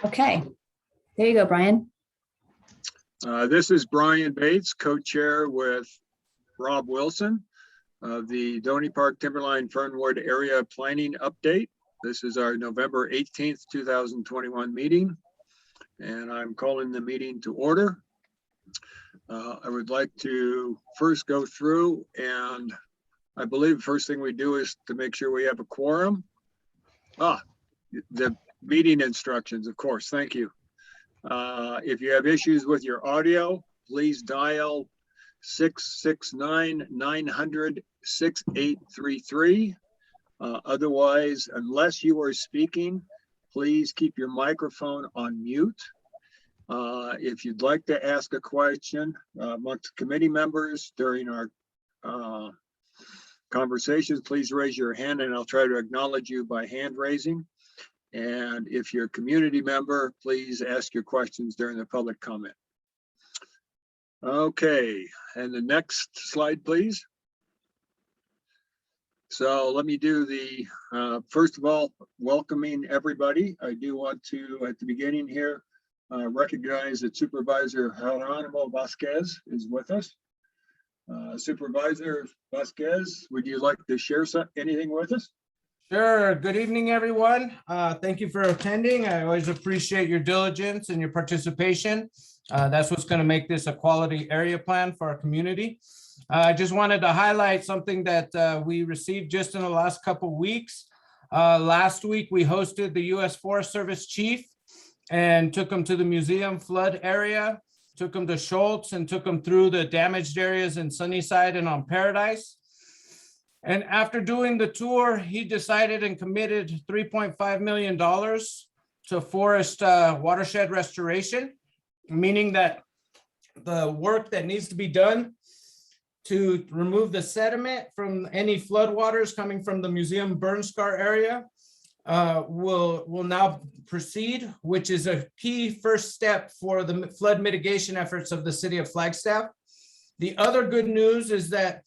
Okay, there you go, Brian. This is Brian Bates, co-chair with Rob Wilson of the Doney Park Timberline Fernwood Area Planning Update. This is our November 18th, 2021 meeting, and I'm calling the meeting to order. I would like to first go through, and I believe the first thing we do is to make sure we have a quorum. The meeting instructions, of course, thank you. If you have issues with your audio, please dial 669-900-6833. Otherwise, unless you are speaking, please keep your microphone on mute. If you'd like to ask a question amongst committee members during our conversations, please raise your hand and I'll try to acknowledge you by hand raising. And if you're a community member, please ask your questions during the public comment. Okay, and the next slide, please. So let me do the, first of all, welcoming everybody. I do want to, at the beginning here, recognize that Supervisor Geronimo Vasquez is with us. Supervisor Vasquez, would you like to share anything with us? Sure. Good evening, everyone. Thank you for attending. I always appreciate your diligence and your participation. That's what's going to make this a quality area plan for our community. I just wanted to highlight something that we received just in the last couple of weeks. Last week, we hosted the U.S. Forest Service chief and took him to the museum flood area, took him to Schultz, and took him through the damaged areas in Sunnyside and on Paradise. And after doing the tour, he decided and committed $3.5 million to forest watershed restoration, meaning that the work that needs to be done to remove the sediment from any floodwaters coming from the museum burn scar area will now proceed, which is a key first step for the flood mitigation efforts of the city of Flagstaff. The other good news is that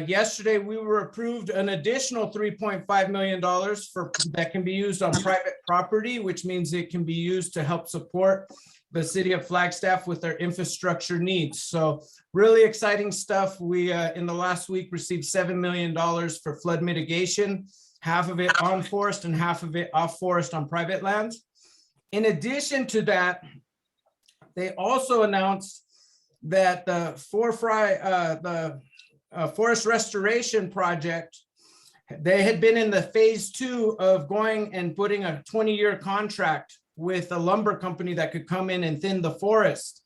yesterday, we were approved an additional $3.5 million that can be used on private property, which means it can be used to help support the city of Flagstaff with their infrastructure needs. So really exciting stuff. We, in the last week, received $7 million for flood mitigation, half of it on forest and half of it off forest on private lands. In addition to that, they also announced that the forest restoration project, they had been in the phase 2 of going and putting a 20-year contract with a lumber company that could come in and thin the forest.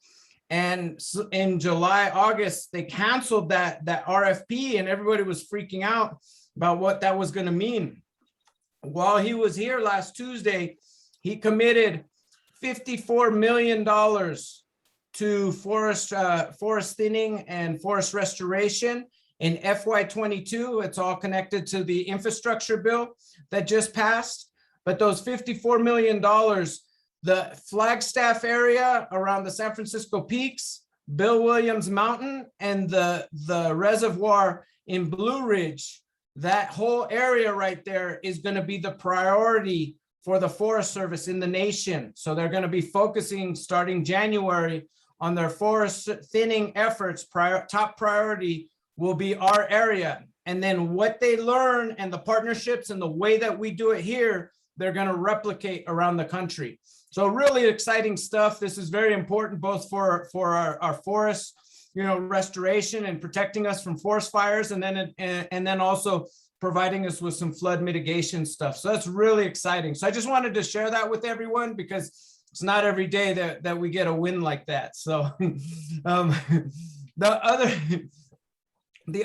And in July, August, they canceled that RFP and everybody was freaking out about what that was going to mean. While he was here last Tuesday, he committed $54 million to forest thinning and forest restoration in FY22. It's all connected to the infrastructure bill that just passed. But those $54 million, the Flagstaff area around the San Francisco Peaks, Bill Williams Mountain, and the reservoir in Blue Ridge, that whole area right there is going to be the priority for the Forest Service in the nation. So they're going to be focusing starting January on their forest thinning efforts. Top priority will be our area. And then what they learn and the partnerships and the way that we do it here, they're going to replicate around the country. So really exciting stuff. This is very important both for our forest, restoration and protecting us from forest fires, and then also providing us with some flood mitigation stuff. So that's really exciting. So I just wanted to share that with everyone because it's not every day that we get a win like that. So the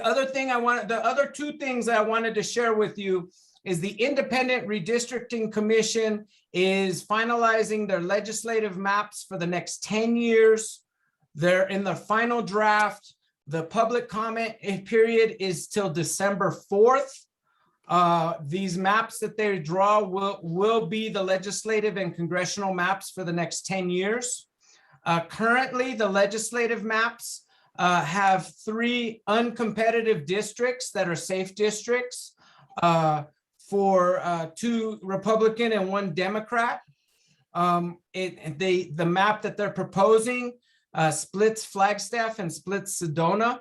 other two things I wanted to share with you is the Independent Redistricting Commission is finalizing their legislative maps for the next 10 years. They're in the final draft. The public comment period is till December 4th. These maps that they draw will be the legislative and congressional maps for the next 10 years. Currently, the legislative maps have 3 uncompetitive districts that are safe districts for 2 Republican and 1 Democrat. The map that they're proposing splits Flagstaff and splits Sedona,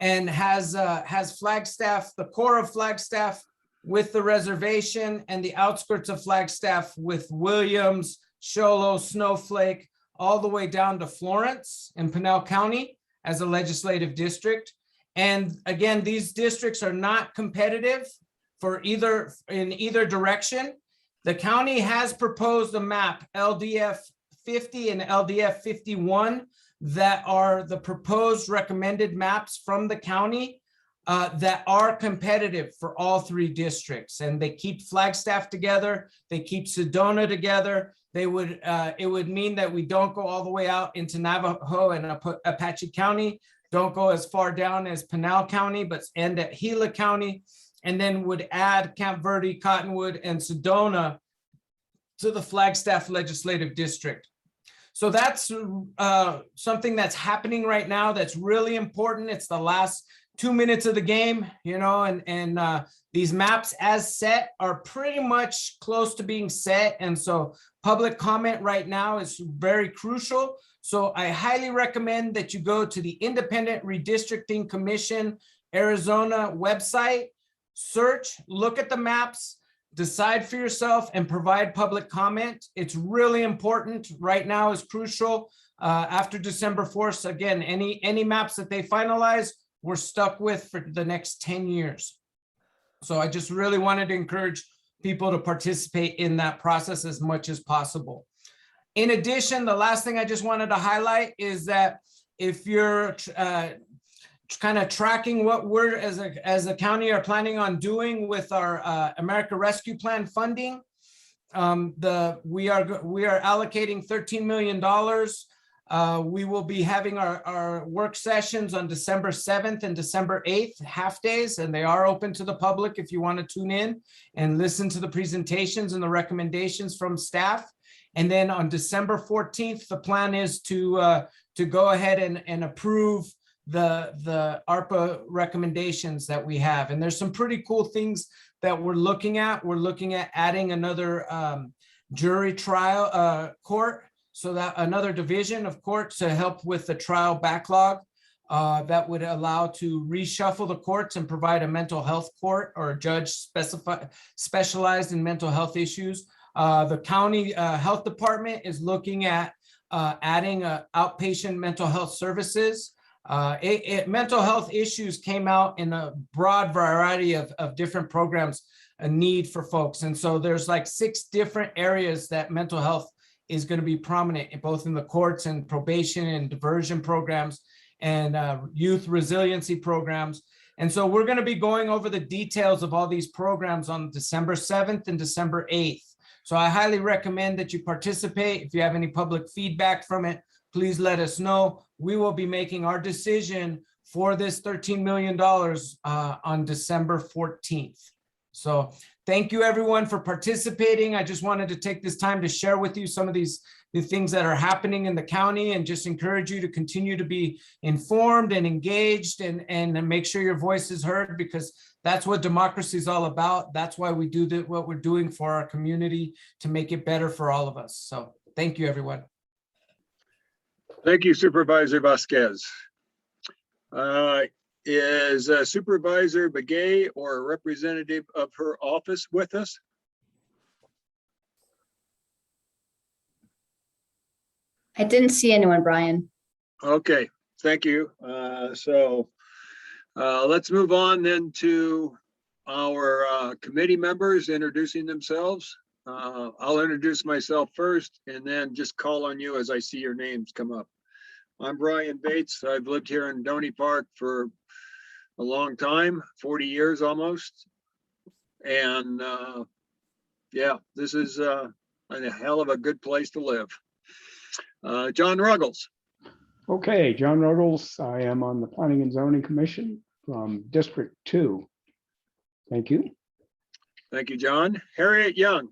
and has Flagstaff, the core of Flagstaff with the reservation, and the outskirts of Flagstaff with Williams, Show Low, Snowflake, all the way down to Florence in Pinal County as a legislative district. And again, these districts are not competitive in either direction. The county has proposed a map, LDF 50 and LDF 51, that are the proposed recommended maps from the county that are competitive for all three districts. And they keep Flagstaff together, they keep Sedona together. It would mean that we don't go all the way out into Navajo and Apache County, don't go as far down as Pinal County, but end at Gila County, and then would add Camp Verde, Cottonwood, and Sedona to the Flagstaff Legislative District. So that's something that's happening right now that's really important. It's the last 2 minutes of the game, you know, and these maps as set are pretty much close to being set. And so public comment right now is very crucial. So I highly recommend that you go to the Independent Redistricting Commission Arizona website, search, look at the maps, decide for yourself, and provide public comment. It's really important. Right now is crucial. After December 4th, again, any maps that they finalize, we're stuck with for the next 10 years. So I just really wanted to encourage people to participate in that process as much as possible. In addition, the last thing I just wanted to highlight is that if you're kind of tracking what we're as a county are planning on doing with our America Rescue Plan funding, we are allocating $13 million. We will be having our work sessions on December 7th and December 8th, half days, and they are open to the public if you want to tune in and listen to the presentations and the recommendations from staff. And then on December 14th, the plan is to go ahead and approve the ARPA recommendations that we have. And there's some pretty cool things that we're looking at. We're looking at adding another jury trial court, so that another division of court to help with the trial backlog that would allow to reshuffle the courts and provide a mental health court or a judge specialized in mental health issues. The county health department is looking at adding outpatient mental health services. Mental health issues came out in a broad variety of different programs, a need for folks. And so there's like 6 different areas that mental health is going to be prominent, both in the courts and probation and diversion programs and youth resiliency programs. And so we're going to be going over the details of all these programs on December 7th and December 8th. So I highly recommend that you participate. If you have any public feedback from it, please let us know. We will be making our decision for this $13 million on December 14th. So thank you everyone for participating. I just wanted to take this time to share with you some of the things that are happening in the county and just encourage you to continue to be informed and engaged and make sure your voice is heard, because that's what democracy is all about. That's why we do what we're doing for our community to make it better for all of us. So thank you, everyone. Thank you, Supervisor Vasquez. Is Supervisor Begay or a representative of her office with us? I didn't see anyone, Brian. Okay, thank you. Let's move on then to our committee members introducing themselves. I'll introduce myself first and then just call on you as I see your names come up. I'm Brian Bates. I've lived here in Doney Park for a long time, 40 years almost. And yeah, this is a hell of a good place to live. John Ruggles. Okay, John Ruggles. I am on the Planning and Zoning Commission from District 2. Thank you. Thank you, John. Harriet Young.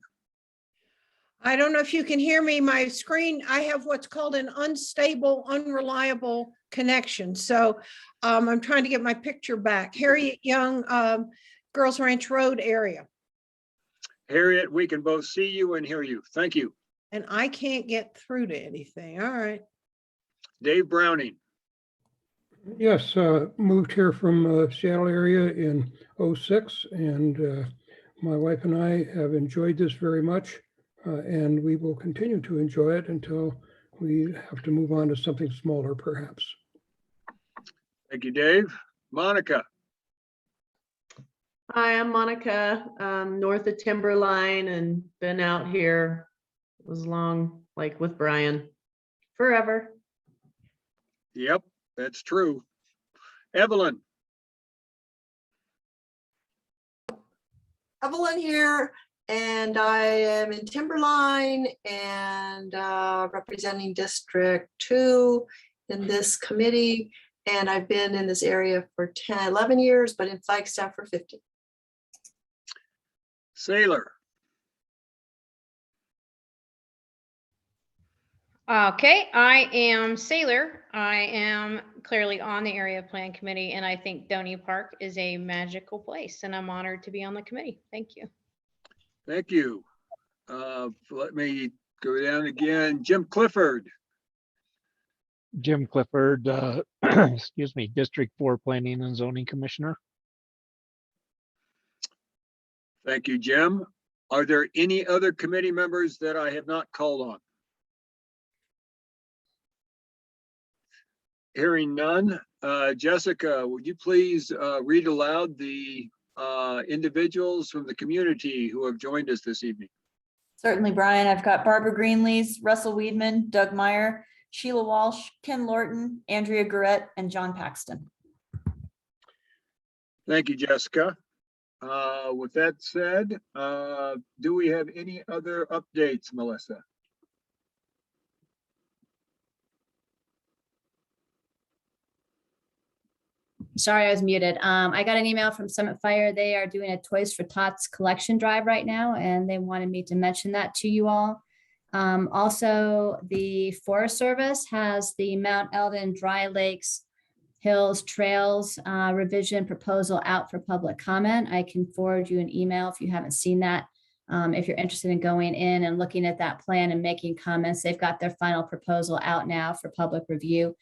I don't know if you can hear me. My screen, I have what's called an unstable, unreliable connection. So I'm trying to get my picture back. Harriet Young, Girls Ranch Road area. Harriet, we can both see you and hear you. Thank you. And I can't get through to anything. All right. Dave Browning. Yes, moved here from Seattle area in '06, and my wife and I have enjoyed this very much, and we will continue to enjoy it until we have to move on to something smaller, perhaps. Thank you, Dave. Monica. Hi, I'm Monica, north of Timberline, and been out here as long, like with Brian, forever. Yep, that's true. Evelyn. Evelyn here, and I am in Timberline and representing District 2 in this committee. And I've been in this area for 11 years, but in Flagstaff for 50. Saylor. Okay, I am Sailor. I am clearly on the area plan committee, and I think Doney Park is a magical place, and I'm honored to be on the committee. Thank you. Thank you. Let me go down again. Jim Clifford. Jim Clifford, excuse me, District 4 Planning and Zoning Commissioner. Thank you, Jim. Are there any other committee members that I have not called on? Hearing none. Jessica, would you please read aloud the individuals from the community who have joined us this evening? Certainly, Brian. I've got Barbara Greenlees, Russell Weedman, Doug Meyer, Sheila Walsh, Ken Lorton, Andrea Garrett, and John Paxton. Thank you, Jessica. With that said, do we have any other updates, Melissa? Sorry, I was muted. I got an email from Summit Fire. They are doing a Toys for Tots collection drive right now, and they wanted me to mention that to you all. Also, the Forest Service has the Mount Eldon Dry Lakes Hills Trails revision proposal out for public comment. I can forward you an email if you haven't seen that. If you're interested in going in and looking at that plan and making comments, they've got their final proposal out now for public review.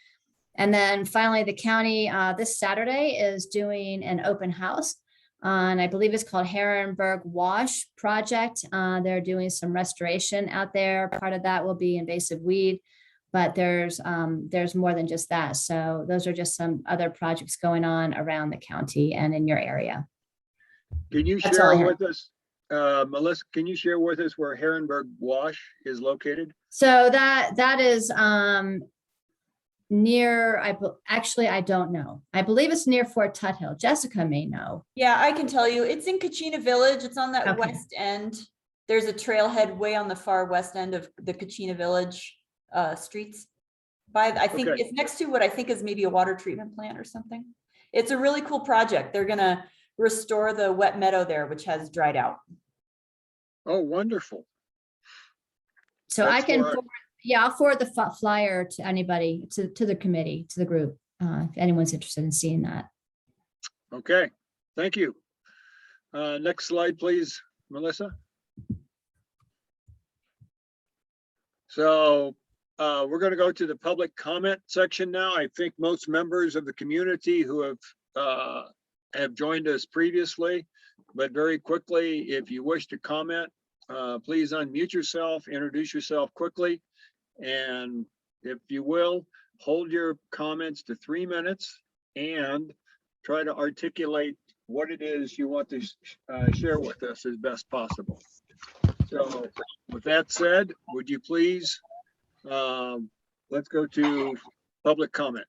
And then finally, the county this Saturday is doing an open house. And I believe it's called Herrenberg Wash Project. They're doing some restoration out there. Part of that will be invasive weed, but there's more than just that. So those are just some other projects going on around the county and in your area. Can you That's all I share have. with us, Melissa, can you share with us where Herrenberg Wash is located? So that is near, actually, I don't know. I believe it's near Fort Tuthill. Jessica may know. Yeah, I can tell you. It's in Kachina Village. It's on that Okay. west end. There's a trailhead way on the far west end of the Kachina Village streets. I think Okay. it's next to what I think is maybe a water treatment plant or something. It's a really cool project. They're gonna restore the wet meadow there, which has dried out. Oh, wonderful. So That's I can, where I- yeah, I'll forward the flyer to anybody, to the committee, to the group, if anyone's interested in seeing that. Okay, thank you. Next slide, please, Melissa. So we're going to go to the public comment section now. I think most members of the community who have joined us previously, but very quickly, if you wish to comment, please unmute yourself, introduce yourself quickly, and if you will, hold your comments to 3 minutes and try to articulate what it is you want to share with us as best possible. So with that said, would you please, let's go to public comment.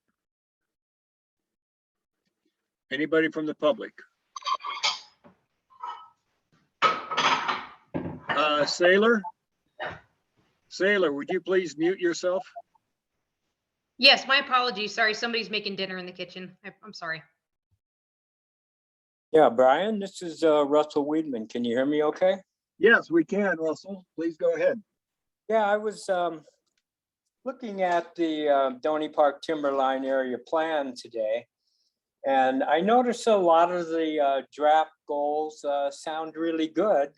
Anybody from the public? Sailor, would you please mute yourself? Yes, my apologies. Sorry, somebody's making dinner in the kitchen. I'm sorry. Yeah, Brian, this is Russell Weedman. Can you hear me okay? Yes, we can, Russell. Please go ahead. Yeah, I was looking at the Doney Park Timberline area plan today, and I noticed a lot of the draft goals sound really good.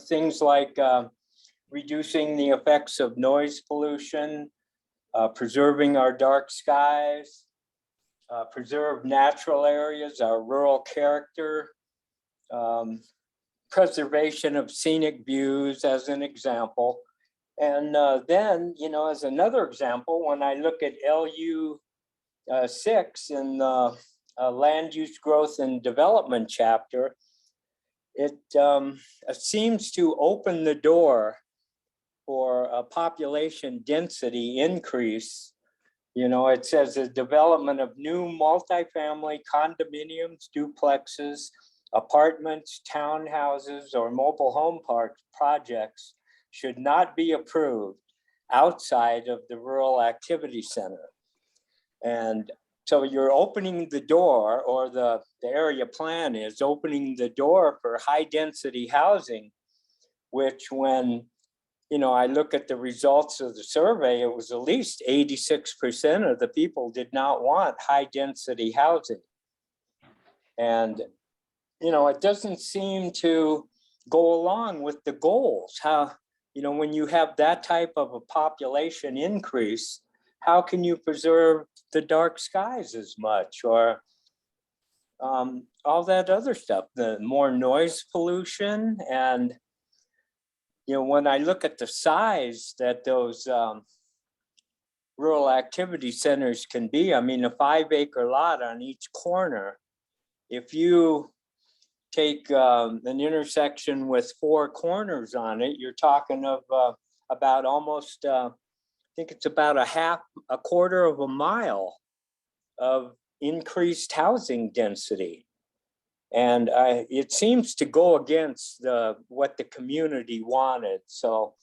things like reducing the effects of noise pollution, preserving our dark skies, preserve natural areas, our rural character, preservation of scenic views as an example. And then, as another example, when I look at LU 6 in the land use growth and development chapter, it seems to open the door for a population density increase. It says the development of new multifamily condominiums, duplexes, apartments, townhouses, or mobile home park projects should not be approved outside of the rural activity center. And so you're opening the door, or the area plan is opening the door for high density housing, which when I look at the results of the survey, it was at least 86% of the people did not want high density housing. And, it doesn't seem to go along with the goals. How, when you have that type of a population increase, how can you preserve the dark skies as much, or all that other stuff, the more noise pollution? And when I look at the size that those rural activity centers can be, a 5-acre lot on each corner, if you take an intersection with 4 corners on it, you're talking of about almost, I think it's about a quarter of a mile of increased housing density. And it seems to go against what the community wanted. So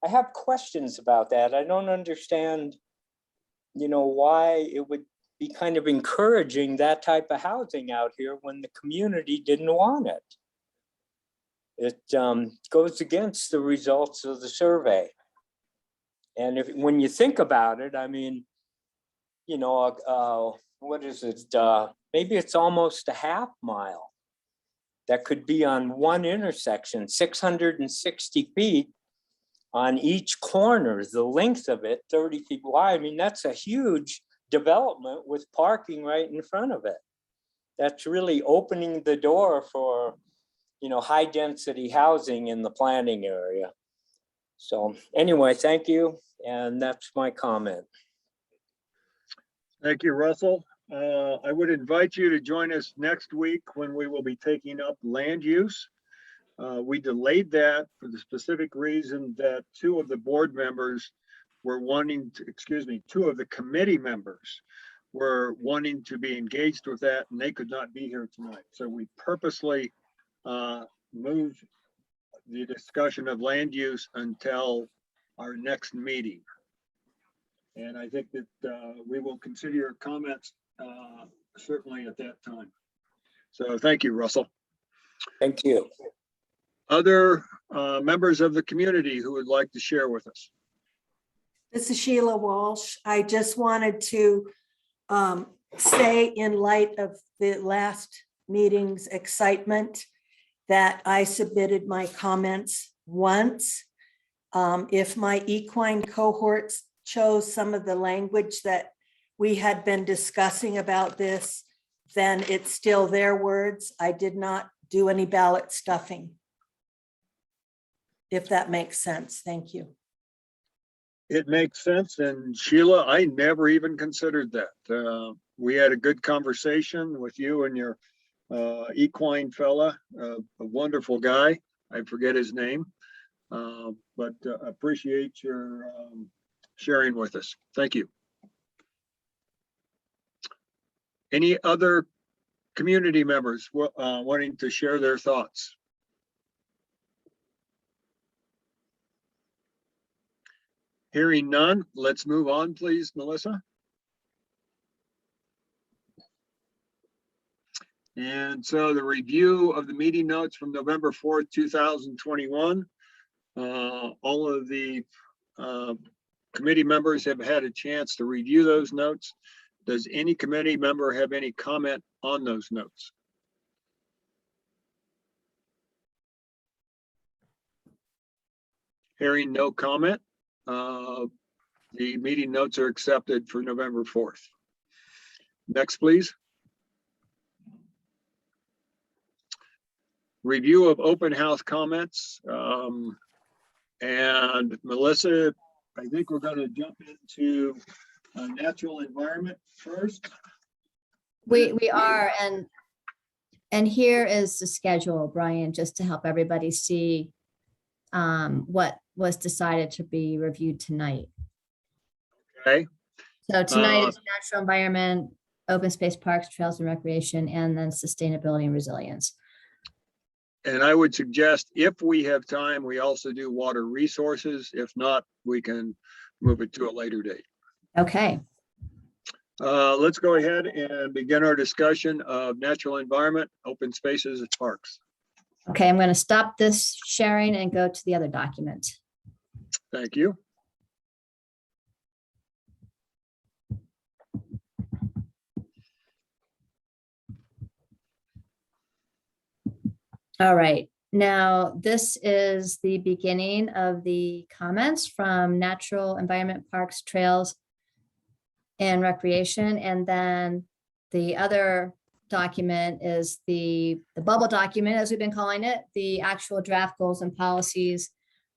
I have questions about that. I don't understand, why it would be kind of encouraging that type of housing out here when the community didn't want it. It goes against the results of the survey. And when you think about it, what is it? Maybe it's almost a half mile that could be on one intersection, 660 feet on each corner, the length of it, 30 feet wide. That's a huge development with parking right in front of it. That's really opening the door for, high density housing in the planning area. So anyway, thank you. And that's my comment. Thank you, Russell. I would invite you to join us next week when we will be taking up land use. We delayed that for the specific reason that two of the committee members were wanting to be engaged with that, and they could not be here tonight. So we purposely moved the discussion of land use until our next meeting. And I think that we will consider your comments certainly at that time. So thank you, Russell. Thank you. Other members of the community who would like to share with us? This is Sheila Walsh. I just wanted to say, in light of the last meeting's excitement, that I submitted my comments once. If my equine cohorts chose some of the language that we had been discussing about this, then it's still their words. I did not do any ballot stuffing. If that makes sense. Thank you. It makes sense. And Sheila, I never even considered that. We had a good conversation with you and your equine fella, a wonderful guy. I forget his name, but appreciate your sharing with us. Thank you. Any other community members wanting to share their thoughts? Hearing none, let's move on, please, Melissa. And so the review of the meeting notes from November 4th, 2021. All of the committee members have had a chance to review those notes. Does any committee member have any comment on those notes? Hearing no comment, the meeting notes are accepted for November 4th. Next, please. Review of open house comments. And Melissa, I think we're going to jump into natural environment first. We are, and here is the schedule, Brian, just to help everybody see what was decided to be reviewed tonight. Okay. So tonight is natural environment, open space, parks, trails and recreation, and then sustainability and resilience. And I would suggest if we have time, we also do water resources. If not, we can move it to a later date. Okay. Let's go ahead and begin our discussion of natural environment, open spaces and parks. Okay, I'm going to stop this sharing and go to the other document. Thank you. All right, now this is the beginning of the comments from natural environment, parks, trails, and recreation. And then the other document is the bubble document, as we've been calling it, the actual draft goals and policies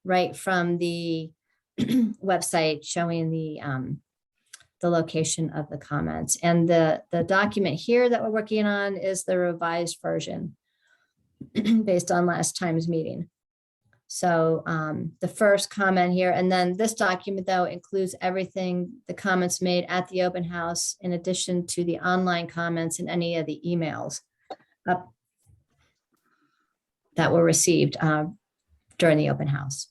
right from the website showing the location of the comments. And the document here that we're working on is the revised version based on last time's meeting. So the first comment here, and then this document though includes everything, the comments made at the open house, in addition to the online comments and any of the emails that were received during the open house.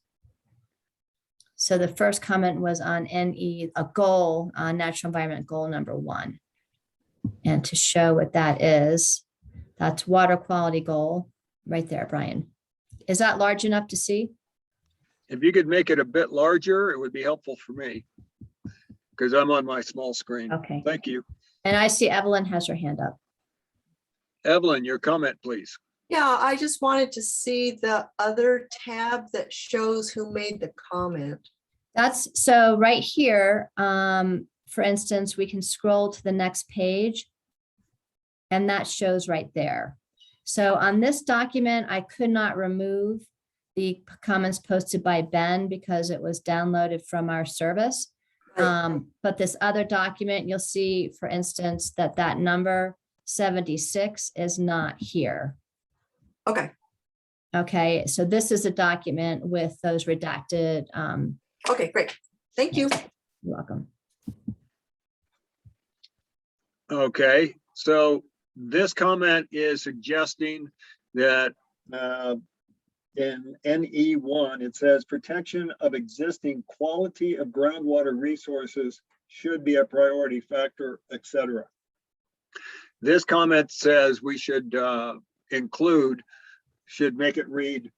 So the first comment was on NE, a goal, natural environment goal number 1. And to show what that is, that's water quality goal right there, Brian. Is that large enough to see? If you could make it a bit larger, it would be helpful for me because I'm on my small screen. Okay. Thank you. And I see Evelyn has her hand up. Evelyn, your comment, please. Yeah, I just wanted to see the other tab that shows who made the comment. That's so right here. For instance, we can scroll to the next page and that shows right there. So on this document, I could not remove the comments posted by Ben because it was downloaded from our service. But this other document, you'll see, for instance, that number 76 is not here. Okay. Okay, so this is a document with those redacted. Okay, great. Thank you. You're welcome. Okay, so this comment is suggesting that in NE1, it says protection of existing quality of groundwater resources should be a priority factor, etc. This comment says we should should make it read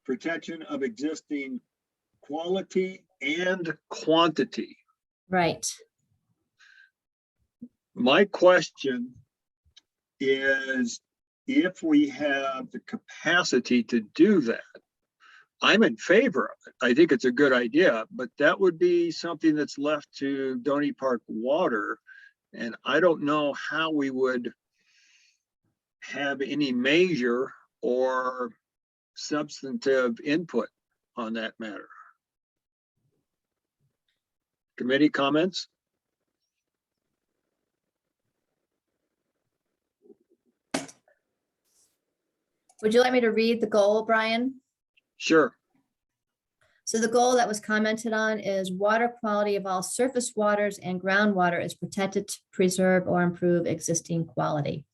protection of existing quality and quantity. Right. My question is, if we have the capacity to do that, I'm in favor of it. I think it's a good idea, but that would be something that's left to Doney Park Water. And I don't know how we would have any measure or substantive input on that matter. Committee comments? Would you like me to read the goal, Brian? Sure. So the goal that was commented on is water quality of all surface waters and groundwater is protected to preserve or improve existing quality.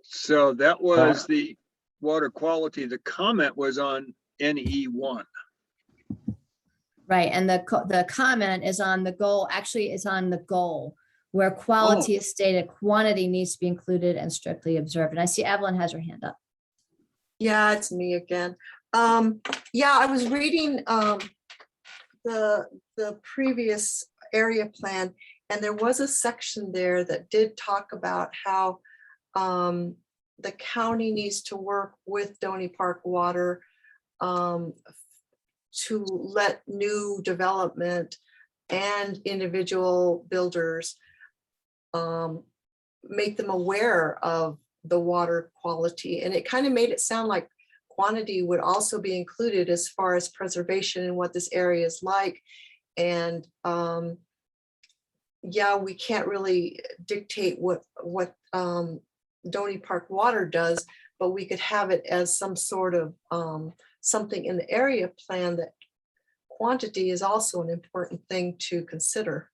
So that was the water quality. The comment was on NE1. Right, and the comment is on the goal, actually is on the goal, where quality is stated, quantity needs to be included and strictly observed. And I see Evelyn has her hand up. Yeah, it's me again. Yeah, I was reading the previous area plan, and there was a section there that did talk about how the county needs to work with Doney Park Water to let new development and individual builders make them aware of the water quality. And it kind of made it sound like quantity would also be included as far as preservation and what this area is like. And yeah, we can't really dictate what Doney Park Water does, but we could have it as some sort of something in the area plan that quantity is also an important thing to consider.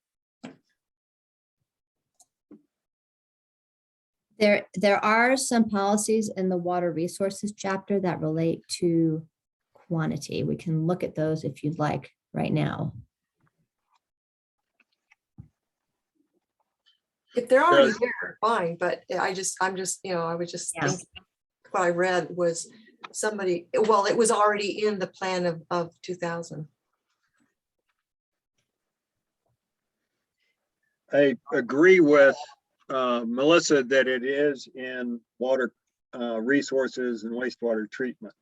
There are some policies in the water resources chapter that relate to quantity. We can look at those if you'd like right now. If they're already Does- there, fine, but I'm just, I was just Yeah. thinking, what I read was somebody, well, it was already in the plan of 2000. I agree with Melissa that it is in water resources and wastewater treatment.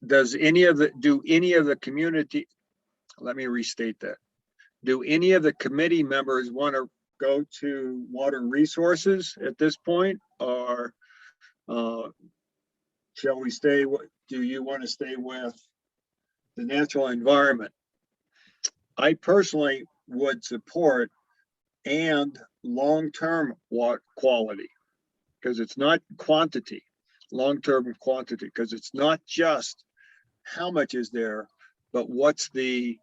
Do any of the community, let me restate that. Do any of the committee members want to go to water resources at this point, or shall we stay? Do you want to stay with the natural environment? I personally would support and long-term water quality, because it's not quantity, long-term quantity, because it's not just how much is there, but what's the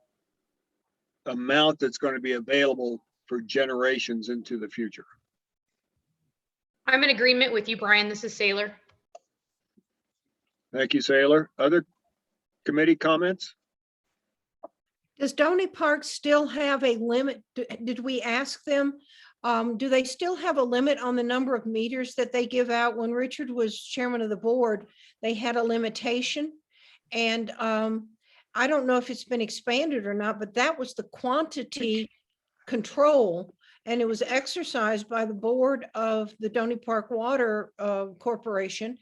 amount that's going to be available for generations into the future. I'm in agreement with you, Brian. This is Sailor. Thank you, Sailor. Other committee comments? Does Doney Park still have a limit? Did we ask them? Do they still have a limit on the number of meters that they give out? When Richard was chairman of the board, they had a limitation. And I don't know if it's been expanded or not, but that was the quantity control. And it was exercised by the board of the Doney Park Water Corporation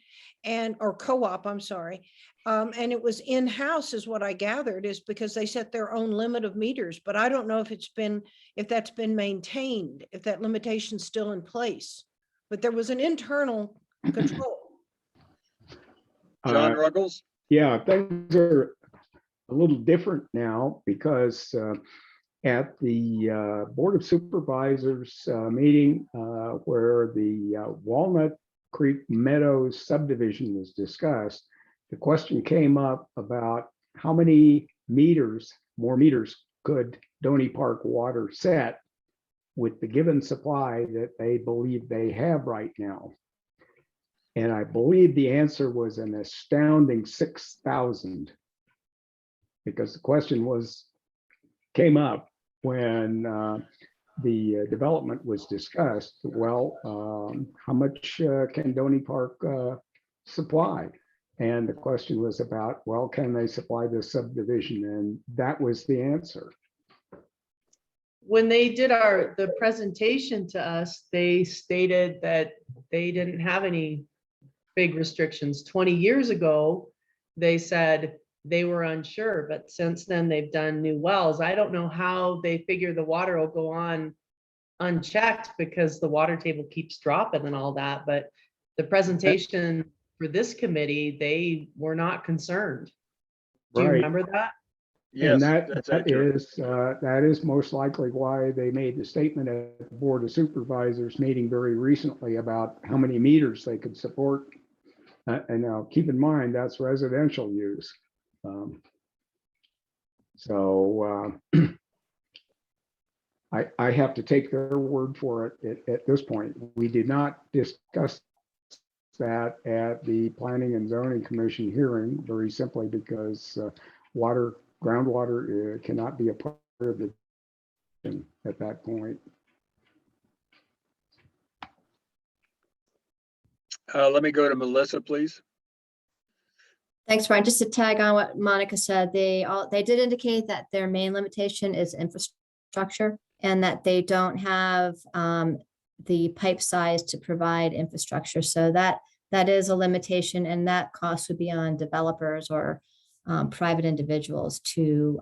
or co-op, I'm sorry. And it was in-house is what I gathered, is because they set their own limit of meters, but I don't know if that's been maintained, if that limitation's still in place. But there was an internal control. John Ruggles? Yeah, things are a little different now because at the Board of Supervisors meeting where the Walnut Creek Meadows subdivision was discussed, the question came up about how many more meters could Doney Park Water set with the given supply that they believe they have right now. And I believe the answer was an astounding 6,000. Because the question came up when the development was discussed. Well, how much can Doney Park supply? And the question was about, well, can they supply this subdivision? And that was the answer. When they did the presentation to us, they stated that they didn't have any big restrictions. 20 years ago, they said they were unsure, but since then they've done new wells. I don't know how they figure the water will go on unchecked because the water table keeps dropping and all that, but the presentation for this committee, they were not concerned. Do you Right. remember that? Yes, And that's that accurate. is most likely why they made the statement at the Board of Supervisors meeting very recently about how many meters they could support. And now keep in mind, that's residential use. I have to take their word for it at this point. We did not discuss that at the Planning and Zoning Commission hearing, very simply because groundwater cannot be a part of the at that point. Let me go to Melissa, please. Thanks, Brian. Just to tag on what Monica said, they did indicate that their main limitation is infrastructure and that they don't have the pipe size to provide infrastructure. So that is a limitation, and that cost would be on developers or private individuals to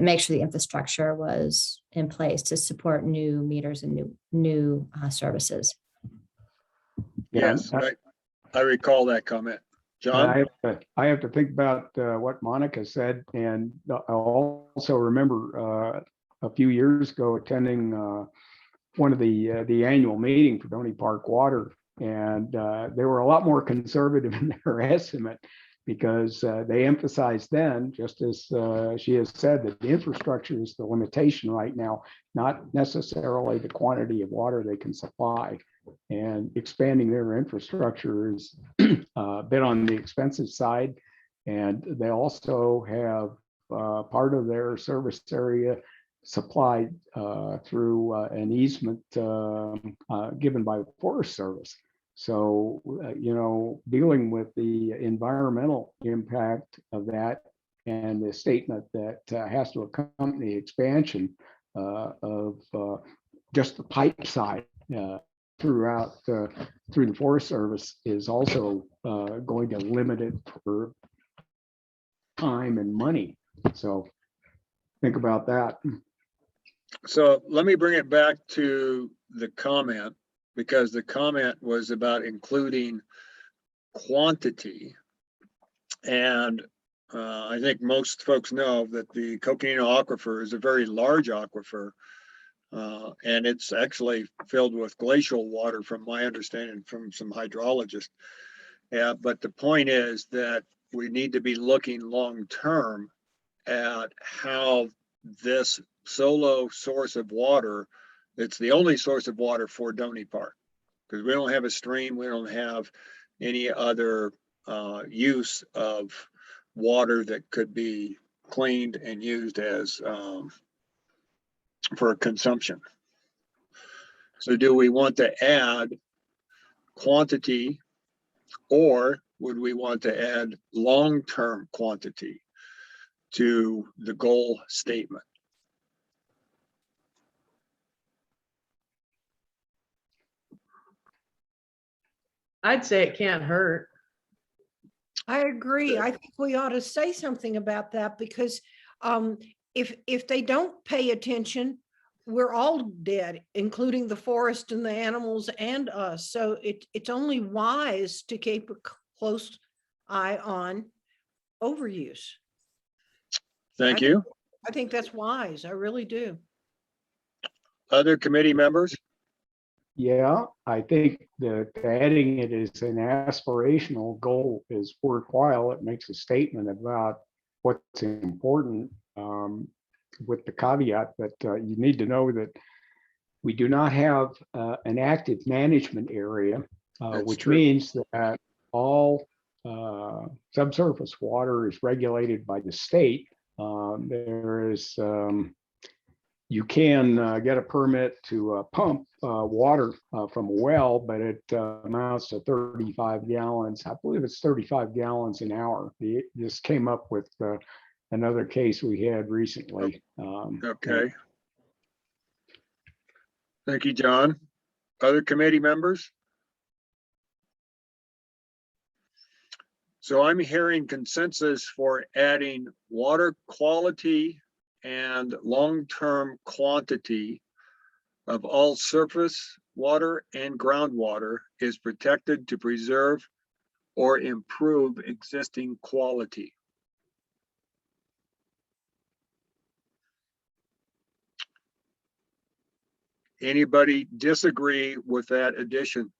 make sure the infrastructure was in place to support new meters and new services. Yes, I recall that comment. John? I have to think about what Monica said, and I also remember a few years ago attending one of the annual meeting for Doney Park Water, and they were a lot more conservative in their estimate because they emphasized then, just as she has said, that the infrastructure is the limitation right now, not necessarily the quantity of water they can supply. And expanding their infrastructure is a bit on the expensive side. And they also have part of their service area supplied through an easement given by the Forest Service. So, dealing with the environmental impact of that and the statement that has to accompany expansion of just the pipe side through the Forest Service is also going to limit it for time and money. So think about that. So let me bring it back to the comment, because the comment was about including quantity. And I think most folks know that the Coconino Aquifer is a very large aquifer. And it's actually filled with glacial water, from my understanding from some hydrologists. But the point is that we need to be looking long-term at how this solo source of water, it's the only source of water for Doney Park, because we don't have a stream, we don't have any other use of water that could be cleaned and used as for consumption. So do we want to add quantity, or would we want to add long-term quantity to the goal statement? I'd say it can't hurt. I agree. I think we ought to say something about that because if they don't pay attention, we're all dead, including the forest and the animals and us. So it's only wise to keep a close eye on overuse. Thank you. I think that's wise. I really do. Other committee members? Yeah, I think that adding it as an aspirational goal is worthwhile. It makes a statement about what's important, with the caveat that you need to know that we do not have an active management area, which means that all subsurface water is regulated by the state. There is you can get a permit to pump water from a well, but it amounts to 35 gallons. I believe it's 35 gallons an hour. This came up with another case we had recently. Okay. Thank you, John. Other committee members? So I'm hearing consensus for adding water quality and long-term quantity of all surface water and groundwater is protected to preserve or improve existing quality. Anybody disagree with that addition?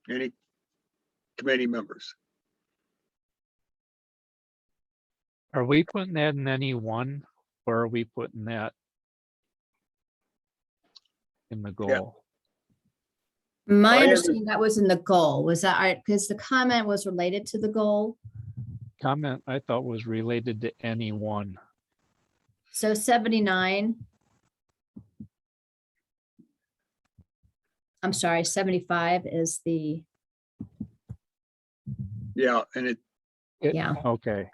Any committee members? Are we putting that in any one, or are we putting that in the goal? My understanding that was in the goal. Was that right? Because the comment was related to the goal. Comment I thought was related to any one. So 79. I'm sorry, 75 is the. Yeah, and Yeah. Okay.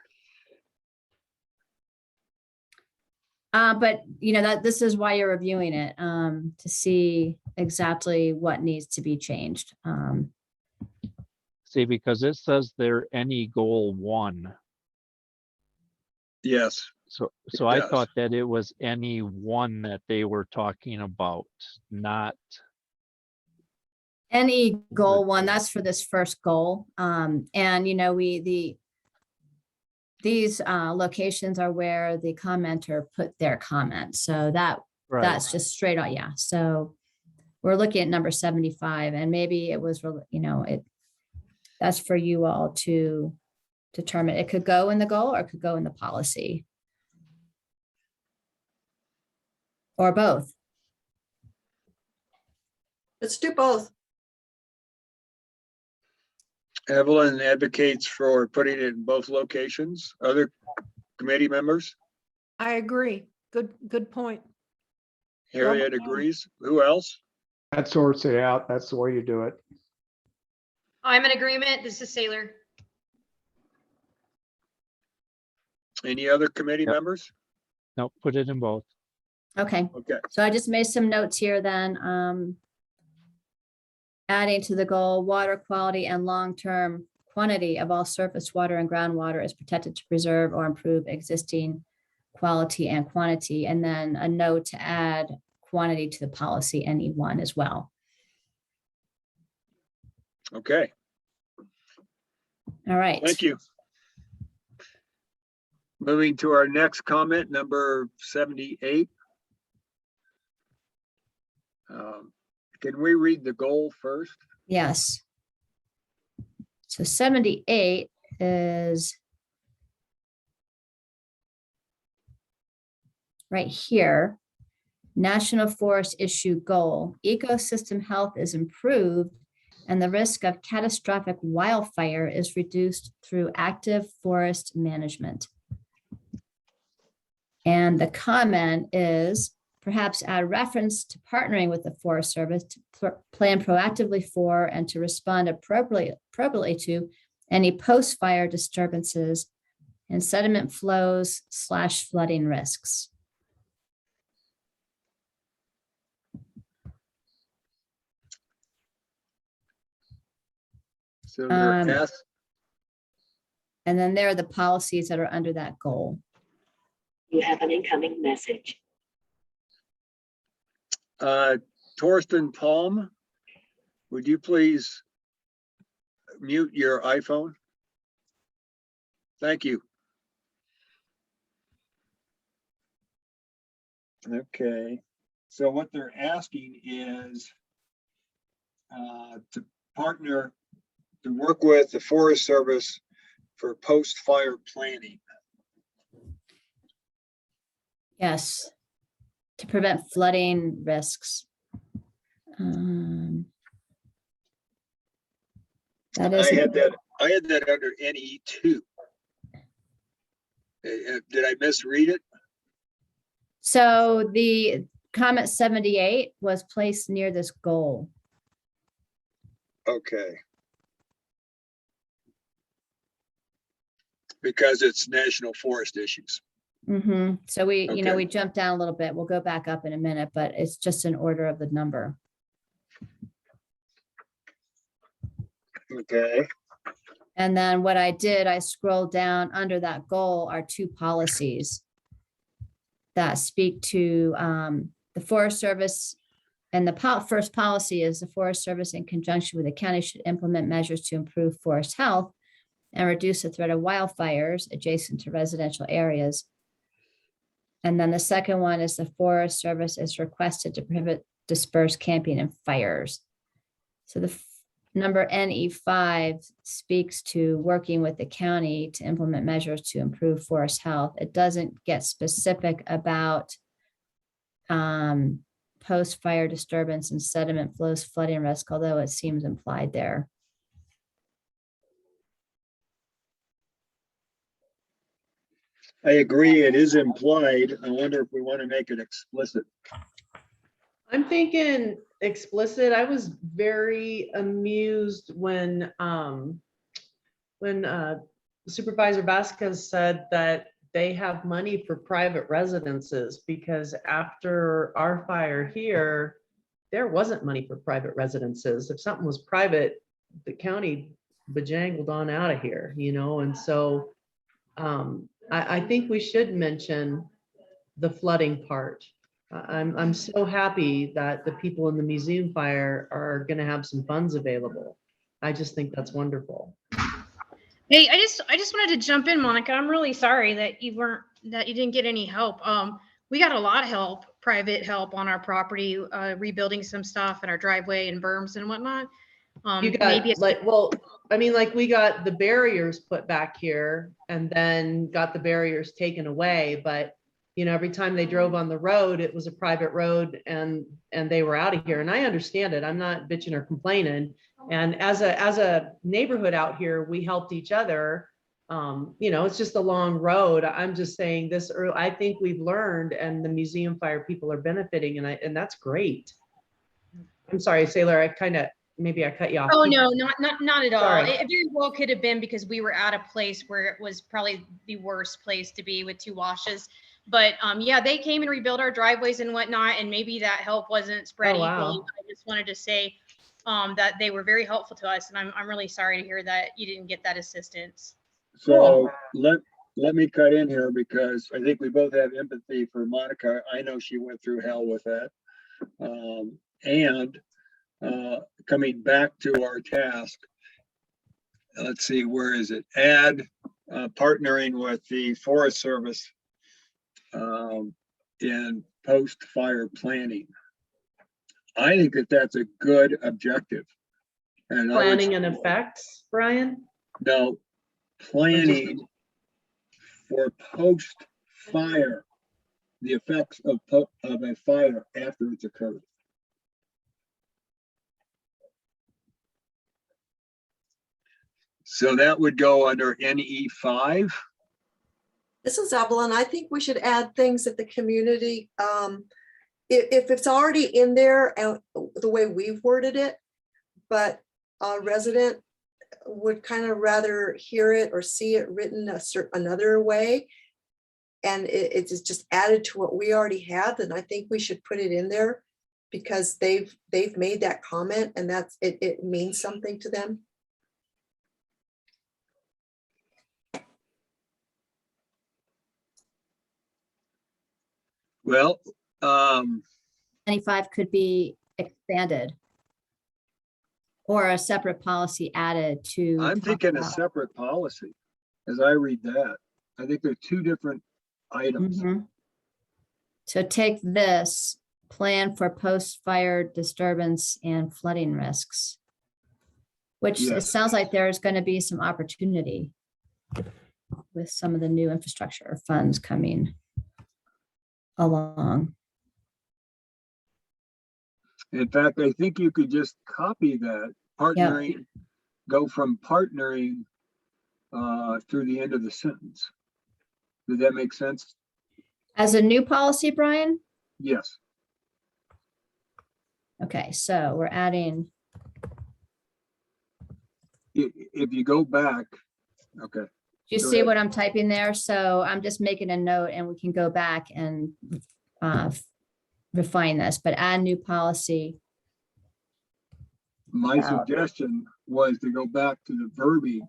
But you know, that this is why you're reviewing it, to see exactly what needs to be changed. See, because it says there any goal 1. Yes, So I does. thought that it was any one that they were talking about, not, Any goal 1, that's for this first goal. And you know, these locations are where the commenter put their comment. So right. that's just straight on, yeah. So we're looking at number 75, and maybe it was, you know, that's for you all to determine. It could go in the goal or it could go in the policy. Or both. Let's do both. Evelyn advocates for putting it in both locations. Other committee members? I agree. Good point. Harriet agrees. Who else? That sorts it out. That's the way you do it. I'm in agreement. This is Sailor. Any other committee Yep. members? No, put it in both. Okay. Okay, So I just made some notes here then. Adding to the goal, water quality and long-term quantity of all surface water and groundwater is protected to preserve or improve existing quality and quantity. And then a note to add quantity to the policy NE1 as well. okay, All right. thank you. Moving to our next comment, number 78. Can we read the goal first? Yes. So 78 is right here. National Forest issue goal. Ecosystem health is improved and the risk of catastrophic wildfire is reduced through active forest management. And the comment is perhaps add reference to partnering with the Forest Service to plan proactively for and to respond appropriately to any post-fire disturbances and sediment flows / flooding risks. So they're asked, And then there are the policies that are under that goal. You have an incoming message. Torsten Palm, would you please mute your iPhone? Thank you. Okay, so what they're asking is to partner, to work with the Forest Service for post-fire planning. Yes, to prevent flooding risks. That is, I had that under NE2. Did I misread it? so the comment 78 was placed near this goal. Okay. Because it's national forest issues. So we, you know, Okay. we jumped down a little bit. We'll go back up in a minute, but it's just an order of the number. Okay. And then what I did, I scrolled down under that goal are 2 policies that speak to the Forest Service. And the first policy is the Forest Service in conjunction with the county should implement measures to improve forest health and reduce the threat of wildfires adjacent to residential areas. And then the second one is the Forest Service is requested to prohibit dispersed camping and fires. So the number NE5 speaks to working with the county to implement measures to improve forest health. It doesn't get specific about post-fire disturbance and sediment flows flooding risk, although it seems implied there. I agree, it is implied. I wonder if we want to make it explicit. I'm thinking explicit. I was very amused when Supervisor Vasquez said that they have money for private residences, because after our fire here, there wasn't money for private residences. If something was private, the county bejangled on out of here, you know, and so I think we should mention the flooding part. I'm so happy that the people in the museum fire are gonna have some funds available. I just think that's wonderful. Hey, I just wanted to jump in, Monica. I'm really sorry that you didn't get any help. We got a lot of help, private help on our property, rebuilding some stuff in our driveway and berms and whatnot. You got like we got the barriers put back here and then got the barriers taken away, but you know, every time they drove on the road, it was a private road and they were out of here. And I understand it. I'm not bitching or complaining. And as a neighborhood out here, we helped each other. You know, it's just a long road. I'm just saying this, I think we've learned, and the museum fire people are benefiting, and that's great. I'm sorry, Sailor, maybe I cut you off. Oh, no, not at all. Sorry. It very well could have been because we were at a place where it was probably the worst place to be with 2 washes. But yeah, they came and rebuilt our driveways and whatnot, and maybe that help wasn't spread equally. I just wanted to say that they were very helpful to us, and I'm really sorry to hear that you didn't get that assistance. So let me cut in here, because I think we both have empathy for Monica. I know she went through hell with that. And coming back to our task, let's see, where is it? Add partnering with the Forest Service in post-fire planning. I think that that's a good objective. And planning and effects, Brian? No, planning for post-fire, the effects of a fire after it's occurred. So that would go under NE5. This is Evelyn. I think we should add things that the community, if it's already in there, the way we've worded it, but a resident would kind of rather hear it or see it written another way, and it's just added to what we already had, then I think we should put it in there, because they've made that comment, and that's it means something to them. Well, 25 could be expanded or a separate policy added to. I'm thinking a separate policy as I read that. I think they're 2 different items. So take this, plan for post-fire disturbance and flooding risks, which it sounds like there's going to be some opportunity with some of the new infrastructure funds coming along. In fact, I think you could just copy that, partnering, go from partnering through the end of the sentence. Did that make sense? As a new policy, Brian? Yes. Okay, so we're adding. If you go back, okay. Do you see what I'm typing there? So I'm just making a note, and we can go back and refine this, but add new policy. My suggestion was to go back to the verbiage,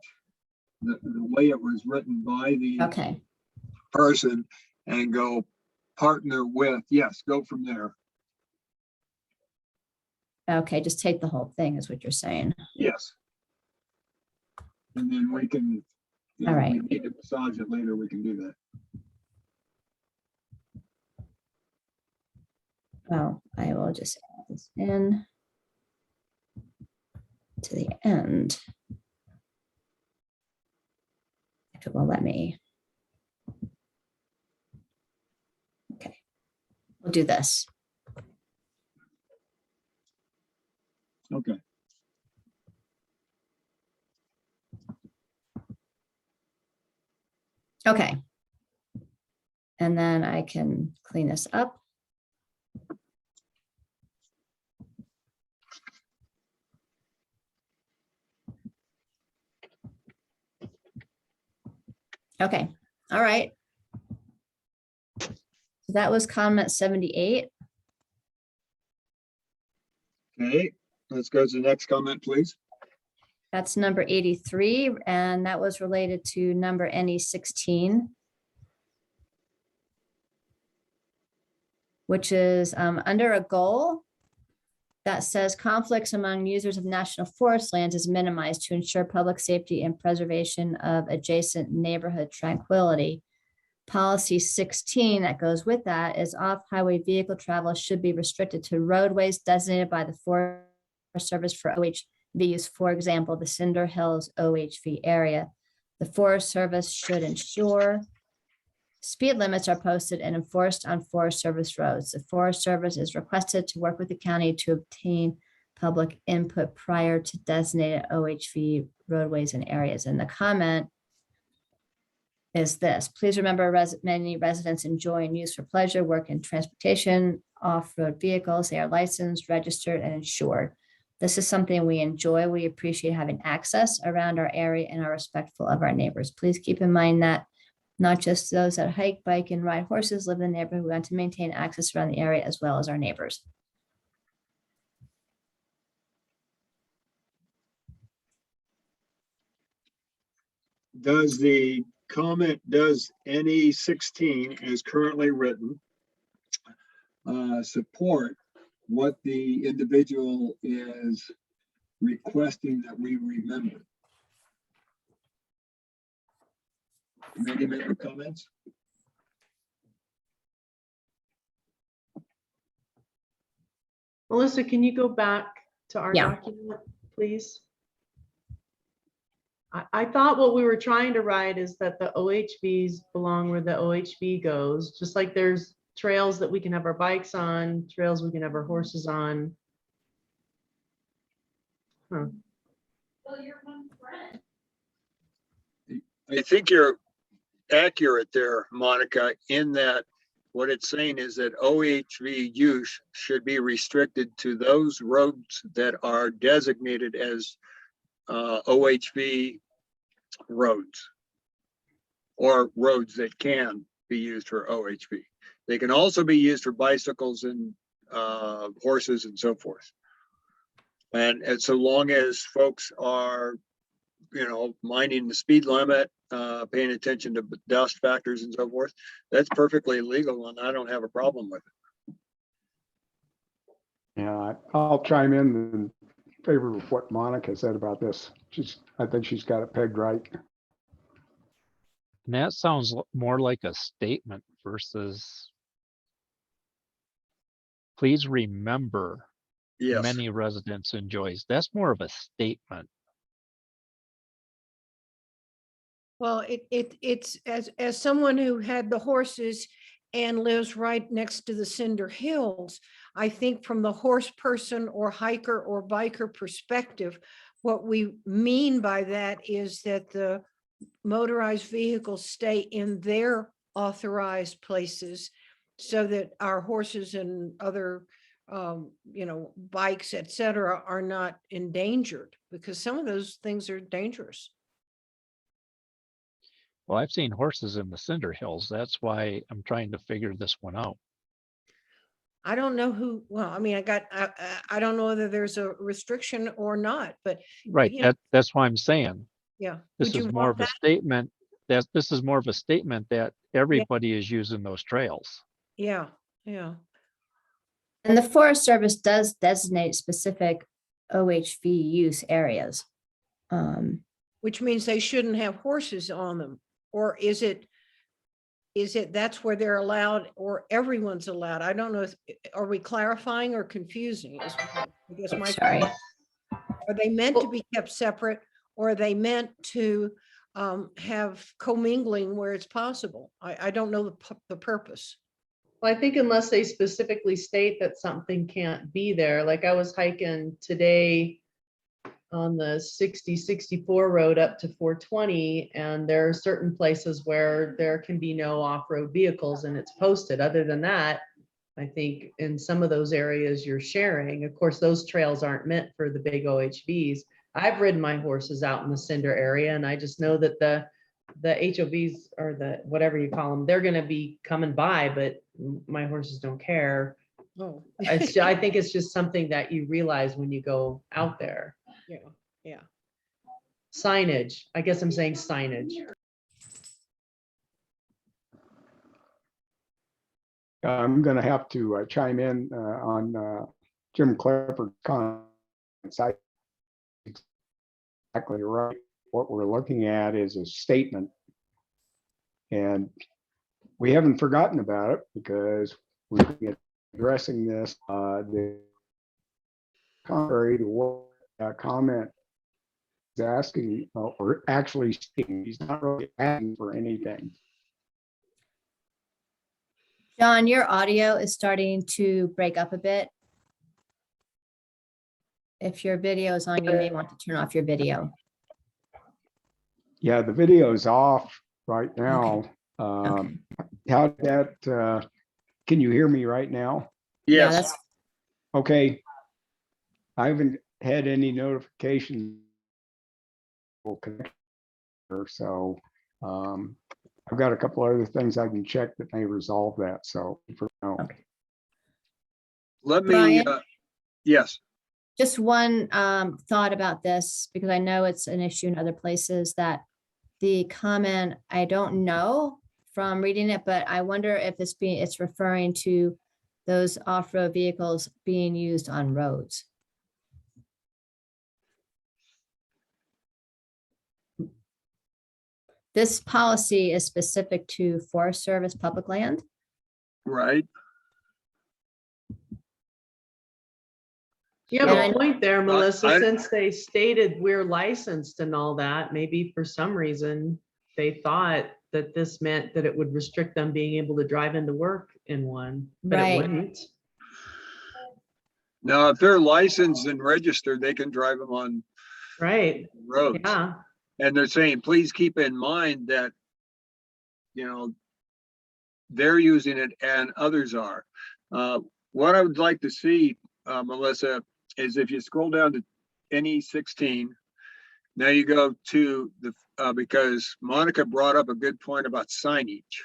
the way it was written by the person, and go partner with, go from there. Okay, just take the whole thing is what you're saying. Yes. And then we can, all right, we need to massage it later, we can do that. Oh, I will just add this in to the end. If it will let me. Okay, we'll do this. Okay. Okay. And then I can clean this up. Okay, all right. that was comment 78. Okay, let's go to the next comment, please. That's number 83, and that was related to number NE 16, which is under a goal that says conflicts among users of national forest lands is minimized to ensure public safety and preservation of adjacent neighborhood tranquility. Policy 16 that goes with that is off-highway vehicle travel should be restricted to roadways designated by the Forest Service for OHV use, for example, the Cinder Hills OHV area. The Forest Service should ensure speed limits are posted and enforced on Forest Service roads. The Forest Service is requested to work with the county to obtain public input prior to designated OHV roadways and areas. And the comment is this: please remember many residents enjoy and use for pleasure, work, and transportation, off-road vehicles. They are licensed, registered, and insured. This is something we enjoy. We appreciate having access around our area and are respectful of our neighbors. Please keep in mind that not just those that hike, bike, and ride horses live in the neighborhood. We want to maintain access around the area as well as our neighbors. Does the comment, does NE 16 as currently written support what the individual is requesting that we remember? Any member comments? Melissa, can you go back to our Yeah. document, please? I thought what we were trying to write is that the OHVs belong where the OHV goes, just like there's trails that we can have our bikes on, trails we can have our horses on. Huh. I think you're accurate there, Monica, in that what it's saying is that OHV use should be restricted to those roads that are designated as OHV roads, or roads that can be used for OHV. They can also be used for bicycles and horses and so forth. And so long as folks are, you know, minding the speed limit, paying attention to dust factors and so forth, that's perfectly legal, and I don't have a problem with it. Yeah, I'll chime in favor of what Monica said about this. I think she's got it pegged right. And that sounds more like a statement versus, please remember, Yes. many residents enjoys. That's more of a statement. Well, it's as someone who had the horses and lives right next to the Cinder Hills, I think from the horse person or hiker or biker perspective, what we mean by that is that the motorized vehicles stay in their authorized places so that our horses and other bikes, et cetera, are not endangered, because some of those things are dangerous. Well, I've seen horses in the Cinder Hills. That's why I'm trying to figure this one out. I don't know who, well, I mean, I don't know whether there's a restriction or not, but. Right, you know, that's why I'm saying. Yeah. This Would is you more want of a that? statement this is more of a statement that everybody is using those trails. Yeah, yeah. And the Forest Service does designate specific OHV use areas. Which means they shouldn't have horses on them, or is it that's where they're allowed or everyone's allowed? I don't know. Are we clarifying or confusing? I guess my Sorry. question. Are they meant to be kept separate, or are they meant to have commingling where it's possible? I don't know the purpose. Well, I think unless they specifically state that something can't be there, like I was hiking today on the 60-64 road up to 420, and there are certain places where there can be no off-road vehicles and it's posted. Other than that, I think in some of those areas you're sharing. Of course, those trails aren't meant for the big OHVs. I've ridden my horses out in the Cinder area, and I just know that the the HOVs or the, whatever you call them, they're gonna be coming by, but my horses don't care. Oh. I think it's just something that you realize when you go out there. Yeah, yeah. Signage, I guess I'm saying signage. I'm going to have to chime in on Jim Clifford's comments. Exactly right. What we're looking at is a statement. And we haven't forgotten about it because we've been addressing this. The contrary to what comment is asking, or actually stating, he's not really asking for anything. John, your audio is starting to break up a bit. If your video is on, you may want to turn off your video. Yeah, the video is off right now. Okay. How did that, can you hear me right now? Yeah, Yes. that's Okay. I haven't had any notification. So I've got a couple other things I can check that may resolve that. So for now. okay. Let me, Brian? yes. Just one thought about this, because I know it's an issue in other places, that the comment, I don't know from reading it, but I wonder if it's referring to those off-road vehicles being used on roads. This policy is specific to Forest Service public land. Right. You have And a I- point there, Melissa, I- since they stated we're licensed and all that, maybe for some reason they thought that this meant that it would restrict them being able to drive into work in one, but it Right. wouldn't. Now, if they're licensed and registered, they can drive them on Right, roads. yeah. And they're saying, please keep in mind that, you know, they're using it and others are. What I would like to see, Melissa, is if you scroll down to NE 16, now you go to the, because Monica brought up a good point about signage.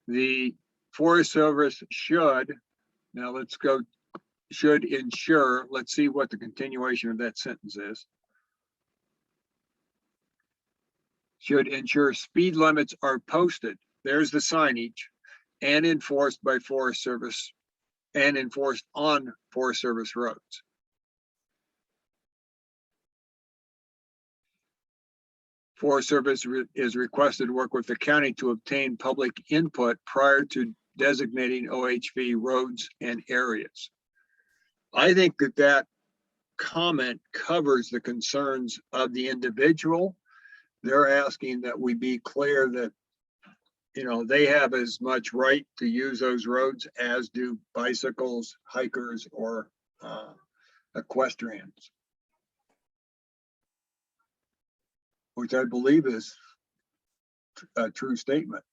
The Forest Service should, now let's go, should ensure, let's see what the continuation of that sentence is. Should ensure speed limits are posted, there's the signage, and enforced by Forest Service and enforced on Forest Service roads. Forest Service is requested to work with the county to obtain public input prior to designating OHV roads and areas. I think that comment covers the concerns of the individual. They're asking that we be clear that, you know, they have as much right to use those roads as do bicycles, hikers, or equestrians. Which I believe is a true statement.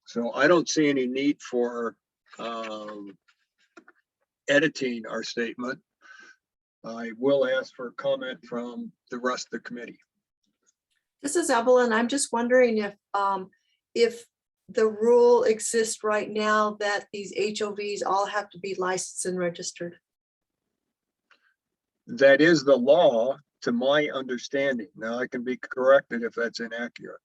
So I don't see any need for editing our statement. I will ask for comment from the rest of the committee. This is Evelyn. I'm just wondering if the rule exists right now that these HOVs all have to be licensed and registered. That is the law, to my understanding. Now I can be corrected if that's inaccurate.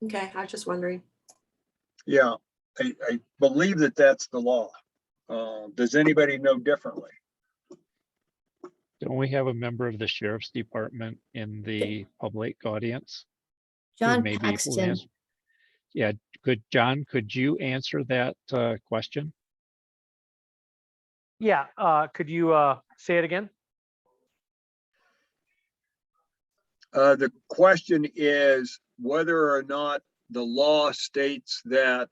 Okay, I was just wondering. Yeah, I believe that that's the law. Does anybody know differently? Don't we have a member of the sheriff's department in the public audience? who John may be able to Paxton. answer? Yeah, John, could you answer that question? Yeah, could you say it again? The question is whether or not the law states that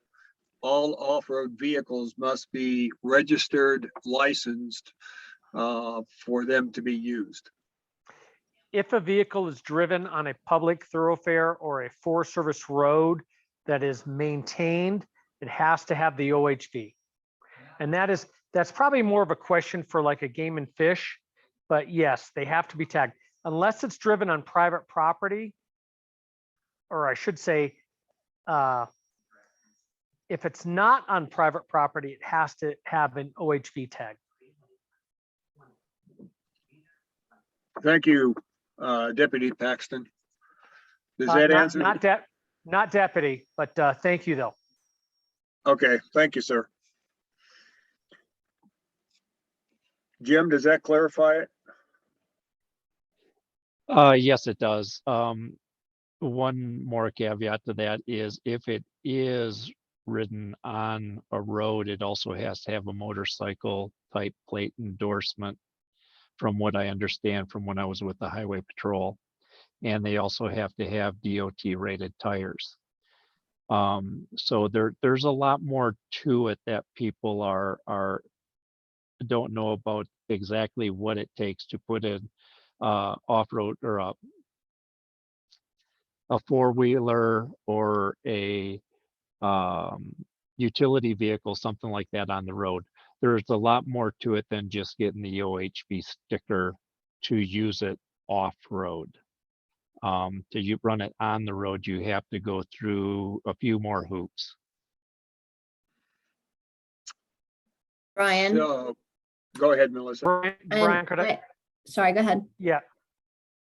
all off-road vehicles must be registered, licensed for them to be used. If a vehicle is driven on a public thoroughfare or a Forest Service road that is maintained, it has to have the OHV. And that is That's probably more of a question for like a game and fish, but yes, they have to be tagged unless it's driven on private property. Or I should say, if it's not on private property, it has to have an OHV tag. Thank you, Deputy Paxton. Does that answer? Not deputy, but thank you though. Okay, thank you, sir. Jim, does that clarify it? Yes, it does. One more caveat to that is if it is ridden on a road, it also has to have a motorcycle type plate endorsement, from what I understand from when I was with the Highway Patrol. And they also have to have DOT rated tires. So there's a lot more to it that people don't know about exactly what it takes to put in off-road or a four-wheeler or a utility vehicle, something like that on the road. There's a lot more to it than just getting the OHV sticker to use it off-road. To run it on the road, you have to go through a few more hoops. Brian. So, go ahead, Melissa. Brian, could I? Sorry, go ahead. Yeah.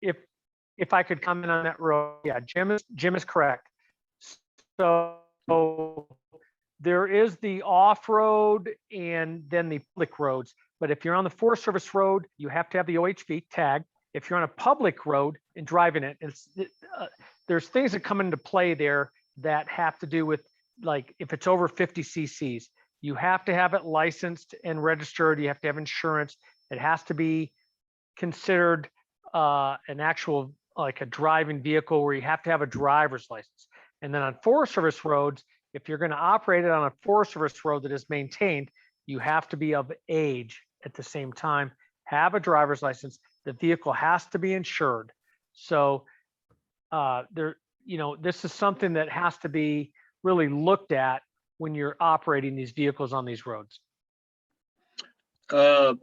If I could comment on that road, yeah, Jim is correct. So there is the off-road and then the public roads. But if you're on the Forest Service road, you have to have the OHV tag. If you're on a public road and driving it, there's things that come into play there that have to do with, like, if it's over 50 cc's, you have to have it licensed and registered. You have to have insurance. It has to be considered an actual, like a driving vehicle where you have to have a driver's license. And then on Forest Service roads, if you're going to operate it on a Forest Service road that is maintained, you have to be of age at the same time, have a driver's license. The vehicle has to be insured. So this is something that has to be really looked at when you're operating these vehicles on these roads. John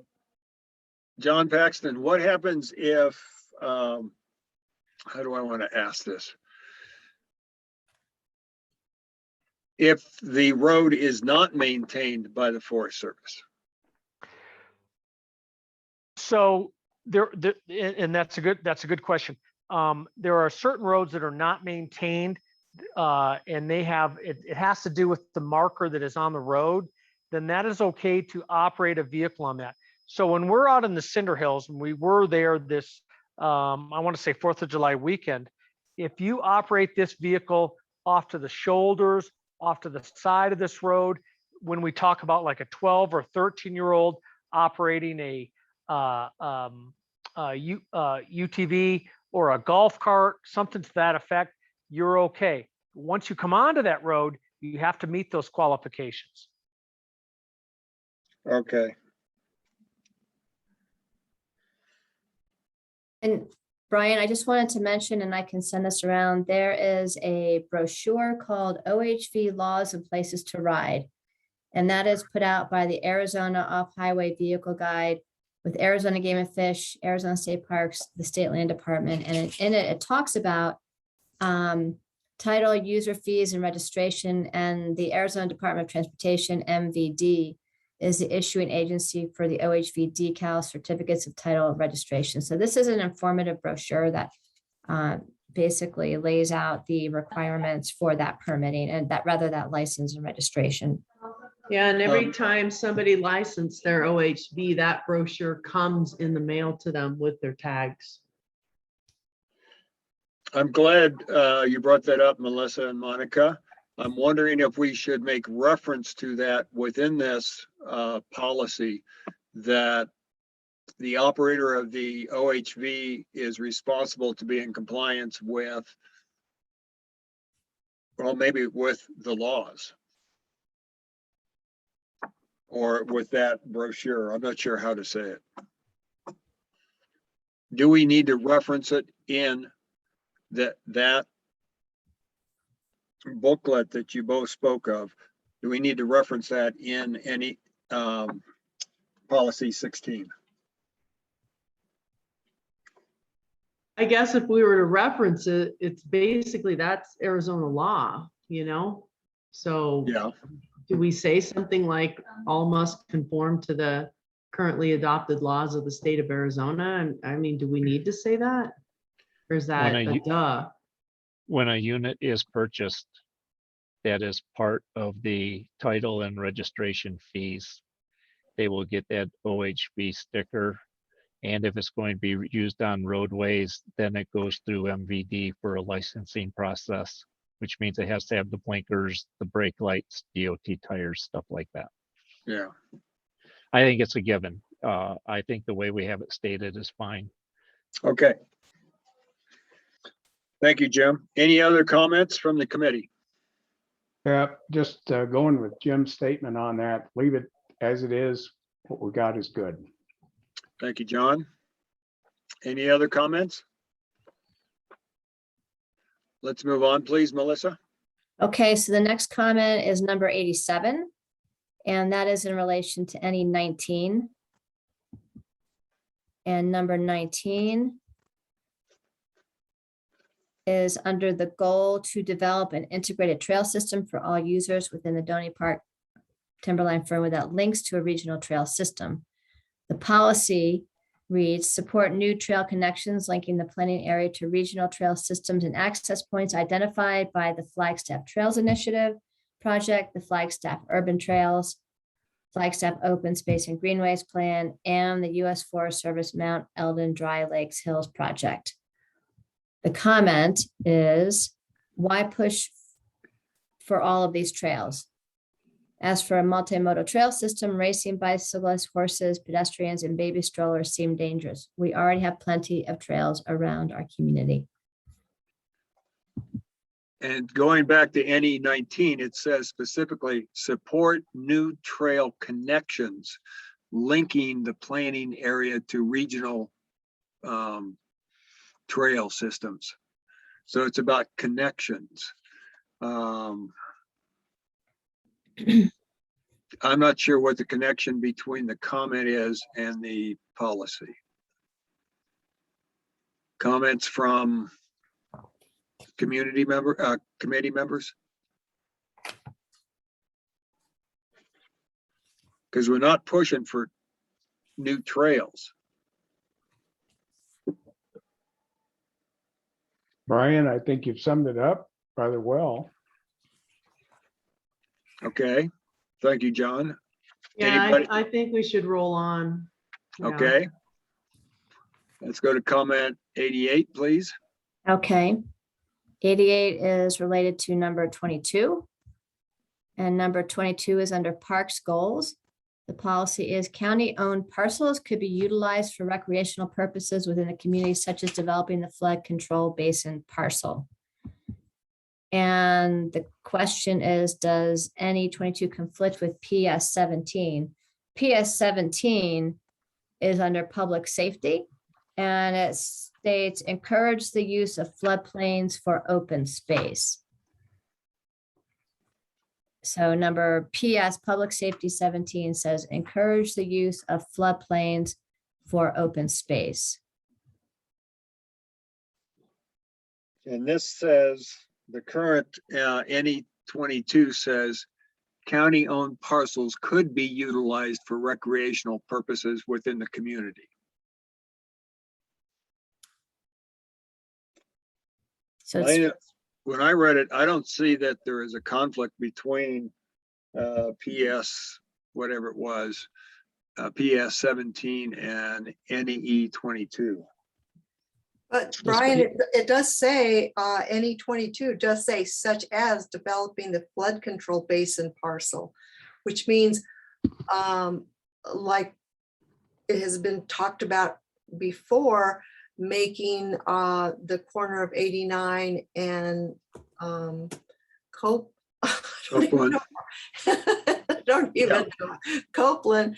Paxton, what happens if, how do I want to ask this? If the road is not maintained by the Forest Service? So and that's a good question. There are certain roads that are not maintained, and they have it has to do with the marker that is on the road. Then that is okay to operate a vehicle on that. So when we're out in the Cinder Hills, and we were there this, I want to say 4th of July weekend, if you operate this vehicle off to the shoulders, off to the side of this road, when we talk about like a 12 or 13-year-old operating a UTV or a golf cart, something to that effect, you're okay. Once you come onto that road, you have to meet those qualifications. Okay. And Brian, I just wanted to mention, and I can send this around, there is a brochure called OHV Laws and Places to Ride. And that is put out by the Arizona Off-Highway Vehicle Guide with Arizona Game and Fish, Arizona State Parks, the State Land Department. And in it, it talks about title, user fees, and registration. And the Arizona Department of Transportation, MVD, is the issuing agency for the OHV decal certificates of title and registration. So this is an informative brochure that basically lays out the requirements for that permitting and that license and registration. Yeah, and every time somebody licensed their OHV, that brochure comes in the mail to them with their tags. I'm glad you brought that up, Melissa and Monica. I'm wondering if we should make reference to that within this policy, that the operator of the OHV is responsible to be in compliance with, well, maybe with the laws or with that brochure. I'm not sure how to say it. Do we need to reference it in that booklet that you both spoke of? Do we need to reference that in any policy 16. I guess if we were to reference it, it's basically, that's Arizona law, you know? So Yeah. do we say something like all must conform to the currently adopted laws of the state of Arizona? And I mean, do we need to say that? Or is that When a a u- duh? When a unit is purchased, that is part of the title and registration fees. They will get that OHV sticker. And if it's going to be used on roadways, then it goes through MVD for a licensing process, which means it has to have the blinkers, the brake lights, DOT tires, stuff like that. Yeah. I think it's a given. I think the way we have it stated is fine. Okay. Thank you, Jim. Any other comments from the committee? Yeah, just going with Jim's statement on that, leave it as it is. What we got is good. Thank you, John. Any other comments? Let's move on, please, Melissa. Okay, so the next comment is number 87, and that is in relation to any 19. And number 19 is under the goal to develop an integrated trail system for all users within the Doney Park Timberline Fernwood that links to a regional trail system. The policy reads, support new trail connections linking the planning area to regional trail systems and access points identified by the Flagstaff Trails Initiative project, the Flagstaff Urban Trails, Flagstaff Open Space and Greenways Plan, and the U.S. Forest Service Mount Eldon Dry Lakes Hills project. The comment is, why push for all of these trails? As for a multimodal trail system, racing bicyclists, horses, pedestrians, and baby strollers seem dangerous. We already have plenty of trails around our community. And going back to NE 19, it says specifically, support new trail connections, linking the planning area to regional trail systems. So it's about connections. I'm not sure what the connection between the comment is and the policy. Comments from committee members? Because we're not pushing for new trails. Brian, I think you've summed it up rather well. Okay, thank you, John. Yeah, Anybody? I think we should roll on. Yeah. Okay. Let's go to comment 88, please. Okay. 88 is related to number 22. And number 22 is under parks goals. The policy is county-owned parcels could be utilized for recreational purposes within the community, such as developing the flood control basin parcel. And the question is, does NE 22 conflict with PS 17? PS 17 is under public safety, and it states encourage the use of floodplains for open space. So number PS Public Safety 17 says encourage the use of floodplains for open space. And this says the current NE 22 says county-owned parcels could be utilized for recreational purposes within the community. So it's, when I read it, I don't see that there is a conflict between PS, whatever it was, PS 17 and NE 22. But Brian, it does say, NE 22 does say such as developing the flood control basin parcel, which means like it has been talked about before, making the corner of 89 and Copeland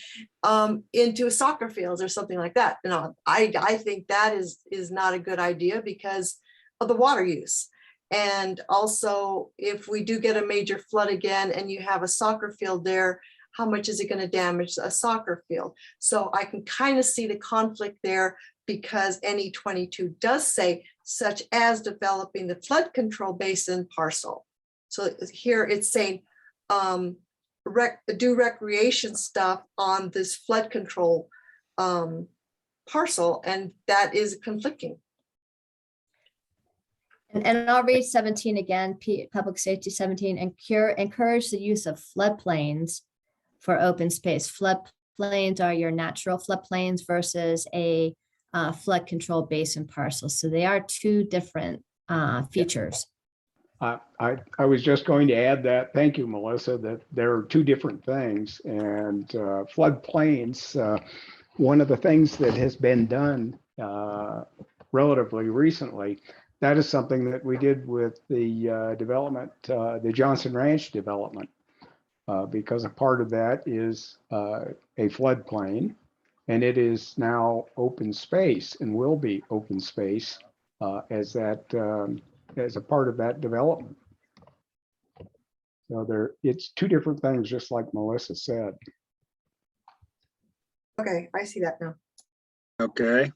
into soccer fields or something like that. You know, I think that is not a good idea because of the water use. And also, if we do get a major flood again and you have a soccer field there, how much is it going to damage a soccer field? So I can kind of see the conflict there, because NE 22 does say such as developing the flood control basin parcel. So here it's saying do recreation stuff on this flood control parcel, and that is conflicting. And I'll read 17 again, Public Safety 17, encourage the use of floodplains for open space. Floodplains are your natural floodplains versus a flood control basin parcel. So they are two different features. I was just going to add that, thank you, Melissa, that there are two different things. And floodplains, one of the things that has been done relatively recently, that is something that we did with the development, the Johnson Ranch development, because a part of that is a floodplain, and it is now open space and will be open space as that as a part of that development. So it's two different things, just like Melissa said. Okay, I see that now. Okay,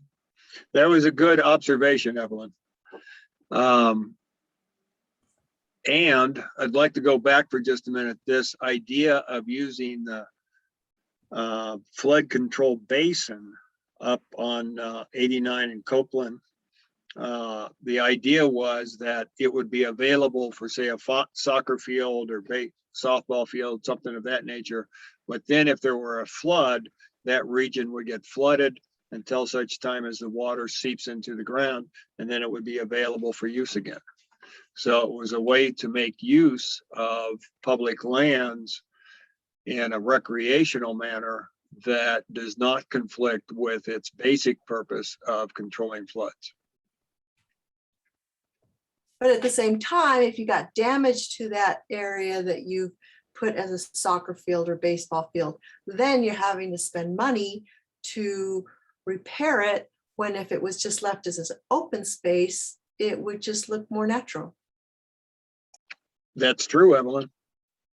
that was a good observation, Evelyn. And I'd like to go back for just a minute. This idea of using the flood control basin up on 89 in Copeland. The idea was that it would be available for, say, a soccer field or softball field, something of that nature. But then if there were a flood, that region would get flooded until such time as the water seeps into the ground, and then it would be available for use again. So it was a way to make use of public lands in a recreational manner that does not conflict with its basic purpose of controlling floods. But at the same time, if you got damage to that area that you put as a soccer field or baseball field, then you're having to spend money to repair it, when if it was just left as an open space, it would just look more natural. That's true, Evelyn.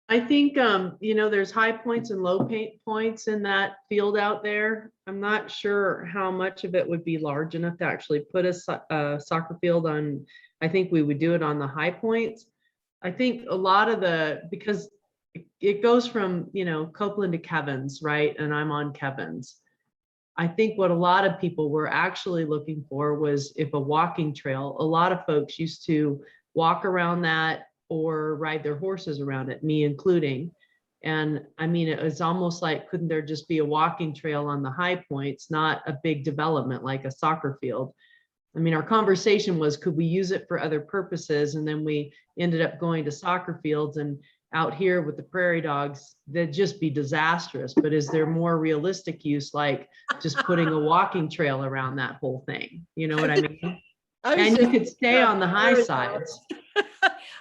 I think, there's high points and low points in that field out there. I'm not sure how much of it would be large enough to actually put a soccer field on. I think we would do it on the high points. I think a lot of because it goes from, Copeland to Kevin's, right? And I'm on Kevin's. I think what a lot of people were actually looking for was if a walking trail. A lot of folks used to walk around that or ride their horses around it, me including. And I mean, it was almost like, couldn't there just be a walking trail on the high points, not a big development like a soccer field? I mean, our conversation was, could we use it for other purposes? And then we ended up going to soccer fields, and out here with the prairie dogs, that'd just be disastrous. But is there more realistic use, like just putting a walking trail around that whole thing? You know what I mean? And you could stay on the high sides.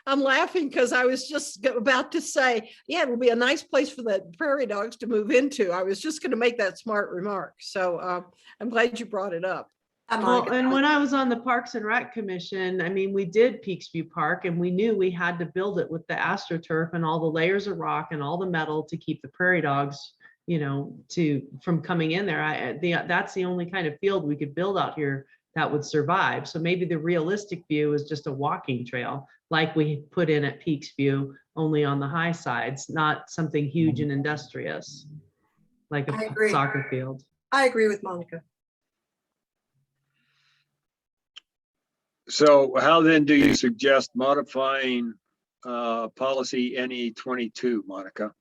I'm laughing because I was just about to say, yeah, it'll be a nice place for the prairie dogs to move into. I was just going to make that smart remark. So I'm glad you brought it up. Well, and when I was on the Parks and Rec Commission, I mean, we did Peaks View Park, and we knew we had to build it with the AstroTurf and all the layers of rock and all the metal to keep the prairie dogs, from coming in there. That's the only kind of field we could build out here that would survive. So maybe the realistic view is just a walking trail, like we put in at Peaks View, only on the high sides, not something huge and industrious, like a soccer field. I agree with Monica. So how then do you suggest modifying policy NE 22, Monica?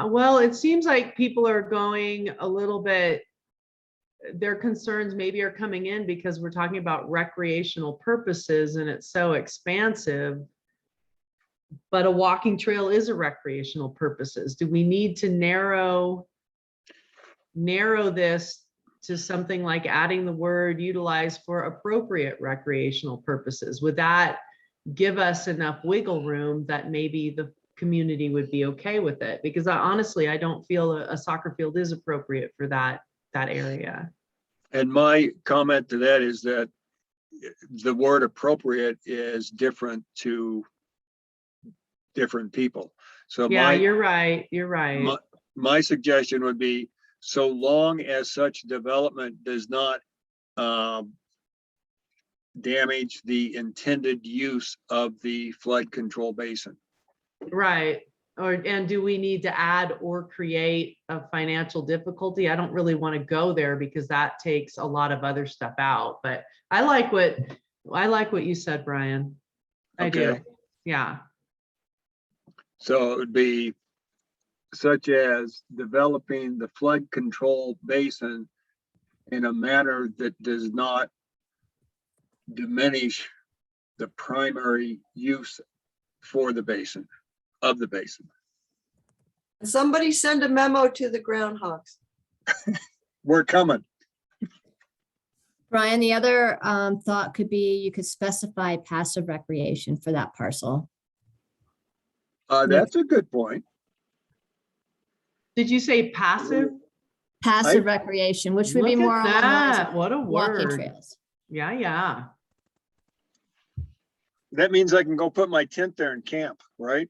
Well, it seems like people are going a little bit, their concerns maybe are coming in because we're talking about recreational purposes and it's so expansive. But a walking trail is a recreational purposes. Do we need to narrow this to something like adding the word utilize for appropriate recreational purposes? Would that give us enough wiggle room that maybe the community would be okay with it? Because honestly, I don't feel a soccer field is appropriate for that area. And my comment to that is that the word appropriate is different to different people. So Yeah, you're right. You're right. my suggestion would be, so long as such development does not damage the intended use of the flood control basin. Right. And do we need to add or create a financial difficulty? I don't really want to go there because that takes a lot of other stuff out, but I like what you said, Brian. I do. Okay. Yeah. So it would be such as developing the flood control basin in a manner that does not diminish the primary use for the basin, of the basin. Somebody send a memo to the groundhogs. We're coming. Brian, the other thought could be you could specify passive recreation for that parcel. That's a good point. Did you say passive? Passive recreation, which would be Look more at along the lines that. of What a walking word. trails. Yeah, yeah. That means I can go put my tent there and camp, right?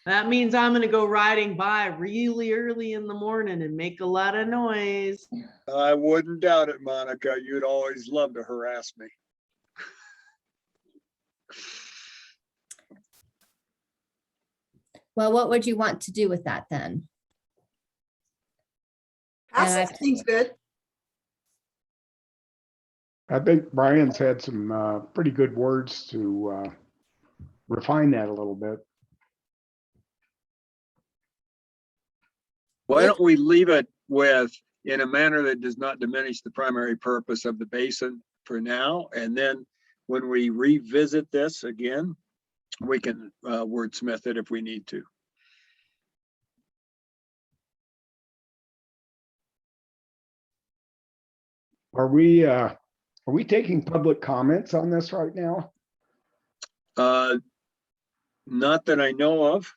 That means I'm gonna go riding by really early in the morning and make a lot of noise. I wouldn't doubt it, Monica. You'd always love to harass me. Well, what would you want to do with that then? Passive seems good. I think Brian's had some pretty good words to refine that a little bit. Why don't we leave it with, in a manner that does not diminish the primary purpose of the basin for now? And then when we revisit this again, we can wordsmith it if we need to. Are we taking public comments on this right now? Not that I know of.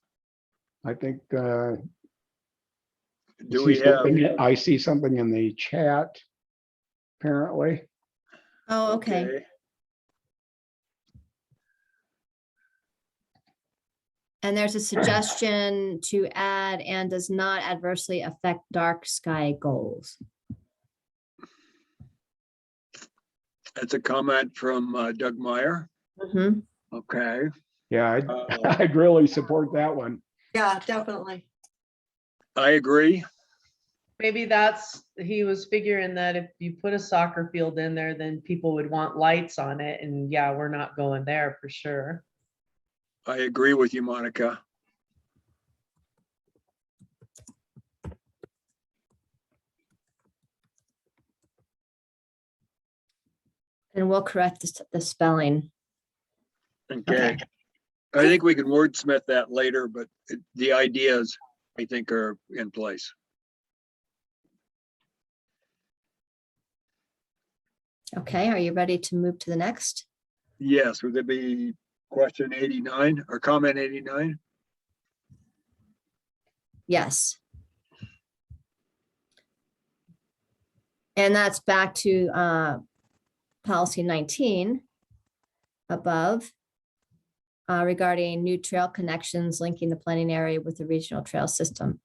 I think Do we have? I see something in the chat, apparently. Oh, okay. And there's a suggestion to add and does not adversely affect dark sky goals. That's a comment from Doug Meyer. Mhm. Okay. Yeah, I'd really support that one. Yeah, definitely. I agree. Maybe he was figuring that if you put a soccer field in there, then people would want lights on it. And yeah, we're not going there for sure. I agree with you, Monica. And we'll correct the spelling. Okay. I think we can wordsmith that later, but the ideas I think are in place. Okay, are you ready to move to the next? Yes, would it be question 89 or comment 89? Yes. And that's back to policy 19 above regarding new trail connections linking the planning area with the regional trail system.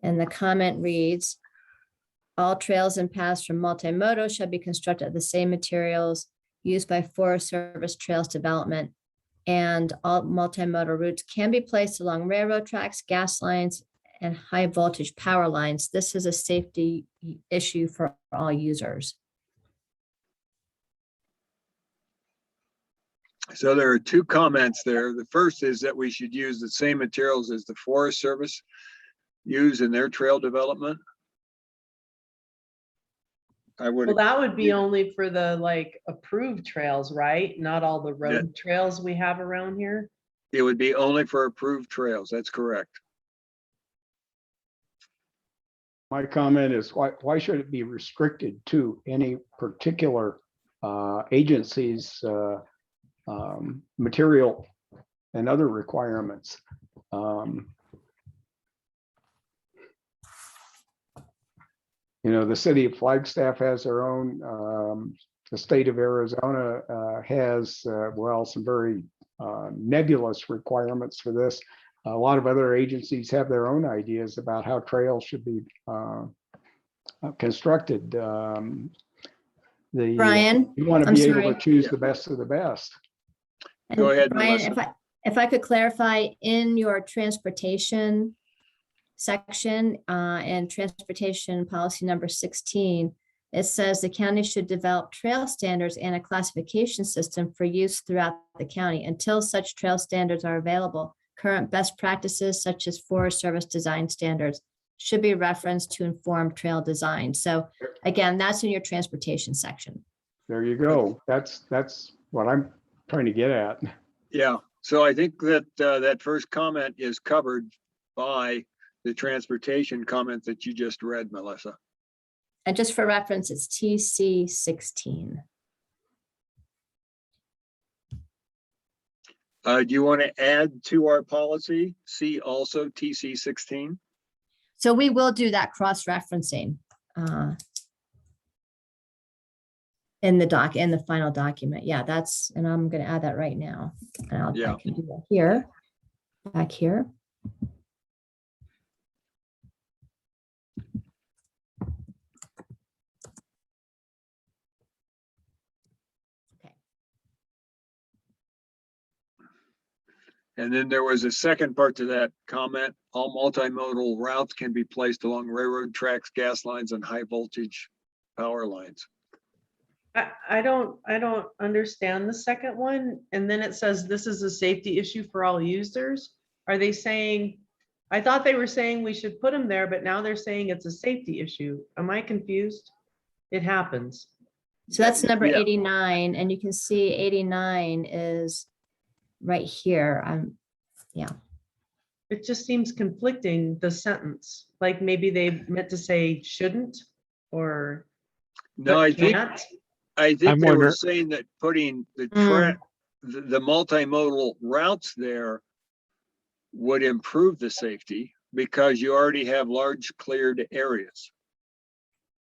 And the comment reads, all trails and paths from Multimodal shall be constructed of the same materials used by Forest Service Trails Development, and all multimodal routes can be placed along railroad tracks, gas lines, and high voltage power lines. This is a safety issue for all users. So there are two comments there. The first is that we should use the same materials as the Forest Service use in their trail development. Well, that would be only for the approved trails, right? Not all the road trails we have around here. It would be only for approved trails. That's correct. My comment is why should it be restricted to any particular agency's material and other requirements? You know, the city of Flagstaff has their own, the state of Arizona has, well, some very nebulous requirements for this. A lot of other agencies have their own ideas about how trails should be constructed. Brian, You want to I'm be able sorry. to choose the best of the best. Go And ahead, Brian, Melissa. if I could clarify, in your transportation section, and transportation policy number 16, it says the county should develop trail standards and a classification system for use throughout the county until such trail standards are available. Current best practices such as Forest Service design standards should be referenced to inform trail design. So again, that's in your transportation section. There you go. That's what I'm trying to get at. Yeah, so I think that that first comment is covered by the transportation comment that you just read, Melissa. And just for reference, it's TC 16. Do you want to add to our policy, see also TC 16? So we will do that cross-referencing in the final document. Yeah, that's, and I'm going to add that right now. And I can do that here, back here. And then there was a second part to that comment. All multimodal routes can be placed along railroad tracks, gas lines, and high voltage power lines. I don't understand the second one. And then it says this is a safety issue for all users. Are they saying, I thought they were saying we should put them there, but now they're saying it's a safety issue. Am I confused? It happens. So that's number Yeah. 89, and you can see 89 is right here. Yeah. It just seems conflicting, the sentence, like maybe they meant to say shouldn't or No, but I think can't. they were saying that putting the the multimodal routes there would improve the safety because you already have large cleared areas.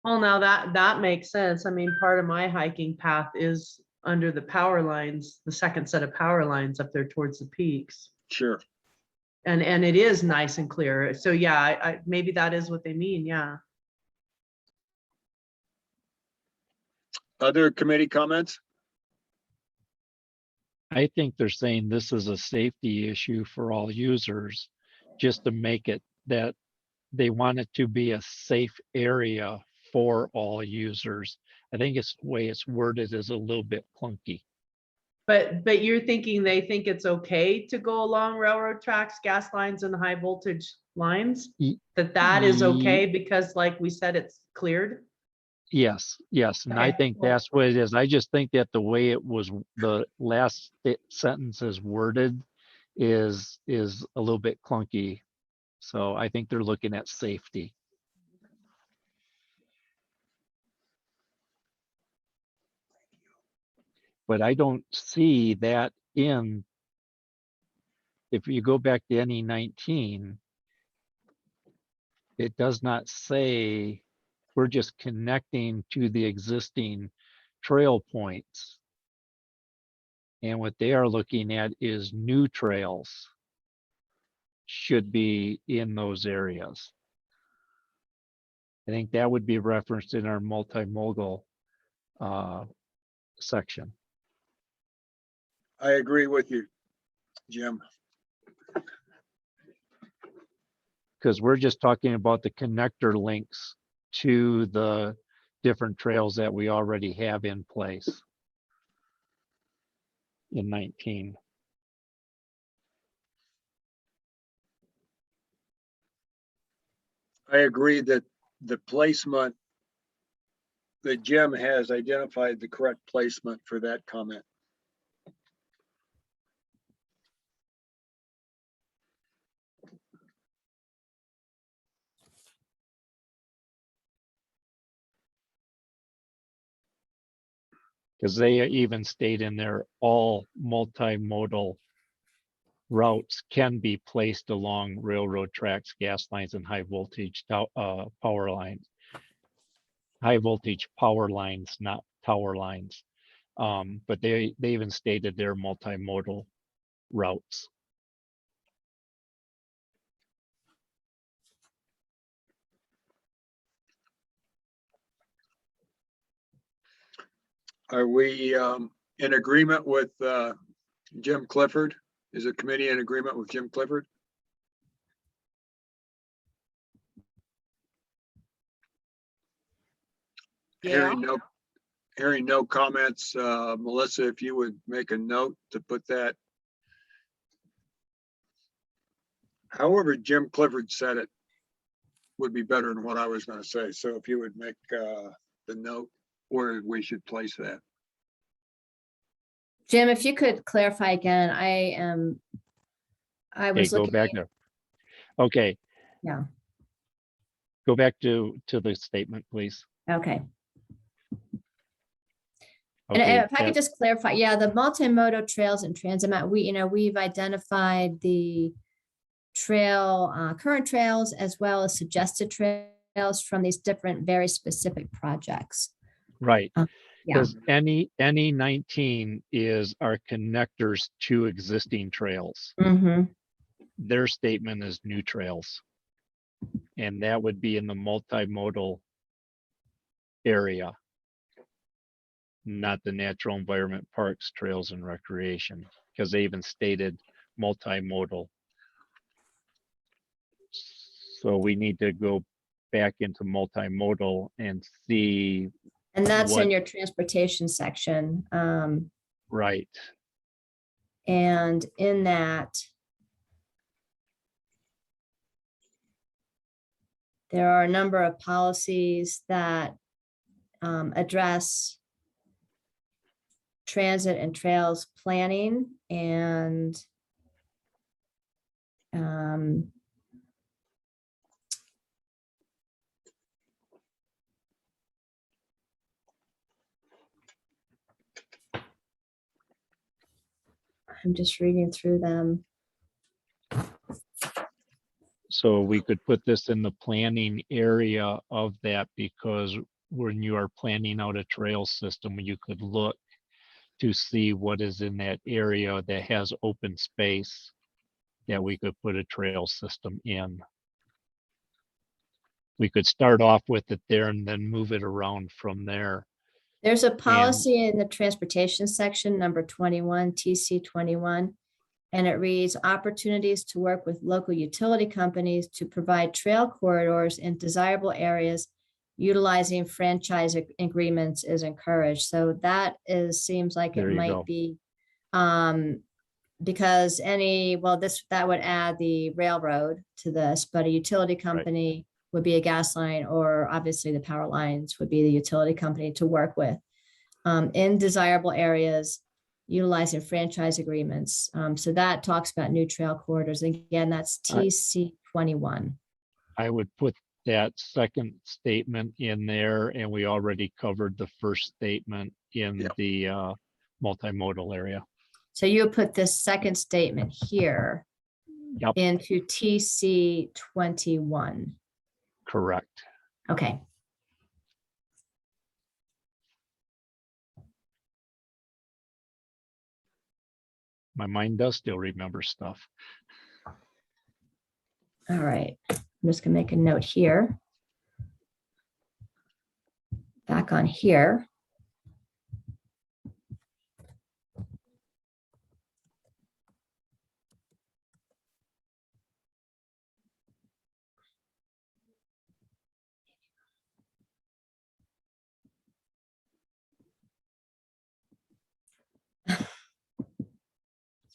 Well, now that makes sense. I mean, part of my hiking path is under the power lines, the second set of power lines up there towards the peaks. Sure. And it is nice and clear. So yeah, I maybe that is what they mean. Yeah. Other committee comments? I think they're saying this is a safety issue for all users, just to make it that they want it to be a safe area for all users. I think it's the way it's worded is a little bit clunky. But you're thinking they think it's okay to go along railroad tracks, gas lines, and high voltage lines? That is okay because like we said, it's cleared? Yes, and I Okay, think cool. that's what it is. I just think that the way it was, the last sentence is worded is a little bit clunky. So I think they're looking at safety. But I don't see that in, if you go back to NE 19, it does not say we're just connecting to the existing trail points. And what they are looking at is new trails should be in those areas. I think that would be referenced in our multimodal section. I agree with you, Jim. Because we're just talking about the connector links to the different trails that we already have in place in 19. I agree that the placement that Jim has identified the correct placement for that comment. Because they even state in there, all multimodal routes can be placed along railroad tracks, gas lines, and high voltage power lines. High voltage power lines, not tower lines. But they even stated they're multimodal routes. Are we in agreement with Jim Clifford? Is the committee in agreement with Jim Clifford? Yeah. Hearing no comments, Melissa, if you would make a note to put that. However, Jim Clifford said it would be better than what I was going to say. So if you would make the note where we should place that. Jim, if you could clarify again, I Okay, was go looking. back there. Okay. Yeah. Go back to the statement, please. Okay. Okay, And if I could that- just clarify, yeah, the multimodal trails and transit map, we've identified the current trails as well as suggested trails from these different, very specific projects. right. Yeah. Because any 19 is our connectors to existing trails. Mm-hmm. Their statement is new trails. And that would be in the multimodal area, not the natural environment parks, trails and recreation, because they even stated multimodal. So we need to go back into multimodal and see. And that's what- in your transportation section. Right. And in that, there are a number of policies that address transit and trails planning and I'm just reading through them. So we could put this in the planning area of that, because when you are planning out a trail system, you could look to see what is in that area that has open space that we could put a trail system in. We could start off with it there and then move it around from there. There's a policy in the transportation section, number 21, TC 21, and it reads opportunities to work with local utility companies to provide trail corridors in desirable areas utilizing franchise agreements is encouraged. So that seems like There it you might go. be because that would add the railroad to this, but a utility company would be a gas line, or obviously the power lines would be the utility company to work with in desirable areas utilizing franchise agreements. So that talks about new trail corridors. Again, that's TC 21. I would put that second statement in there, and we already covered the first statement in the multimodal area. So you put this second statement here into TC 21. Correct. Okay. My mind does still remember stuff. All right. I'm just gonna make a note here. Back on here.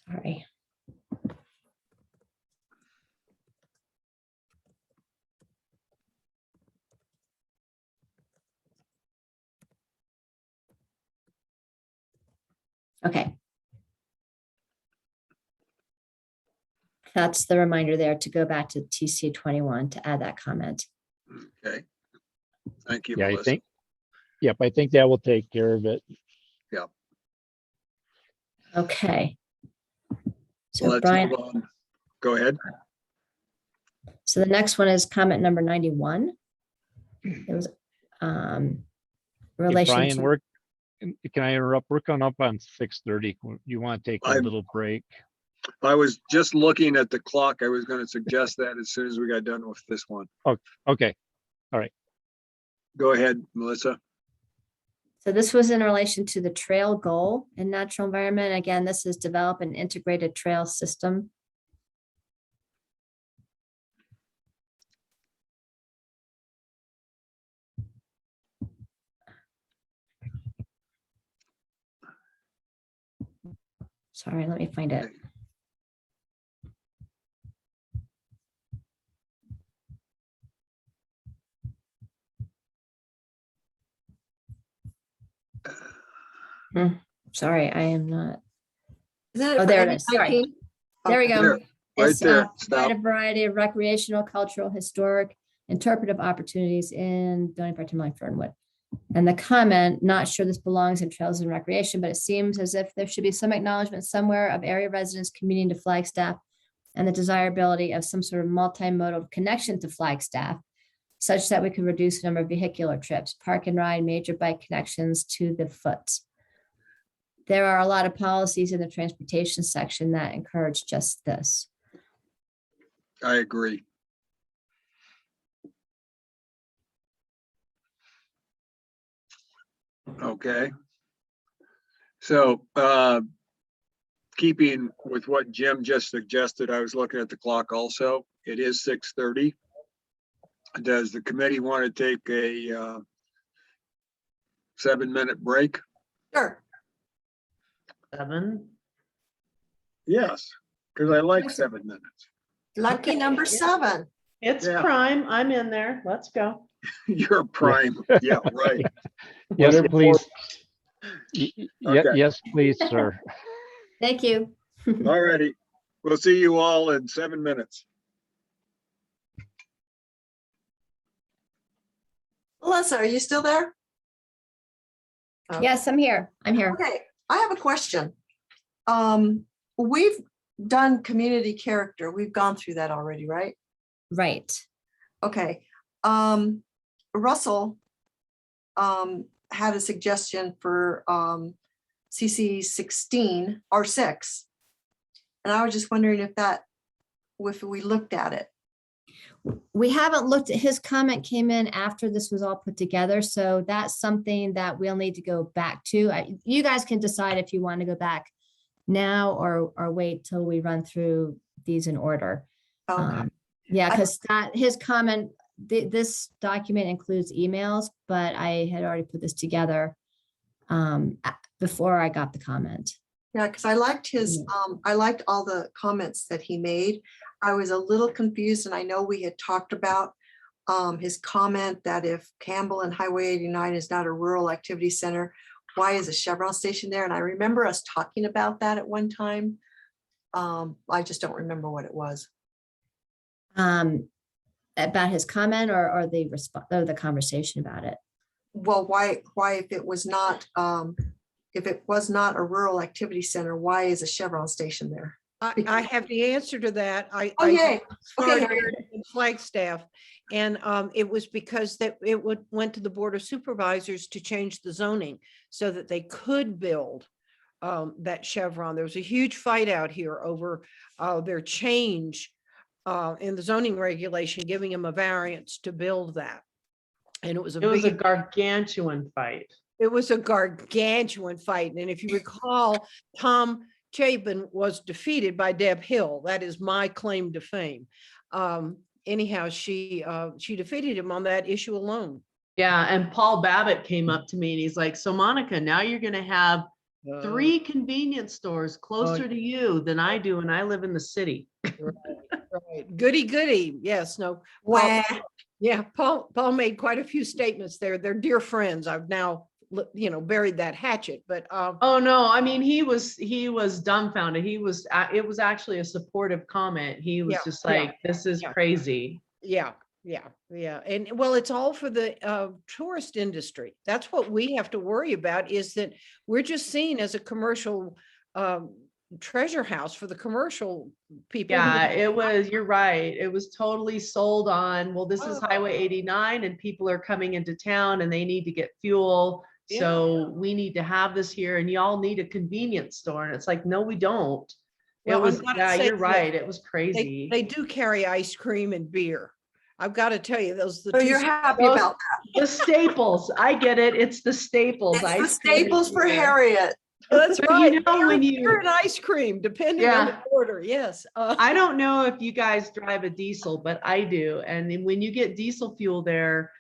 Sorry. Okay. That's the reminder there to go back to TC 21 to add that comment. Okay. Thank you, Yeah, Melissa. I think that will take care of it. Yeah. Okay. So Let's Brian, move on. Go ahead. so the next one is comment number 91. It was Hey, relation Brian, to, can I interrupt? We're coming up on 6:30. You want to take a I'm- little break? I was just looking at the clock. I was going to suggest that as soon as we got done with this one. Okay. Go ahead, Melissa. So this was in relation to the trail goal in natural environment. Again, this is develop an integrated trail system. Sorry, let me find it. Sorry, I am not. Isn't Oh, for there it is. Sorry. NIP? There we Okay. go. There, right It's there. provide Stop. a variety of recreational, cultural, historic, interpretive opportunities in Doney Park, Timberline, Fernwood. And the comment, not sure this belongs in trails and recreation, but it seems as if there should be some acknowledgement somewhere of area residents commuting to Flagstaff and the desirability of some sort of multimodal connection to Flagstaff, such that we can reduce the number of vehicular trips, park and ride, major bike connections to the foot. There are a lot of policies in the transportation section that encourage just this. I agree. Okay. So, keeping with what Jim just suggested, I was looking at the clock also. It is 6:30. Does the committee want to take a 7-minute break? Sure. 7. Yes, because I like 7 minutes. Lucky number 7. It's Yeah. prime. I'm in there. Let's go. You're prime. Yeah, right. Yes, Whatever please. Okay. Yes, please, sir. Thank you. All righty. We'll see you all in 7 minutes. Melissa, are you still there? Yes, I'm here. I'm here. Okay, I have a question. We've done community character. We've gone through that already, right? Right. Okay. Russell had a suggestion for CC 16 or 6. And I was just wondering if we looked at it. We haven't looked at, his comment came in after this was all put together. So that's something that we'll need to go back to. You guys can decide if you want to go back now or wait till we run through these in order. Okay. Yeah, because his comment, this document includes emails, but I had already put this together before I got the comment. Yeah, because I liked his, I liked all the comments that he made. I was a little confused, and I know we had talked about his comment that if Campbell and Highway 89 is not a rural activity center, why is a Chevron station there? And I remember us talking about that at one time. I just don't remember what it was. About his comment or the response or the conversation about it? Well, why if it was not a rural activity center, why is a Chevron station there? I have the answer to that. Yay. I Okay. started in Flagstaff, and it was because it went to the Board of Supervisors to change the zoning so that they could build that Chevron. There was a huge fight out here over their change in the zoning regulation, giving them a variance to build that. And it was a gargantuan fight. It was a gargantuan fight. And if you recall, Tom Chapin was defeated by Deb Hill. That is my claim to fame. Anyhow, she defeated him on that issue alone. Yeah, and Paul Babbitt came up to me and he's like, so Monica, now you're going to have 3 convenience stores closer to you than I do, and I live in the city. Right. Goody. Yes, no. Paul, yeah, Paul made quite a few statements there. They're dear friends. I've now buried that hatchet, but oh no, I mean he was dumbfounded. It was actually a supportive comment. He was just like, this is crazy. Yeah. And well, it's all for the tourist industry. That's what we have to worry about, is that we're just seen as a commercial treasure house for the commercial people. Yeah, you're right. It was totally sold on, well, this is Highway 89 and people are coming into town and they need to get fuel. So we need to have this here, and y'all need a convenience store. And it's like, no, we don't. It Well, was, I'm gonna yeah, say you're this. right. It was They, crazy. they do carry ice cream and beer. I've got to tell you, those the So two. you're happy Those- about that. The staples. I get it. It's the staples. It's the ice cream and staples for beer. Harriet. That's But right. you know, Beer- when beer you, and ice cream, depending on the Yeah. order. Yes. I don't know if you guys drive a diesel, but I do. And then when you get diesel fuel there,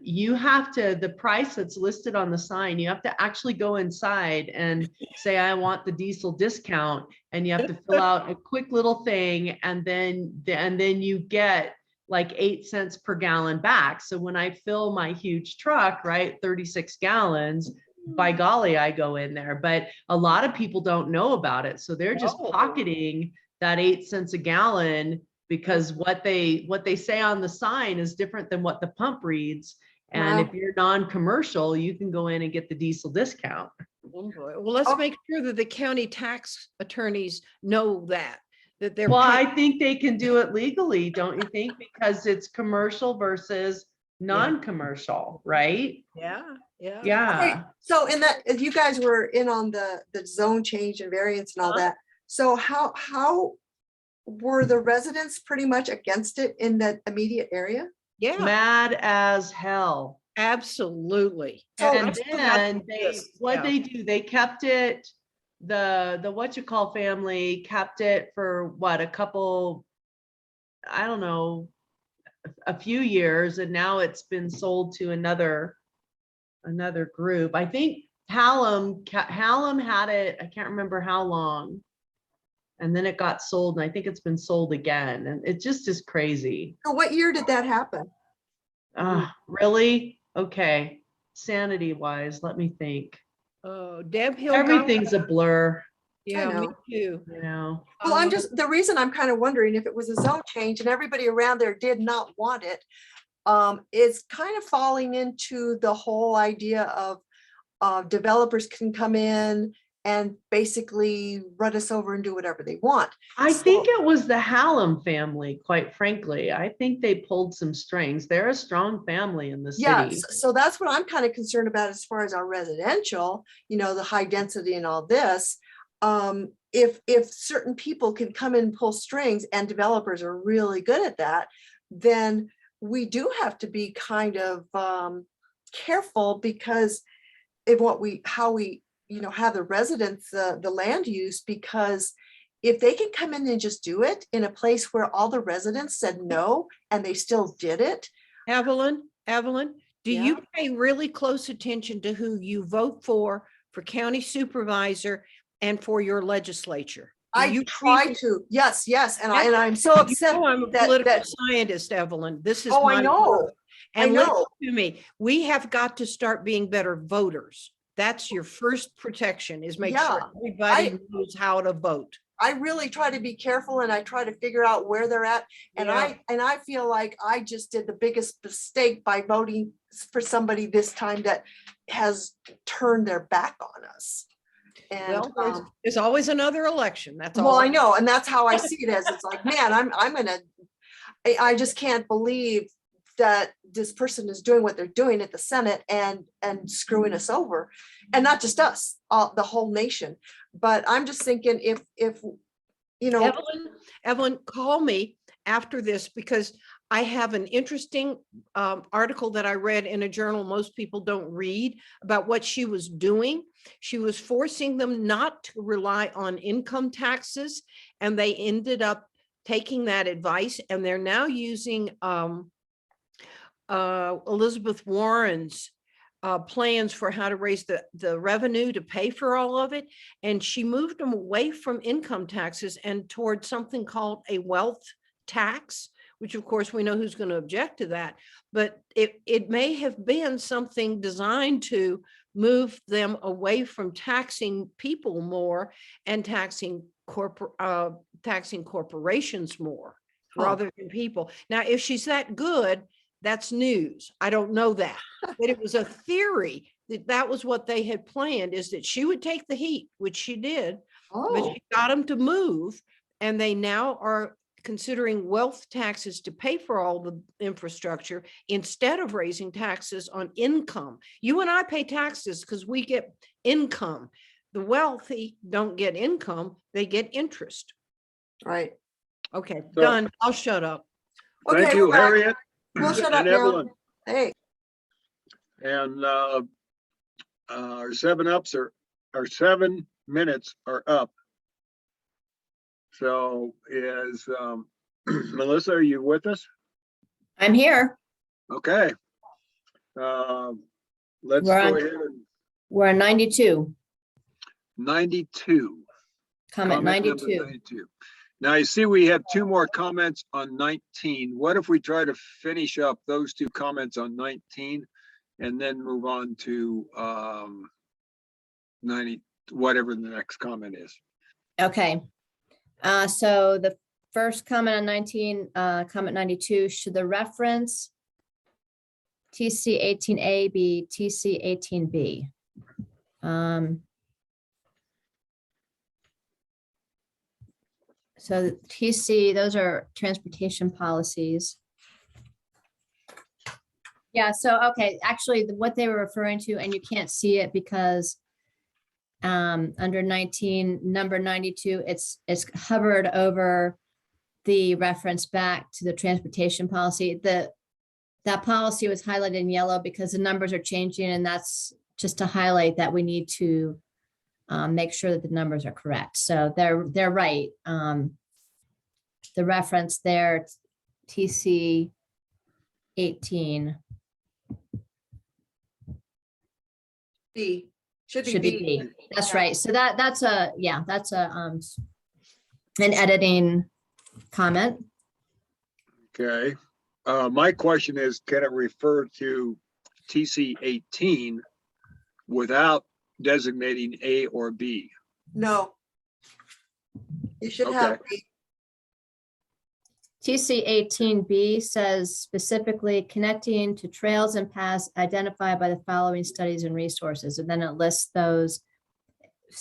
you have to, the price that's listed on the sign, you have to actually go inside and say, I want the diesel discount. And you have to fill out a quick little thing, and then you get like 8 cents per gallon back. So when I fill my huge truck, right, 36 gallons, by golly, I go in there. But a lot of people don't know about it. So they're just No. pocketing that 8 cents a gallon, because what they say on the sign is different than what the pump reads. And Wow. if you're non-commercial, you can go in and get the diesel discount. Oh, boy. Well, let's make sure that the county tax attorneys know that they're. Well, paying- I think they can do it legally, don't you think? Because it's commercial versus non-commercial, right? Yeah, yeah. Okay, Yeah. so in that, if you guys were in on the zone change and variance and all that, so how were the residents pretty much against it in that immediate area? Yeah, Mad as hell. absolutely. And I'm so glad then they do, they kept it, the what you call family kept it for what, a couple, I don't know, a few years, and now it's been sold to another group. I think Hallam had it, I can't remember how long. And then it got sold, and I think it's been sold again, and it just is crazy. So what year did that happen? Really? Okay. Sanity wise, let me think. Oh, Deb Hill. Everything's a blur, Yeah, me know. too. you know. Well, I'm just, the reason I'm kind of wondering if it was a zone change and everybody around there did not want it, is kind of falling into the whole idea of developers can come in and basically run us over and do whatever they want. I think it was the Hallam family, quite frankly. I think they pulled some strings. They're a strong family in the Yeah, city. so that's what I'm kind of concerned about as far as our residential, the high density and all this. If certain people can come in and pull strings, and developers are really good at that, then we do have to be kind of careful, because if how we have the residents, the land use, because if they can come in and just do it in a place where all the residents said no and they still did it. Evelyn, do you pay really close attention to who you vote for county supervisor and for your legislature? I try to, yes, and I'm so upset. I'm a political scientist, Evelyn. This is. Oh, I my know. work. And I know. listen to me, we have got to start being better voters. That's your first protection, is make sure everybody knows how to vote. I really try to be careful, and I try to figure out where they're at. And I feel like I just did the biggest mistake by voting for somebody this time that has turned their back on us. And there's always another election. That's all. well, I know, and that's how I see it, as it's like, man, I just can't believe that this person is doing what they're doing at the Senate and screwing us over, and not just us, the whole nation. But I'm just thinking, if Evelyn, call me after this, because I have an interesting article that I read in a journal most people don't read about what she was doing. She was forcing them not to rely on income taxes, and they ended up taking that advice, and they're now using Elizabeth Warren's plans for how to raise the revenue to pay for all of it. And she moved them away from income taxes and toward something called a wealth tax, which of course we know who's going to object to that. But it may have been something designed to move them away from taxing people more and taxing corporations more rather than people. Now, if she's that good, that's news. I don't know that, but it was a theory that was what they had planned, is that she would take the heat, which she did, but she got them to move, and they now are considering wealth taxes to pay for all the infrastructure instead of raising taxes on income. You and I pay taxes because we get income. the wealthy don't get income, they get interest. Right. Okay, So- done. I'll shut up. Thank Okay, you, we're back. Harriet. We'll shut up and now. Evelyn. Hey, And our 7-ups our 7 minutes are up. So is Melissa, are you with us? I'm here. Okay. Let's We're go on- ahead and We're on 92, 92. comment Comment number 92. 92. Now I see we have 2 more comments on 19. What if we try to finish up those 2 comments on 19 and then move on to 90, whatever the next comment is? Okay. So the first comment on 19, comment 92, should the reference TC 18A be TC 18B? So the TC, those are transportation policies. Yeah, so, okay, actually, what they were referring to, and you can't see it because under 19, number 92, it's hovered over the reference back to the transportation policy. That policy was highlighted in yellow because the numbers are changing, and that's just to highlight that we need to make sure that the numbers are correct. So they're right. The reference there, TC 18 B. Should should be be B. B. That's right. So that's a an editing comment. Okay. My question is, can it refer to TC 18 without designating A or B? No. You should Okay. have B. TC 18B says specifically connecting to trails and paths identified by the following studies and resources. And then it lists those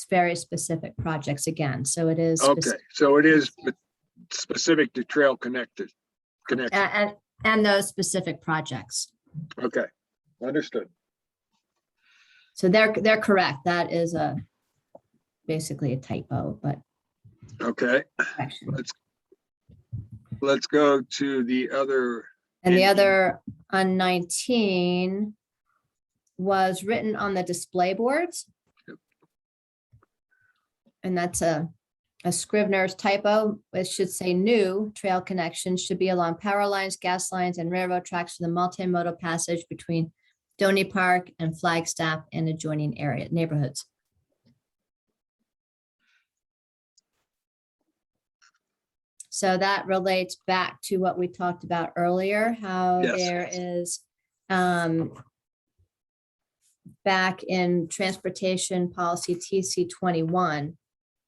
very specific projects again. So it is. Okay, so it is specific to trail connection. And those specific projects. Okay, understood. So they're correct. That is basically a typo, but. Okay, let's go to the other. And the other on 19 was written on the display boards. Yep. And that's a Scrivener's typo. It should say new trail connections should be along power lines, gas lines, and railroad tracks for the multimodal passage between Doney Park and Flagstaff and adjoining area neighborhoods. So that relates back to what we talked about earlier, how Yes. there is back in transportation policy TC 21,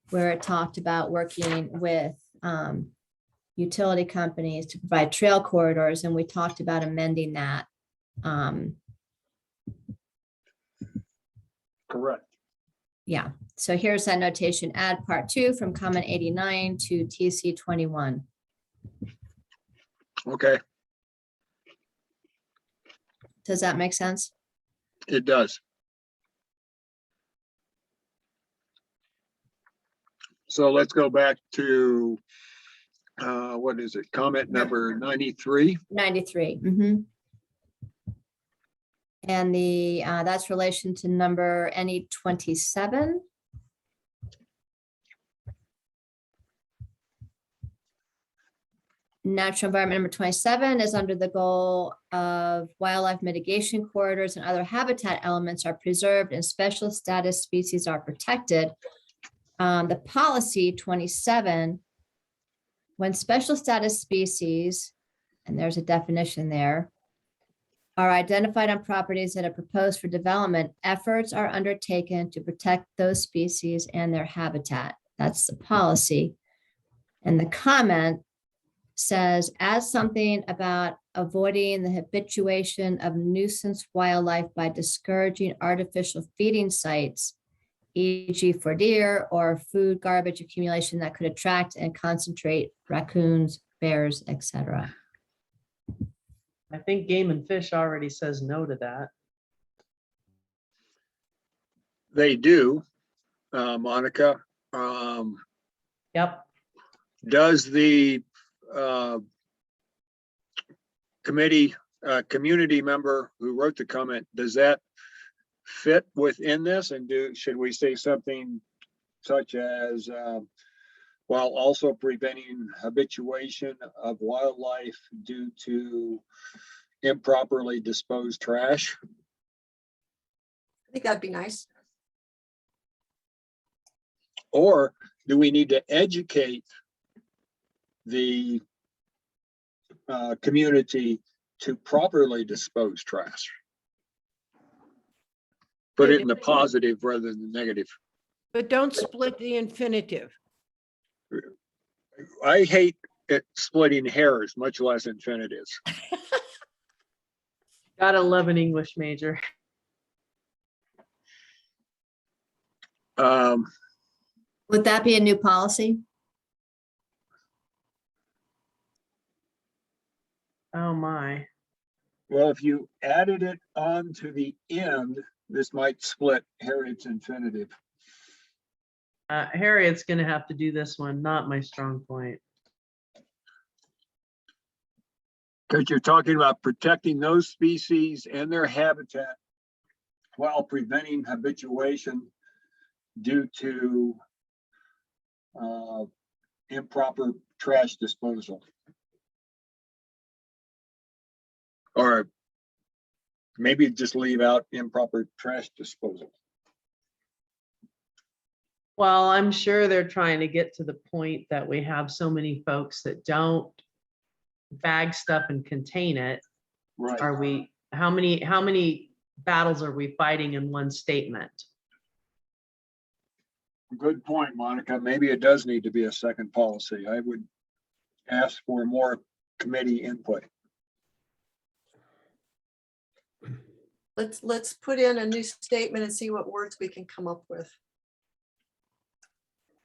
where it talked about working with utility companies to provide trail corridors, and we talked about amending that. Correct. Yeah, so here's that notation, add part 2 from comment 89 to TC 21. Okay, Does that make sense? it does. So let's go back to, what is it? Comment number 93. 93. And that's relation to number NE 27. Natural environment number 27 is under the goal of wildlife mitigation corridors and other habitat elements are preserved and special status species are protected. The policy 27, when special status species, and there's a definition there, are identified on properties that are proposed for development, efforts are undertaken to protect those species and their habitat. That's the policy. And the comment says, as something about avoiding the habituation of nuisance wildlife by discouraging artificial feeding sites, e.g. for deer or food garbage accumulation that could attract and concentrate raccoons, bears, etc. I think Game and Fish already says no to that. They do. Monica. Yep. Does the community member who wrote the comment, does that fit within this? And should we say something such as, while also preventing habituation of wildlife due to improperly disposed trash? I think that'd be nice. Or do we need to educate the community to properly dispose trash? Put it in the positive rather than the negative. But don't split the infinitive. I hate it splitting hairs, much less infinitives. Gotta love an English major. Would that be a new policy? Oh my. Well, if you added it on to the end, this might split Harriet's infinitive. Harriet's gonna have to do this one, not my strong point. Because you're talking about protecting those species and their habitat while preventing habituation due to improper trash disposal. Or maybe just leave out improper trash disposal. Well, I'm sure they're trying to get to the point that we have so many folks that don't bag stuff and contain it. Right. Are we, how many battles are we fighting in one statement? Good point, Monica. Maybe it does need to be a second policy. I would ask for more committee input. Let's put in a new statement and see what words we can come up with.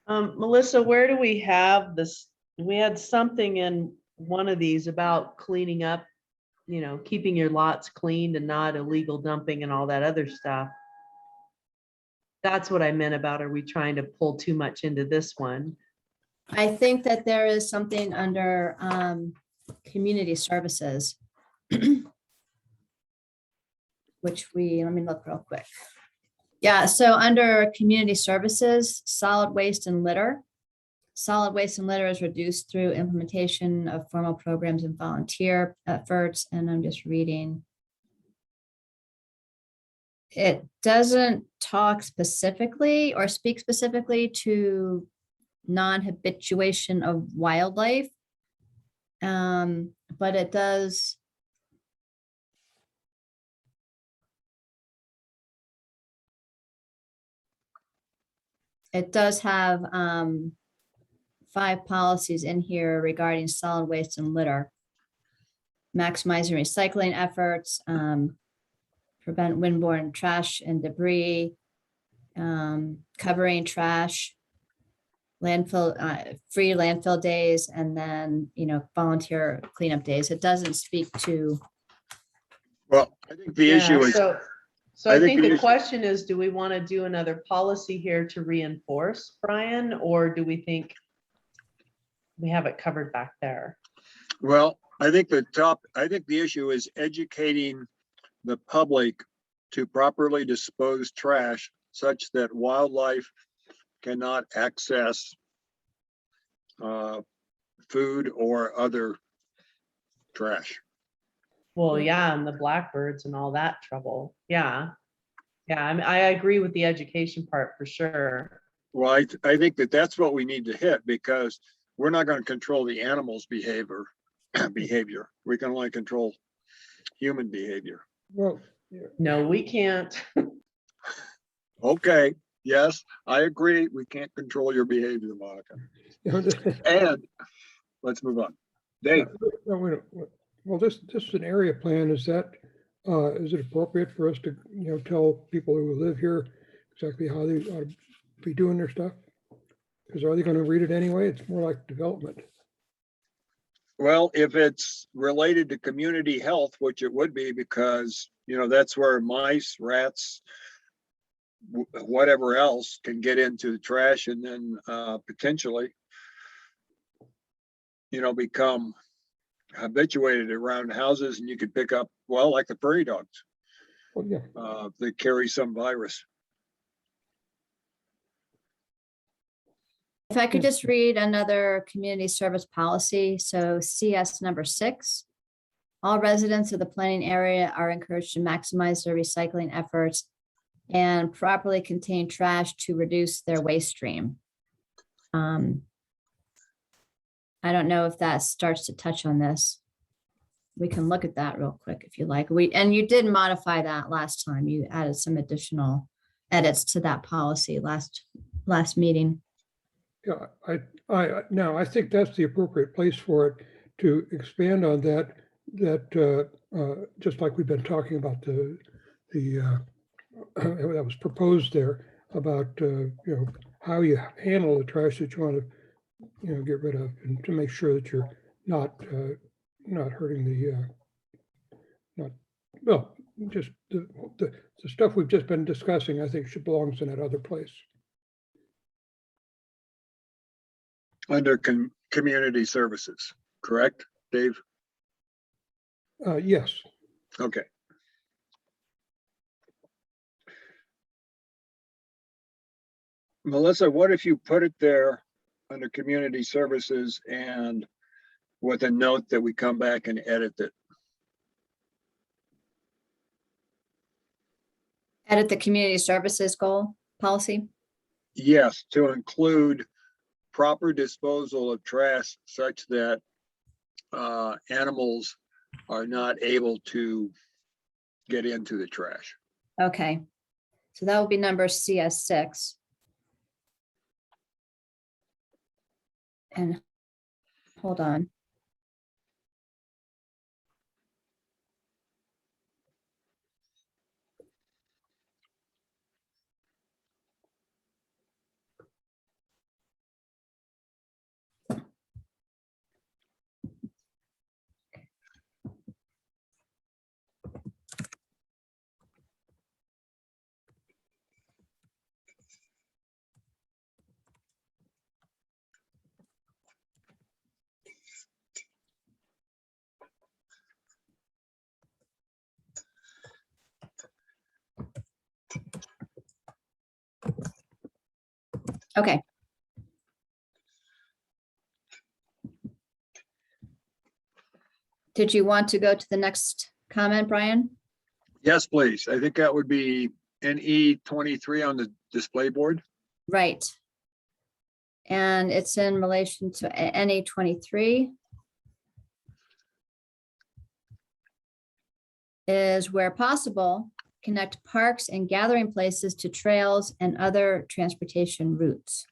Melissa, where do we have this? We had something in one of these about cleaning up, you know, keeping your lots cleaned and not illegal dumping and all that other stuff. That's what I meant about, are we trying to pull too much into this one? I think that there is something under community services. Which let me look real quick. Yeah, so under community services, solid waste and litter. Solid waste and litter is reduced through implementation of formal programs and volunteer efforts. And I'm just reading. It doesn't talk specifically or speak specifically to non-habituation of wildlife. But it does. It does have 5 policies in here regarding solid waste and litter. Maximizing recycling efforts, prevent windborne trash and debris, covering trash, landfill, free landfill days, and then, volunteer cleanup days. It doesn't speak to. Well, I think the issue is. So I think the question is, do we want to do another policy here to reinforce, Brian, or do we think we have it covered back there? Well, I think the issue is educating the public to properly dispose trash such that wildlife cannot access food or other trash. Well, yeah, and the blackbirds and all that trouble. Yeah. I mean, I agree with the education part for sure. Well, I think that's what we need to hit, because we're not going to control the animal's behavior. We can only control human behavior. Well, no, we can't. Okay. Yes, I agree. We can't control your behavior, Monica. And let's move on. Dave. Well, this is an area plan. Is it appropriate for us to, tell people who live here exactly how they ought to be doing their stuff? Because are they going to read it anyway? It's more like development. Well, if it's related to community health, which it would be, because, that's where mice, rats, whatever else can get into the trash and then potentially, become habituated around houses, and you could pick up, well, like the prairie dogs. Well, yeah. They carry some virus. If I could just read another community service policy, so CS number 6. All residents of the planning area are encouraged to maximize their recycling efforts and properly contain trash to reduce their waste stream. I don't know if that starts to touch on this. We can look at that real quick if you like. And you did modify that last time. You added some additional edits to that policy last meeting. Yeah, I think that's the appropriate place for it to expand on that, just like we've been talking about the that was proposed there about, how you handle the trash that you want to, get rid of, and to make sure that you're not hurting just the stuff we've just been discussing, I think belongs in that other place. Under community services, correct, Dave? Yes. Okay. Melissa, what if you put it there under community services and with a note that we come back and edit it? Edit the community services goal policy? Yes, to include proper disposal of trash such that animals are not able to get into the trash. Okay, so that will be number CS6. And hold on. Okay. Did you want to go to the next comment, Brian? Yes, please. I think that would be NE 23 on the display board. Right. And it's in relation to NE 23. Is where possible, connect parks and gathering places to trails and other transportation routes.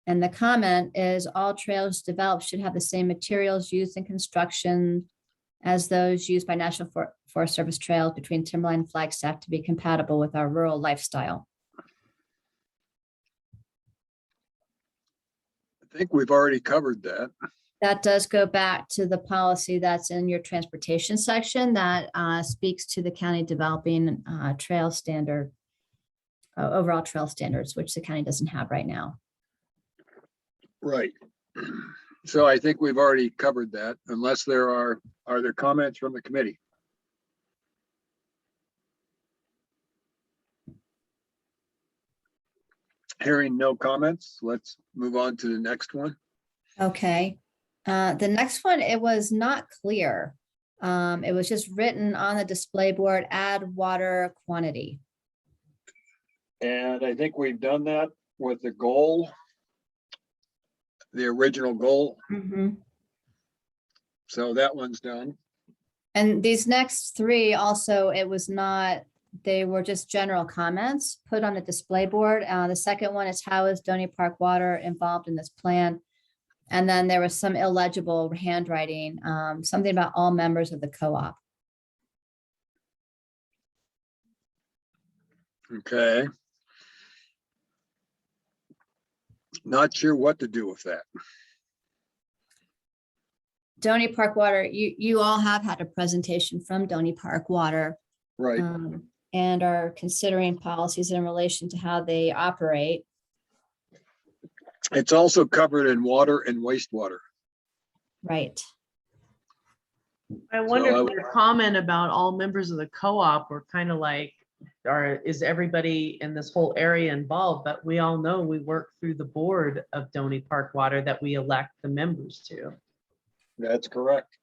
And the comment is all trails developed should have the same materials used in construction as those used by National Forest Service trails between Timberline and Flagstaff to be compatible with our rural lifestyle. I think we've already covered that. That does go back to the policy that's in your transportation section that speaks to the county developing trail standard, overall trail standards, which the county doesn't have right now. Right. So I think we've already covered that, unless are there comments from the committee? Hearing no comments, let's move on to the next one. Okay. The next one, it was not clear. It was just written on the display board, add water quantity. And I think we've done that with the goal, the original goal. Mm-hmm. So that one's done. And these next three also, it was not, they were just general comments put on the display board. The second one is how is Doney Park water involved in this plan? And then there was some illegible handwriting, something about all members of the co-op. Okay. Not sure what to do with that. Doney Park Water, you all have had a presentation from Doney Park Water. Right. and are considering policies in relation to how they operate. It's also covered in water and wastewater. Right. I wonder So if your comment about all members of the co-op were kind of like, is everybody in this whole area involved? But we all know we work through the board of Doney Park Water that we elect the members to. That's correct.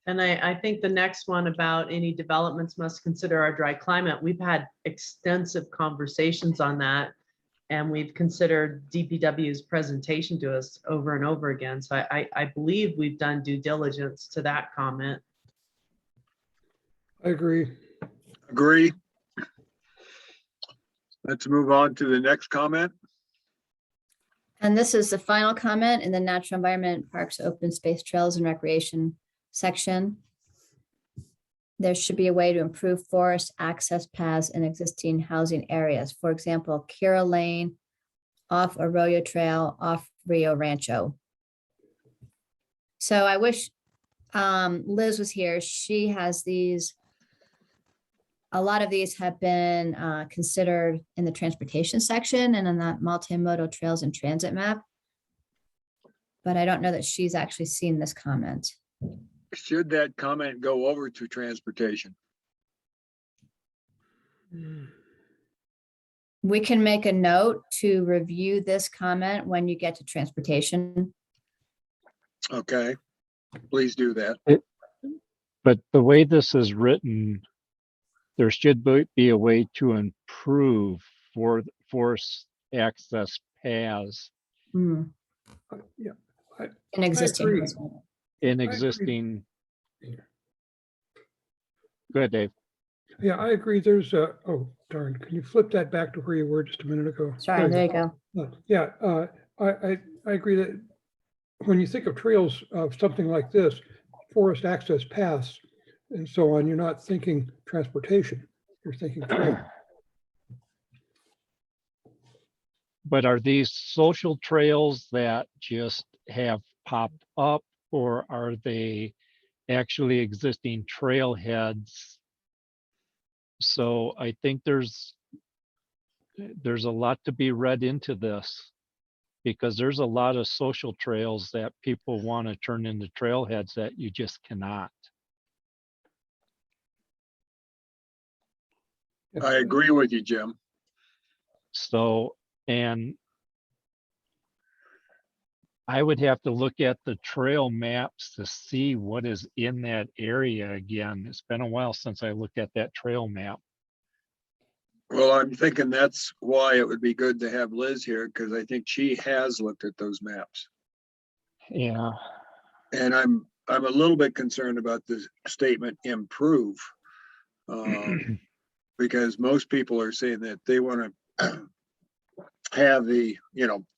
And I think the next one about any developments must consider our dry climate. We've had extensive conversations on that. And we've considered DPW's presentation to us over and over again. So I believe we've done due diligence to that comment. I agree. Agree. Let's move on to the next comment. And this is the final comment in the natural environment, parks, open space, trails and recreation section. There should be a way to improve forest access paths in existing housing areas. For example, Kira Lane, off Arroyo Trail, off Rio Rancho. So I wish Liz was here. She has these. A lot of these have been considered in the transportation section and in that multimodal trails and transit map. But I don't know that she's actually seen this comment. Should that comment go over to transportation? We can make a note to review this comment when you get to transportation. Okay, please do that. But the way this is written, there should be a way to improve forest access paths Hmm. Yeah. In existing. agree. housing. in agree. existing. Go ahead, Dave. Yeah, I agree. There's a, oh darn, can you flip that back to where you were just a minute ago? Sorry, there you go. Yeah, I agree that when you think of trails of something like this, forest access paths and so on, you're not thinking transportation, you're thinking trail. But are these social trails that just have popped up, or are they actually existing trailheads? So I think there's a lot to be read into this, because there's a lot of social trails that people want to turn into trailheads that you just cannot. I agree with you, Jim. So, and I would have to look at the trail maps to see what is in that area again. It's been a while since I looked at that trail map. Well, I'm thinking that's why it would be good to have Liz here, because I think she has looked at those maps. Yeah. And I'm a little bit concerned about the statement improve. Because most people are saying that they want to have the,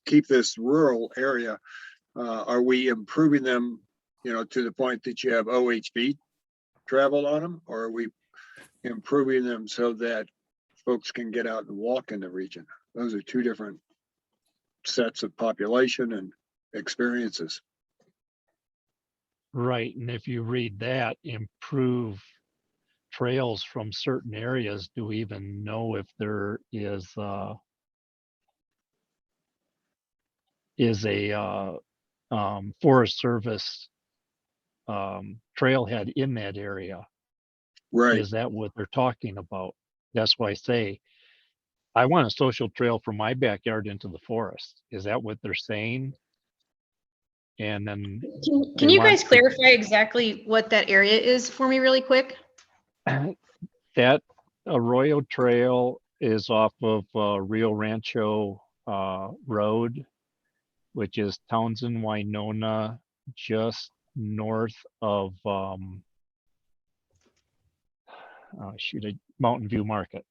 keep this rural area. Are we improving them, to the point that you have OHV travel on them? Or are we improving them so that folks can get out and walk in the region? Those are two different sets of population and experiences. Right. And if you read that, improve trails from certain areas, do we even know if there is a Forest Service trailhead in that area? Right. Is that what they're talking about? That's why I say I want a social trail from my backyard into the forest. Is that what they're saying? And then Can you guys clarify exactly what that area is for me really quick? that Arroyo Trail is off of Rio Rancho Road, which is Townsend, Winona, just north of Mountain View Market.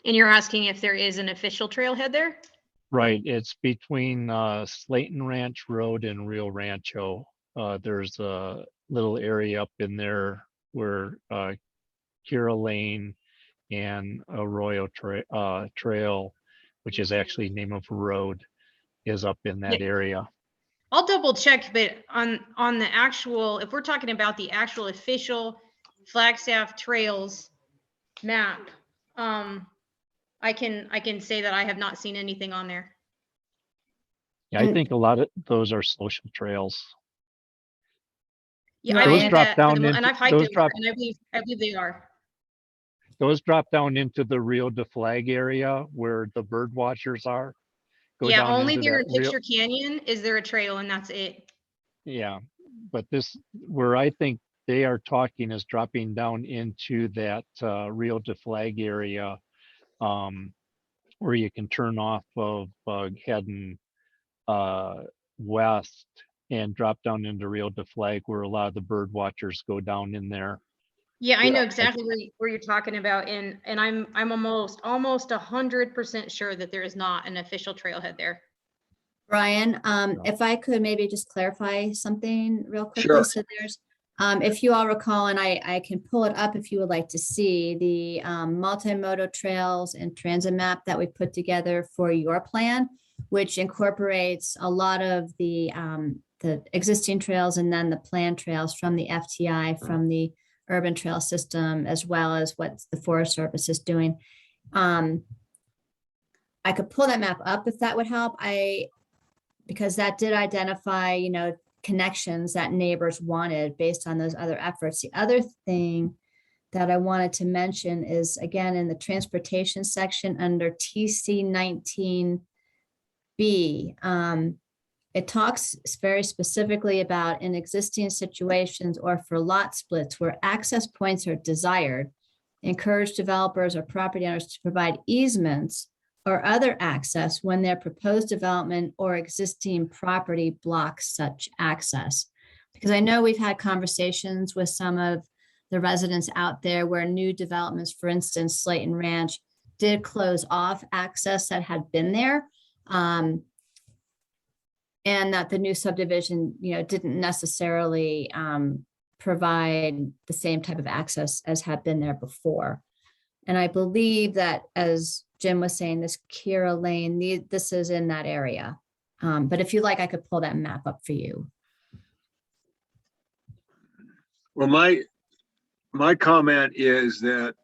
And you're asking if there is an official trailhead there? Right, it's between Slayton Ranch Road and Rio Rancho. There's a little area up in there where Kira Lane and Arroyo Trail, which is actually name of a road, is up in that area. I'll double check, but on the actual, if we're talking about the actual official Flagstaff Trails map, I can say that I have not seen anything on there. Yeah, I think a lot of those are social trails. Yeah, I Those believe drop that, down and I've hiked those them, drop and I believe they are. those drop down into the Rio de Flag area where the bird watchers are. Go Yeah, down only into there that in Picture Canyon is there a trail, and that's it. Yeah, but this, where I think they are talking is dropping down into that Rio de Flag area, where you can turn off of heading west and drop down into Rio de Flag, where a lot of the bird watchers go down in there. Yeah, I know exactly where you're talking about, and I'm almost 100% sure that there is not an official trailhead there. Brian, if I could maybe just clarify something real quickly. Sure. So there's, if you all recall, and I can pull it up if you would like to see the multimodal trails and transit map that we put together for your plan, which incorporates a lot of the existing trails and then the planned trails from the FTI, from the urban trail system, as well as what the Forest Service is doing. I could pull that map up if that would help. Because that did identify, connections that neighbors wanted based on those other efforts. The other thing that I wanted to mention is, again, in the transportation section under TC 19B, it talks very specifically about in existing situations or for lot splits where access points are desired, encourage developers or property owners to provide easements or other access when their proposed development or existing property blocks such access. Because I know we've had conversations with some of the residents out there where new developments, for instance, Slayton Ranch, did close off access that had been there. And that the new subdivision, didn't necessarily provide the same type of access as had been there before. And I believe that, as Jim was saying, this Kira Lane, this is in that area. But if you like, I could pull that map up for you. Well, my comment is that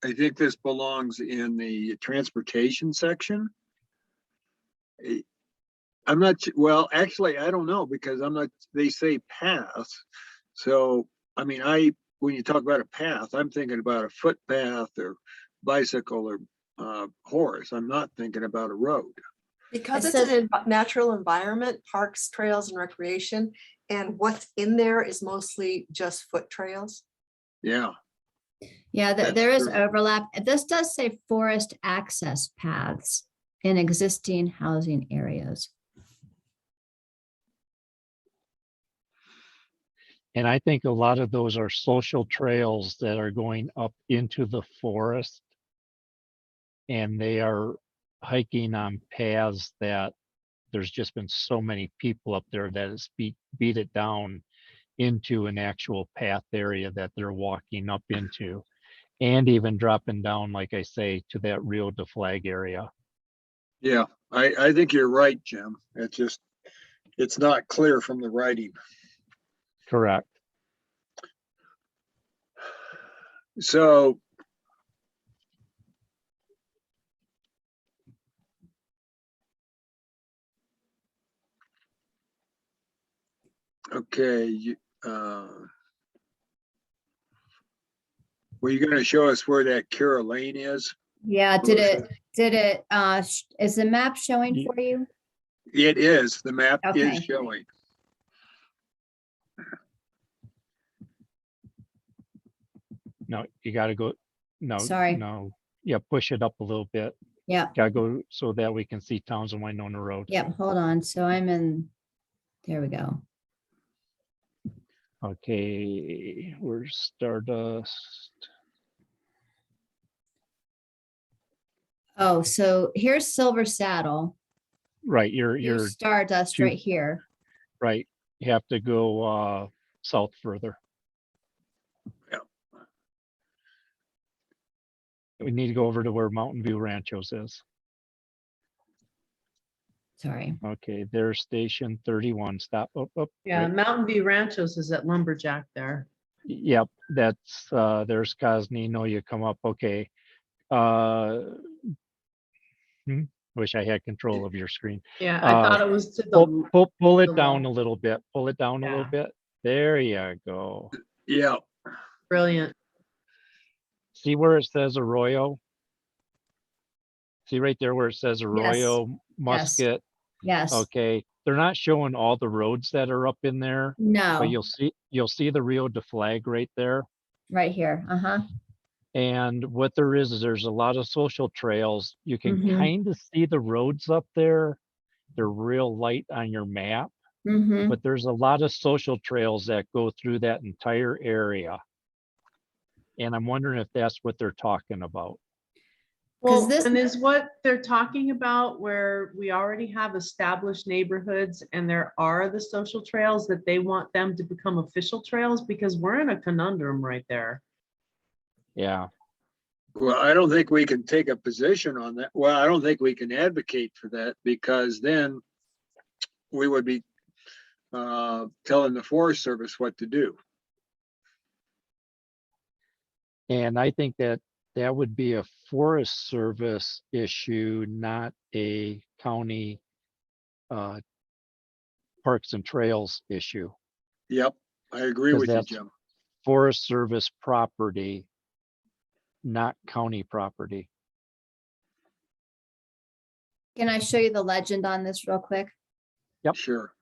I think this belongs in the transportation section. I'm not, well, actually, I don't know, because they say path. So, I mean, when you talk about a path, I'm thinking about a footpath or bicycle or horse. I'm not thinking about a road. Because it's an natural environment, parks, trails, and recreation, and what's in there is mostly just foot trails. Yeah. Yeah, there is overlap. This does say forest access paths in existing housing areas. And I think a lot of those are social trails that are going up into the forest. And they are hiking on paths that there's just been so many people up there that it's beat it down into an actual path area that they're walking up into. And even dropping down, like I say, to that Rio de Flag area. Yeah, I think you're right, Jim. It's not clear from the writing. Correct. So okay, were you going to show us where that Kira Lane is? Yeah, is the map showing for you? It is. The map Okay. is showing. No, you got to go. No, Sorry. no. Yeah, push it up a little bit. Yeah. Got to go so that we can see Towns and Winona Road. Yep, hold on. So I'm in, there we go. Okay, where's Stardust? Oh, so here's Silver Saddle. Right, Here's you're Stardust right here. right. You have to go south further. Yeah. We need to go over to where Mountain View Ranchos is. Sorry. Okay, there's station 31. Stop. Up. Yeah, Right. Mountain View Ranchos is at Lumberjack there. Yep, that's there's Cosnino. You come up. Okay. Wish I had control of your screen. Yeah, I thought it was to the. Pull it the down a left. little bit. Pull it down a little Yeah. bit. There you go. Yeah, Brilliant. See where it says Arroyo? See right there where it says Arroyo, Musket. Yes. Okay, they're not showing all the roads that are up in there, but No, you'll see the Rio de Flag right there. right here. Uh-huh. And what there is there's a lot of social trails. You can Mhm. kind of see the roads up there. They're real light on your map, Mm-hmm. but there's a lot of social trails that go through that entire area. And I'm wondering if that's what they're talking about. Well, this- and is what they're talking about where we already have established neighborhoods and there are the social trails that they want them to become official trails, because we're in a conundrum right there. Yeah. well, I don't think we can take a position on that. Well, I don't think we can advocate for that, because then we would be telling the Forest Service what to do. And I think that would be a Forest Service issue, not a county parks and trails issue. Yep, I agree 'Cause with you, that's Jim. Forest Service property, not county property. Can I show you the legend on this real quick? Yep. Sure.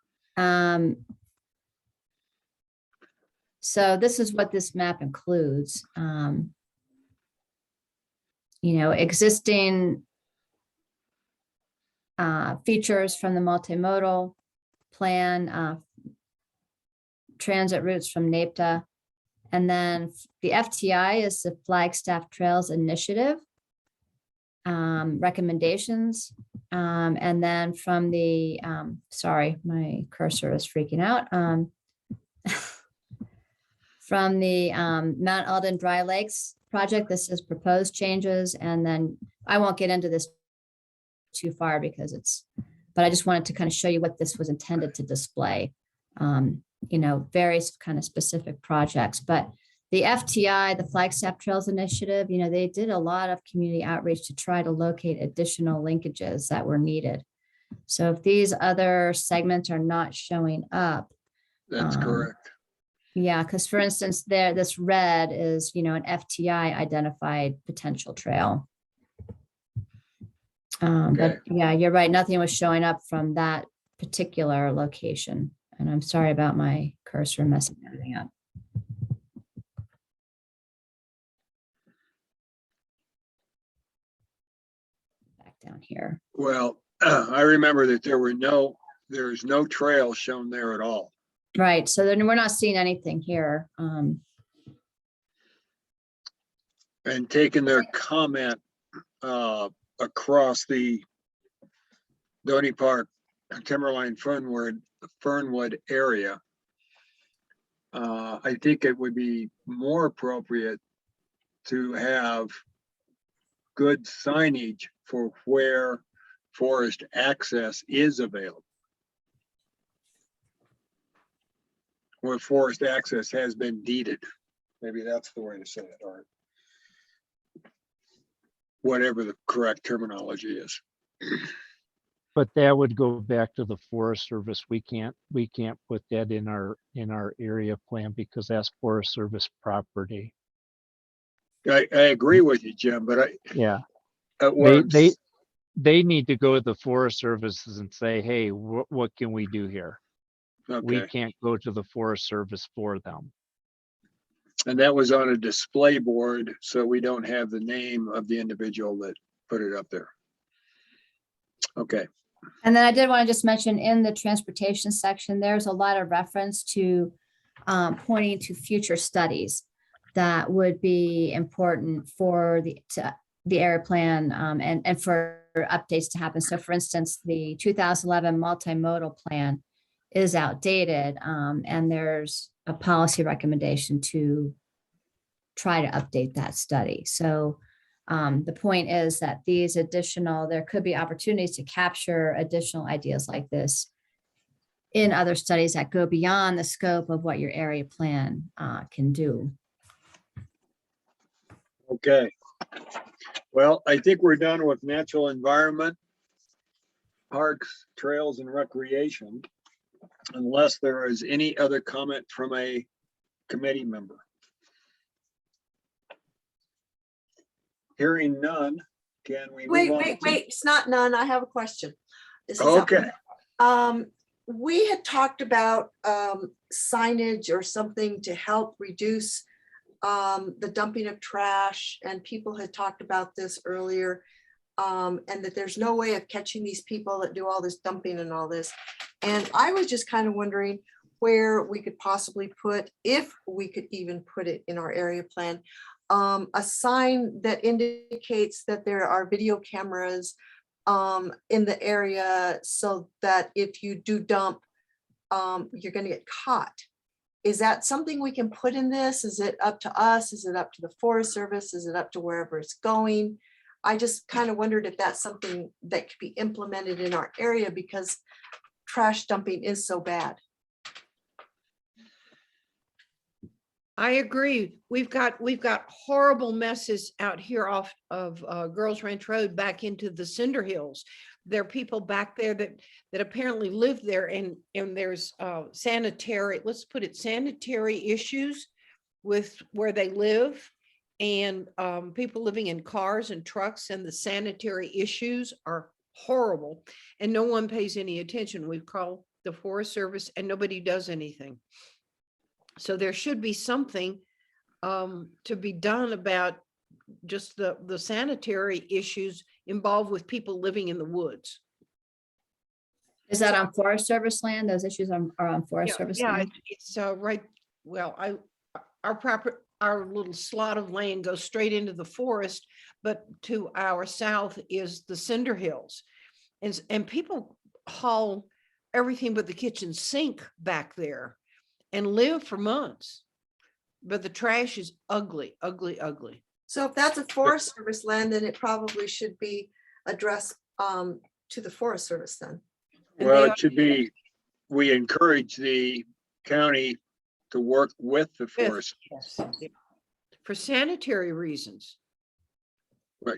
So this is what this map includes. You know, existing features from the multimodal plan, transit routes from NAPTA. And then the FTI is the Flagstaff Trails Initiative recommendations. And then from the, sorry, my cursor is freaking out. From the Mount Eldon Dry Lakes project, this is proposed changes. And then I won't get into this too far because but I just wanted to kind of show you what this was intended to display. You know, various kind of specific projects, but the FTI, the Flagstaff Trails Initiative, you know, they did a lot of community outreach to try to locate additional linkages that were needed. So if these other segments are not showing up. That's correct. Yeah, because for instance, this red is, you know, an FTI identified potential trail. But yeah, you're right. Nothing was showing up from that particular location. And I'm sorry about my cursor messing everything up. Back down here. Well, I remember that there's no trail shown there at all. Right. So then we're not seeing anything here. And taking their comment across the Doney Park, Timberline, Fernwood area, I think it would be more appropriate to have good signage for where forest access is available. Where forest access has been deeded. Maybe that's the way to say it, or whatever the correct terminology is. But that would go back to the Forest Service. We can't put that in our area plan because that's Forest Service property. I agree with you, Jim, but they need to go to the Forest Services and say, hey, what can we do here? We can't go to the Forest Service for them. And that was on a display board, so we don't have the name of the individual that put it up there. Okay. And then I did want to just mention in the transportation section, there's a lot of reference to pointing to future studies that would be important for the area plan and for updates to happen. So for instance, the 2011 multimodal plan is outdated, and there's a policy recommendation to try to update that study. So The point is that there could be opportunities to capture additional ideas like this in other studies that go beyond the scope of what your area plan can do. Okay. Well, I think we're done with natural environment, parks, trails, and recreation, unless there is any other comment from a committee member. Hearing none, can we move on? Wait, it's not none. I have a question. This is Okay. we had talked about signage or something to help reduce the dumping of trash, and people had talked about this earlier, and that there's no way of catching these people that do all this dumping and all this. And I was just kind of wondering where we could possibly put, if we could even put it in our area plan, a sign that indicates that there are video cameras in the area, so that if you do dump, you're going to get caught. Is that something we can put in this? Is it up to us? Is it up to the Forest Service? Is it up to wherever it's going? I just kind of wondered if that's something that could be implemented in our area, because trash dumping is so bad. I agree. We've got horrible messes out here off of Girls Ranch Road back into the Cinder Hills. There are people back there that apparently live there, and there's sanitary, let's put it, sanitary issues with where they live, and people living in cars and trucks, and the sanitary issues are horrible, and no one pays any attention. We've called the Forest Service and nobody does anything. So there should be something to be done about just the sanitary issues involved with people living in the woods. Is that on Forest Service land? Those issues are on Forest Service Yeah, land? it's right. Well, our little slot of land goes straight into the forest, but to our south is the Cinder Hills. And people haul everything but the kitchen sink back there and live for months. But the trash is ugly, ugly, ugly. So if that's a Forest Service land, then it probably should be addressed to the Forest Service then. Well, it should be, we encourage the county to work with the forest. Yes. For sanitary reasons. But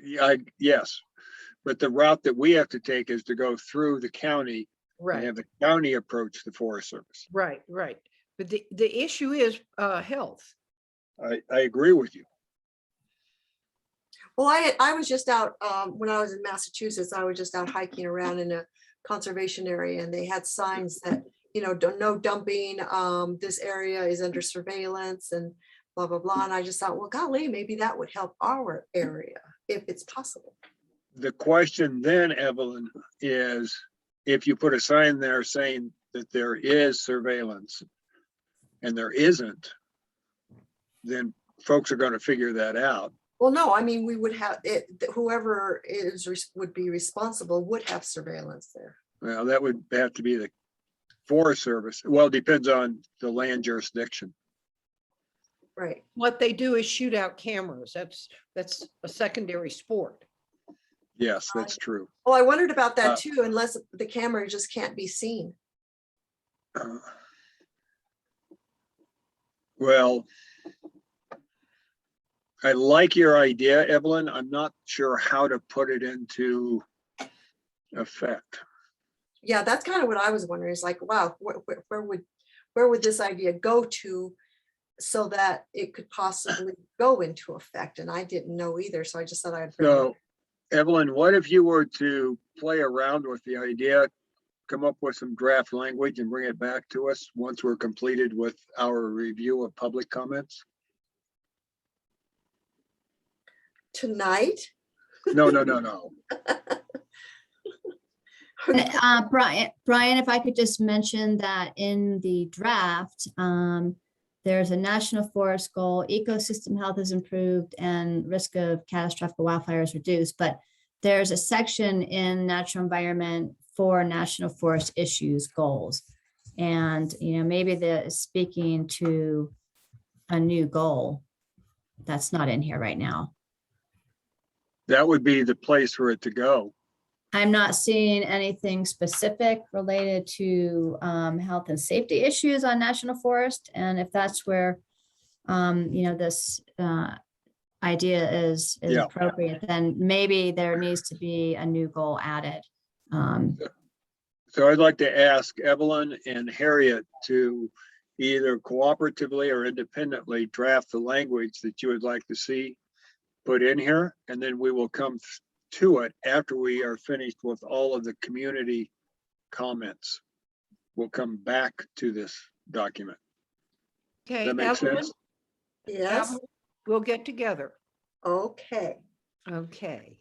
yes, but the route that we have to take is to go through the county and Right, have the county approach the Forest Service. right. But the issue is health. I agree with you. Well, I was just out, when I was in Massachusetts, I was just out hiking around in a conservation area, and they had signs that, no dumping, this area is under surveillance and blah, blah, blah. And I just thought, well, golly, maybe that would help our area if it's possible. The question then, Evelyn, is if you put a sign there saying that there is surveillance and there isn't, then folks are going to figure that out. Well, no, I mean, we would have it, whoever would be responsible would have surveillance there. Well, that would have to be the Forest Service. Well, it depends on the land jurisdiction. Right. What they do is shoot out cameras. That's a secondary sport. Yes, that's true. Oh, I wondered about that too, unless the camera just can't be seen. Well, I like your idea, Evelyn. I'm not sure how to put it into effect. Yeah, that's kind of what I was wondering. It's like, wow, where would this idea go to so that it could possibly go into effect? And I didn't know either, so I just thought I'd bring it up. So, Evelyn, what if you were to play around with the idea, come up with some draft language and bring it back to us once we're completed with our review of public comments? Tonight? No. Brian, if I could just mention that in the draft, there's a national forest goal, ecosystem health is improved and risk of catastrophic wildfires reduced, but there's a section in natural environment for national forest issues goals. And, maybe speaking to a new goal that's not in here right now. That would be the place for it to go. I'm not seeing anything specific related to health and safety issues on National Forest. And if that's where, this idea is Yeah. appropriate, then maybe there needs to be a new goal added. So I'd like to ask Evelyn and Harriet to either cooperatively or independently draft the language that you would like to see put in here, and then we will come to it after we are finished with all of the community comments. We'll come back to this document. Okay. That makes Evelyn, sense? Yes, Evelyn, we'll get together. okay. Okay.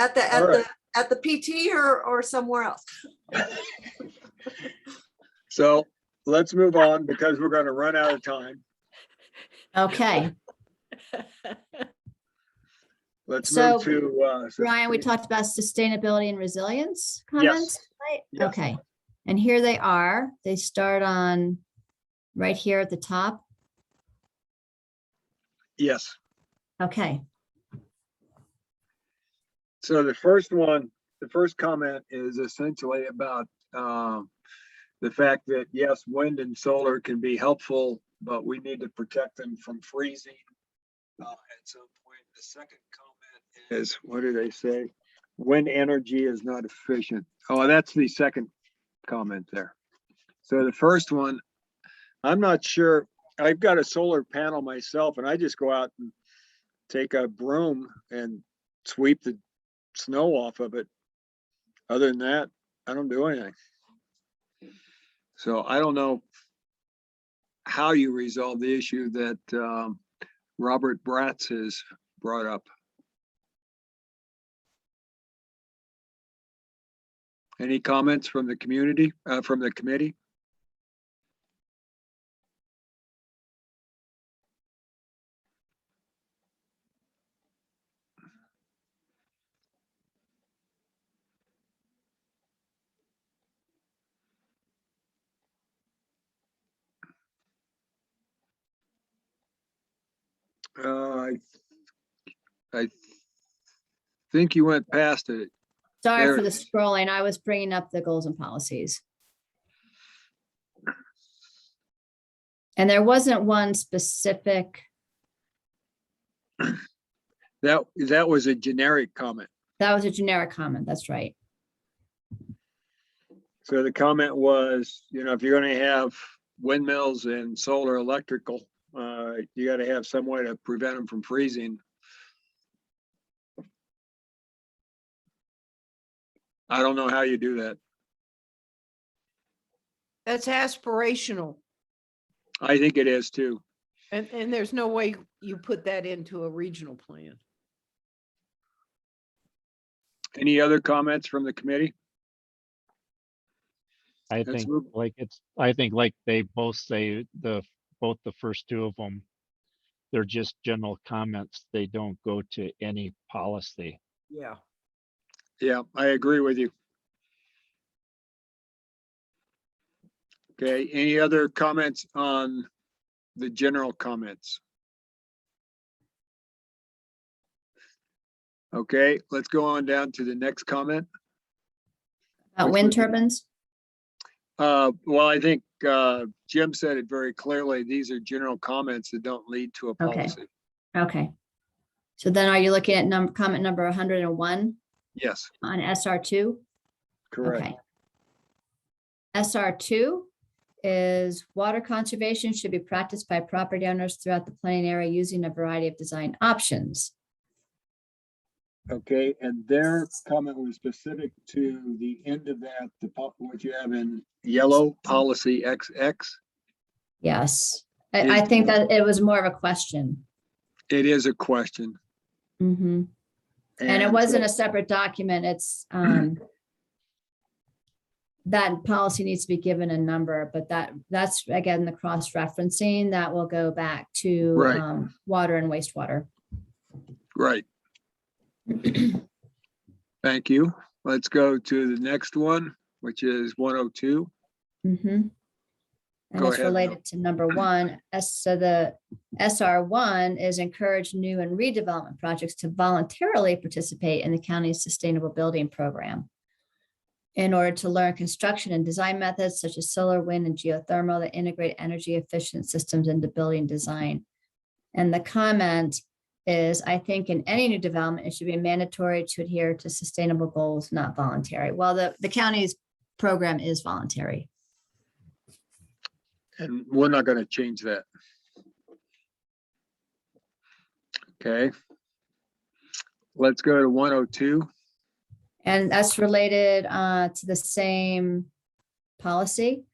At All right. the PT or somewhere else? So let's move on because we're going to run out of time. Okay, Let's So, move to. Brian, we talked about sustainability and resilience Yes. comments, right? Yes. Okay, and here they are. They start on right here at the top. Yes. Okay, So the first comment is essentially about the fact that yes, wind and solar can be helpful, but we need to protect them from freezing at some point. The second comment is, what do they say? Wind energy is not efficient. Oh, that's the second comment there. So the first one, I'm not sure. I've got a solar panel myself, and I just go out and take a broom and sweep the snow off of it. Other than that, I don't do anything. So I don't know how you resolve the issue that Robert Bratz has brought up. Any comments from the community, from the committee? I think you went past it. sorry There for it the is. scrolling. I was bringing up the goals and policies. And there wasn't one specific, That was a generic comment. that was a generic comment. That's right. So the comment was, if you're gonna have windmills and solar electrical, you gotta have some way to prevent them from freezing. I don't know how you do that. That's aspirational. I think it is too. And there's no way you put that into a regional plan. Any other comments from the committee? I Let's think move. like they both say, both the first two of them, they're just general comments. They don't go to any policy. Yeah. Yeah, I agree with you. Okay, any other comments on the general comments? Okay, let's go on down to the next comment. About wind turbines. Well, I think Jim said it very clearly. These are general comments that don't lead to a Okay. policy. Okay. So then are you looking at comment number 101 Yes, on SR2? correct. Okay. SR2 is water conservation should be practiced by property owners throughout the planning area using a variety of design options. Okay, and their comment was specific to the end of that, what you have in yellow, policy XX. Yes, I think that it was more of a question. It is a question. Mhm. And it wasn't a separate document. It's that policy needs to be given a number, but that's again, the cross-referencing that will go back to Right. Water and wastewater. Right. Thank you. Let's go to the next one, which is 102. Mhm. And Go it's ahead, Mel. related to number one. So the SR1 is encourage new and redevelopment projects to voluntarily participate in the county's sustainable building program in order to learn construction and design methods such as solar, wind, and geothermal that integrate energy efficient systems into building design. And the comment is, I think in any new development, it should be mandatory to adhere to sustainable goals, not voluntary. Well, the county's program is voluntary. And we're not going to change that. Okay. Let's go to 102. And that's related to the same policy.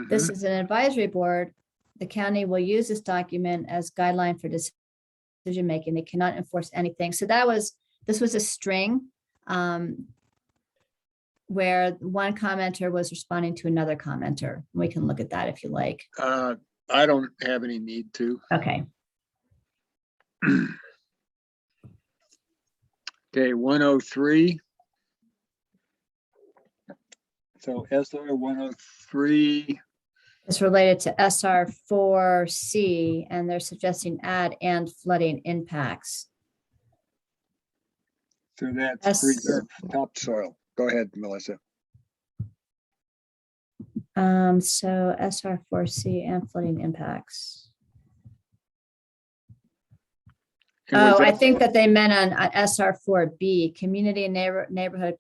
This Mhm. is an advisory board. The county will use this document as guideline for decision-making. They cannot enforce anything. So this was a string where one commenter was responding to another commenter. We can look at that if you like. I don't have any need to. Okay. Okay, 103. So SR 103. It's related to SR4C, and they're suggesting add and flooding impacts. So that's preserve topsoil. Go ahead, Melissa. So SR4C and flooding impacts. And was Oh, I that- think that they meant on SR4B, community and neighborhood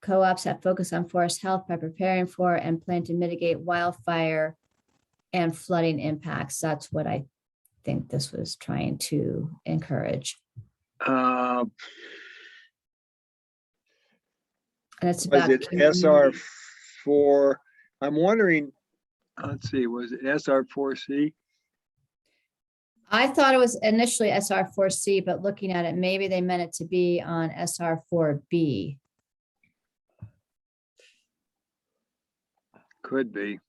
co-ops that focus on forest health by preparing for and plan to mitigate wildfire and flooding impacts. That's what I think this was trying to encourage. Was And it's about it SR4? I'm wondering, let's see, was it SR4C? I thought it was initially SR4C, but looking at it, maybe they meant it to be on SR4B. Could be.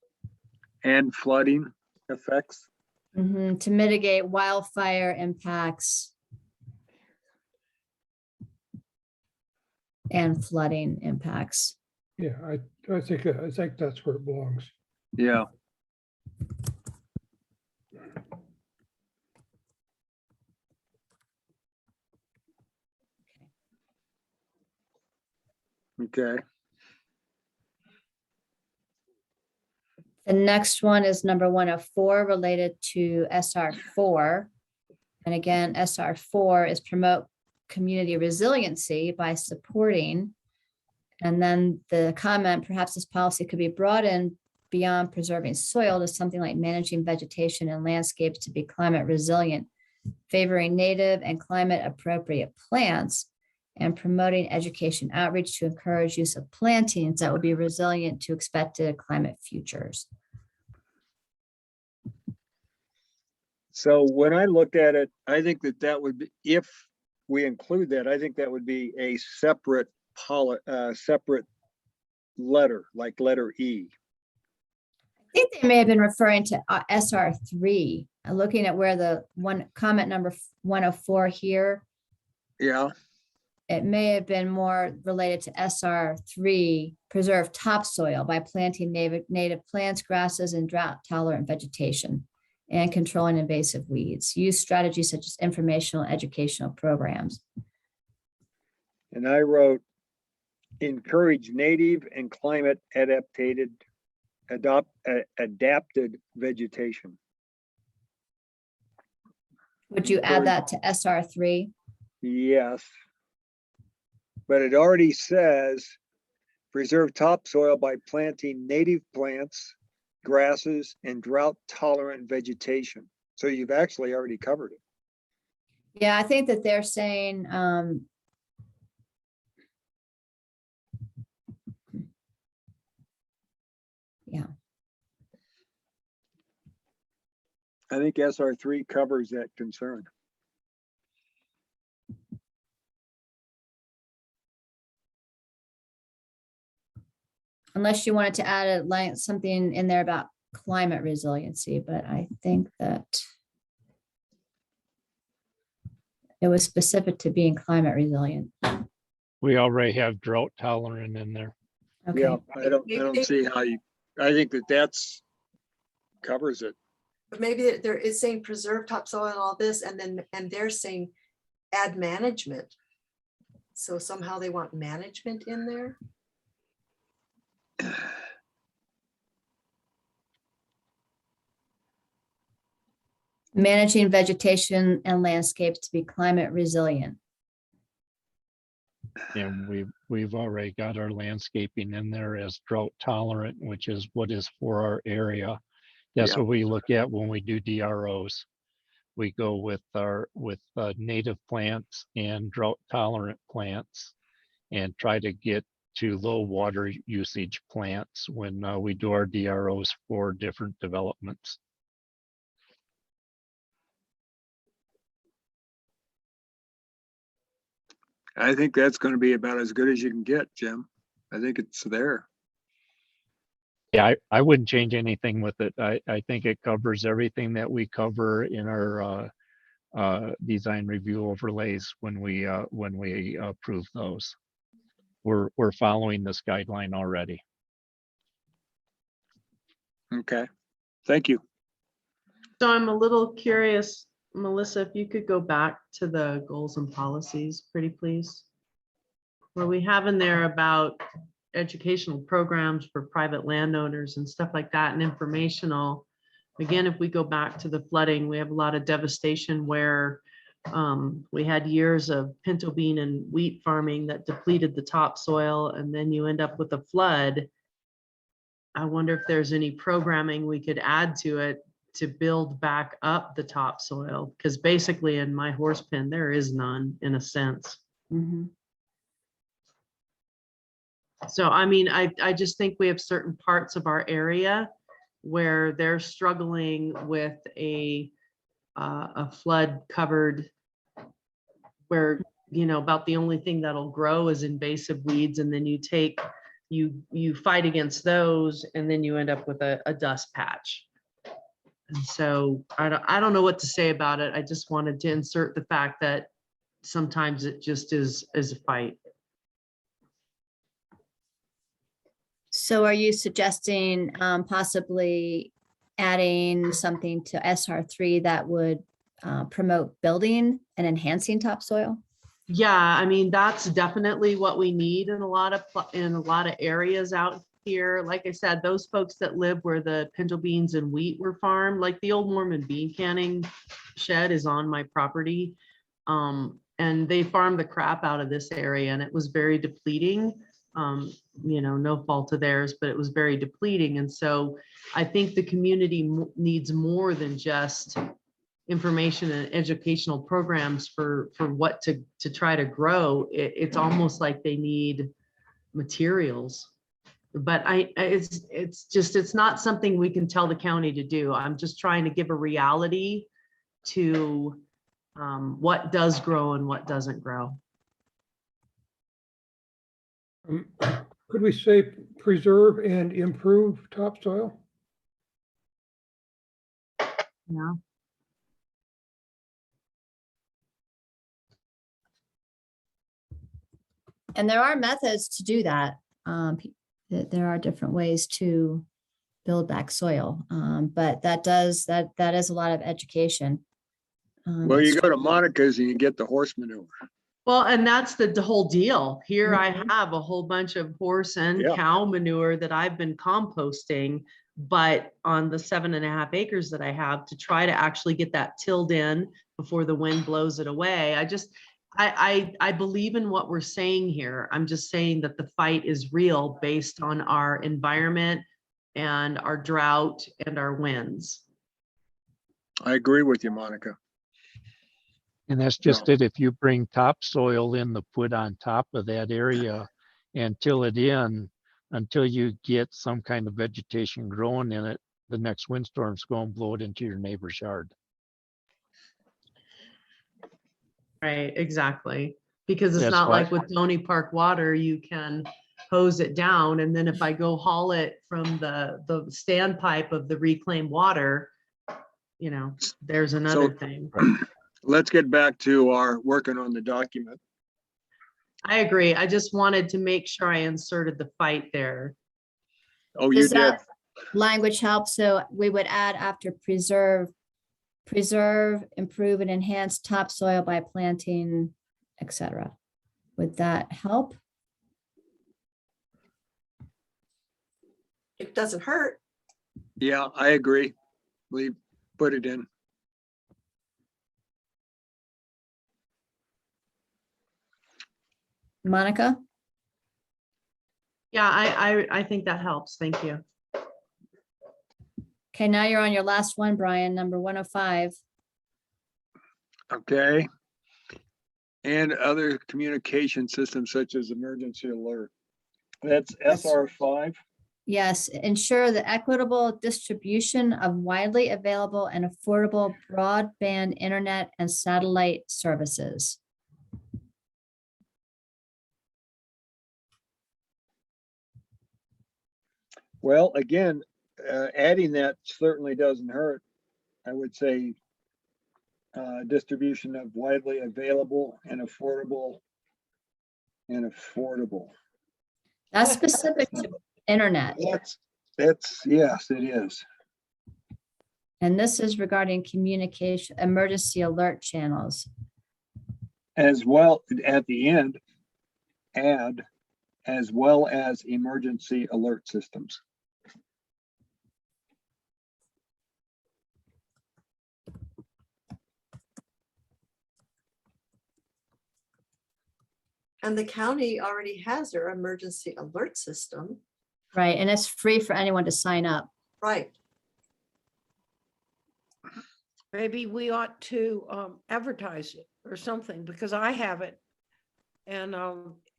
And flooding effects. To mitigate wildfire impacts and flooding impacts. Yeah, I think that's where it belongs. Yeah. Okay. The next one is number 104 related to SR4. And again, SR4 is promote community resiliency by supporting. And then the comment, perhaps this policy could be broadened beyond preserving soil to something like managing vegetation and landscapes to be climate resilient, favoring native and climate appropriate plants, and promoting education outreach to encourage use of plantings that would be resilient to expected climate futures. So when I looked at it, I think that would be, if we include that, I think that would be a separate separate letter, like letter E. I think they may have been referring to SR3. Looking at where the one comment number 104 here, Yeah. it may have been more related to SR3, preserve topsoil by planting native plants, grasses, and drought tolerant vegetation, and controlling invasive weeds. Use strategies such as informational and educational programs. And I wrote, encourage native and climate adapted vegetation. Would you add that to SR3? Yes. But it already says preserve topsoil by planting native plants, grasses, and drought tolerant vegetation. So you've actually already covered it. Yeah, I think that they're saying, yeah. I think SR3 covers that concern. Unless you wanted to add something in there about climate resiliency, but I think that it was specific to being climate resilient. We already have drought tolerant in there. Okay. Yeah, I don't see how you, I think that's covers it. But maybe there is saying preserve topsoil and all this, and they're saying add management. So somehow they want management in there. Managing vegetation and landscapes to be climate resilient. And we've already got our landscaping in there as drought tolerant, which is what is for our area. That's Yeah. what we look at when we do DROs. We go with native plants and drought tolerant plants and try to get to low water usage plants when we do our DROs for different developments. I think that's going to be about as good as you can get, Jim. I think it's there. Yeah, I wouldn't change anything with it. I think it covers everything that we cover in our design review overlays when we approve those. We're following this guideline already. Okay, thank you. So I'm a little curious, Melissa, if you could go back to the goals and policies, pretty please. Where we have in there about educational programs for private landowners and stuff like that, and informational. Again, if we go back to the flooding, we have a lot of devastation where we had years of pinto bean and wheat farming that depleted the topsoil, and then you end up with a flood. I wonder if there's any programming we could add to it to build back up the topsoil, because basically in my horse pen, there is none in a sense. Mhm. So, I mean, I just think we have certain parts of our area where they're struggling with a flood covered, where, you know, about the only thing that'll grow is invasive weeds. And then you fight against those, and then you end up with a dust patch. And so I don't know what to say about it. I just wanted to insert the fact that sometimes it just is a fight. So are you suggesting possibly adding something to SR3 that would promote building and enhancing topsoil? Yeah, I mean, that's definitely what we need in a lot of areas out here. Like I said, those folks that live where the pinto beans and wheat were farmed, like the old Mormon bean canning shed is on my property. And they farmed the crap out of this area, and it was very depleting. You know, no fault of theirs, but it was very depleting. And so I think the community needs more than just information and educational programs for what to try to grow. It's almost like they need materials. But it's not something we can tell the county to do. I'm just trying to give a reality to what does grow and what doesn't grow. Could we say preserve and improve topsoil? Yeah. And there are methods to do that. There are different ways to build back soil, but that is a lot of education. Well, you go to Monica's and you get the horse manure. Well, and that's the whole deal. Here I have a whole bunch of horse and cow manure that I've been composting, but on the 7.5 acres that I have, to try to actually get that tilled in before the wind blows it away. I believe in what we're saying here. I'm just saying that the fight is real based on our environment and our drought and our winds. I agree with you, Monica. And that's just it. If you bring topsoil in to put on top of that area and till it in until you get some kind of vegetation growing in it, the next windstorm's going to blow it into your neighbor's yard. Right, exactly. Because it's That's not why- like with Doney Park water, you can hose it down. And then if I go haul it from the standpipe of the reclaimed water, you know, there's another thing. Let's get back to our working on the document. I agree. I just wanted to make sure I inserted the fight there. Oh, you did. language helps, so we would add after preserve, improve and enhance topsoil by planting, etc. Would that help? It doesn't hurt. Yeah, I agree. We put it in. Monica? Yeah, I think that helps. Thank you. Okay, now you're on your last one, Brian, number 105. Okay. And other communication systems such as emergency alert. That's SR5. Yes, ensure the equitable distribution of widely available and affordable broadband internet and satellite services. Well, again, adding that certainly doesn't hurt. I would say distribution of widely available and affordable That's specific to internet. That's yes, it is. And this is regarding communication, emergency alert channels. As well, at the end, add as well as emergency alert systems. And the county already has their emergency alert system. Right, and it's free for anyone to sign up. Right. Maybe we ought to advertise it or something, because I have it. And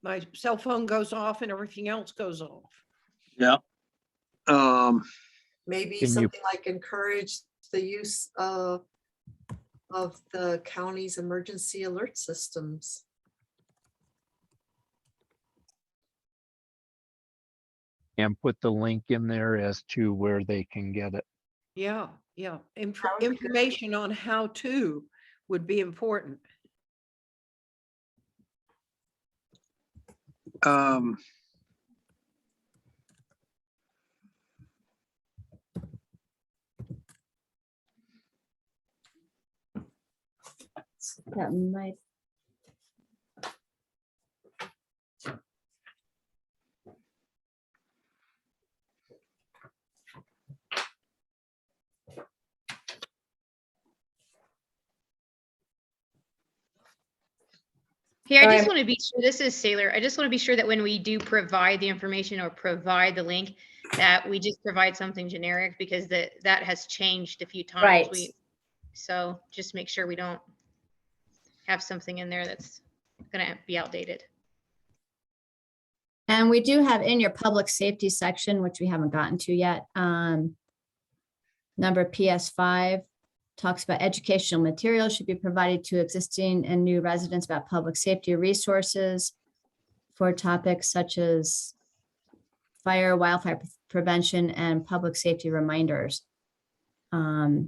my cell phone goes off and everything else goes off. Yeah. Maybe Can you- something like encourage the use of the county's emergency alert systems. And put the link in there as to where they can get it. Yeah, yeah. Information on how to would be important. That might. Here, I Sorry. just want to be sure, this is Sailor. I just want to be sure that when we do provide the information or provide the link, that we just provide something generic, because that has changed a few times. Right. So just make sure we don't have something in there that's going to be outdated. And we do have in your public safety section, which we haven't gotten to yet, number PS5 talks about educational materials should be provided to existing and new residents about public safety resources for topics such as fire, wildfire prevention, and public safety reminders. Okay.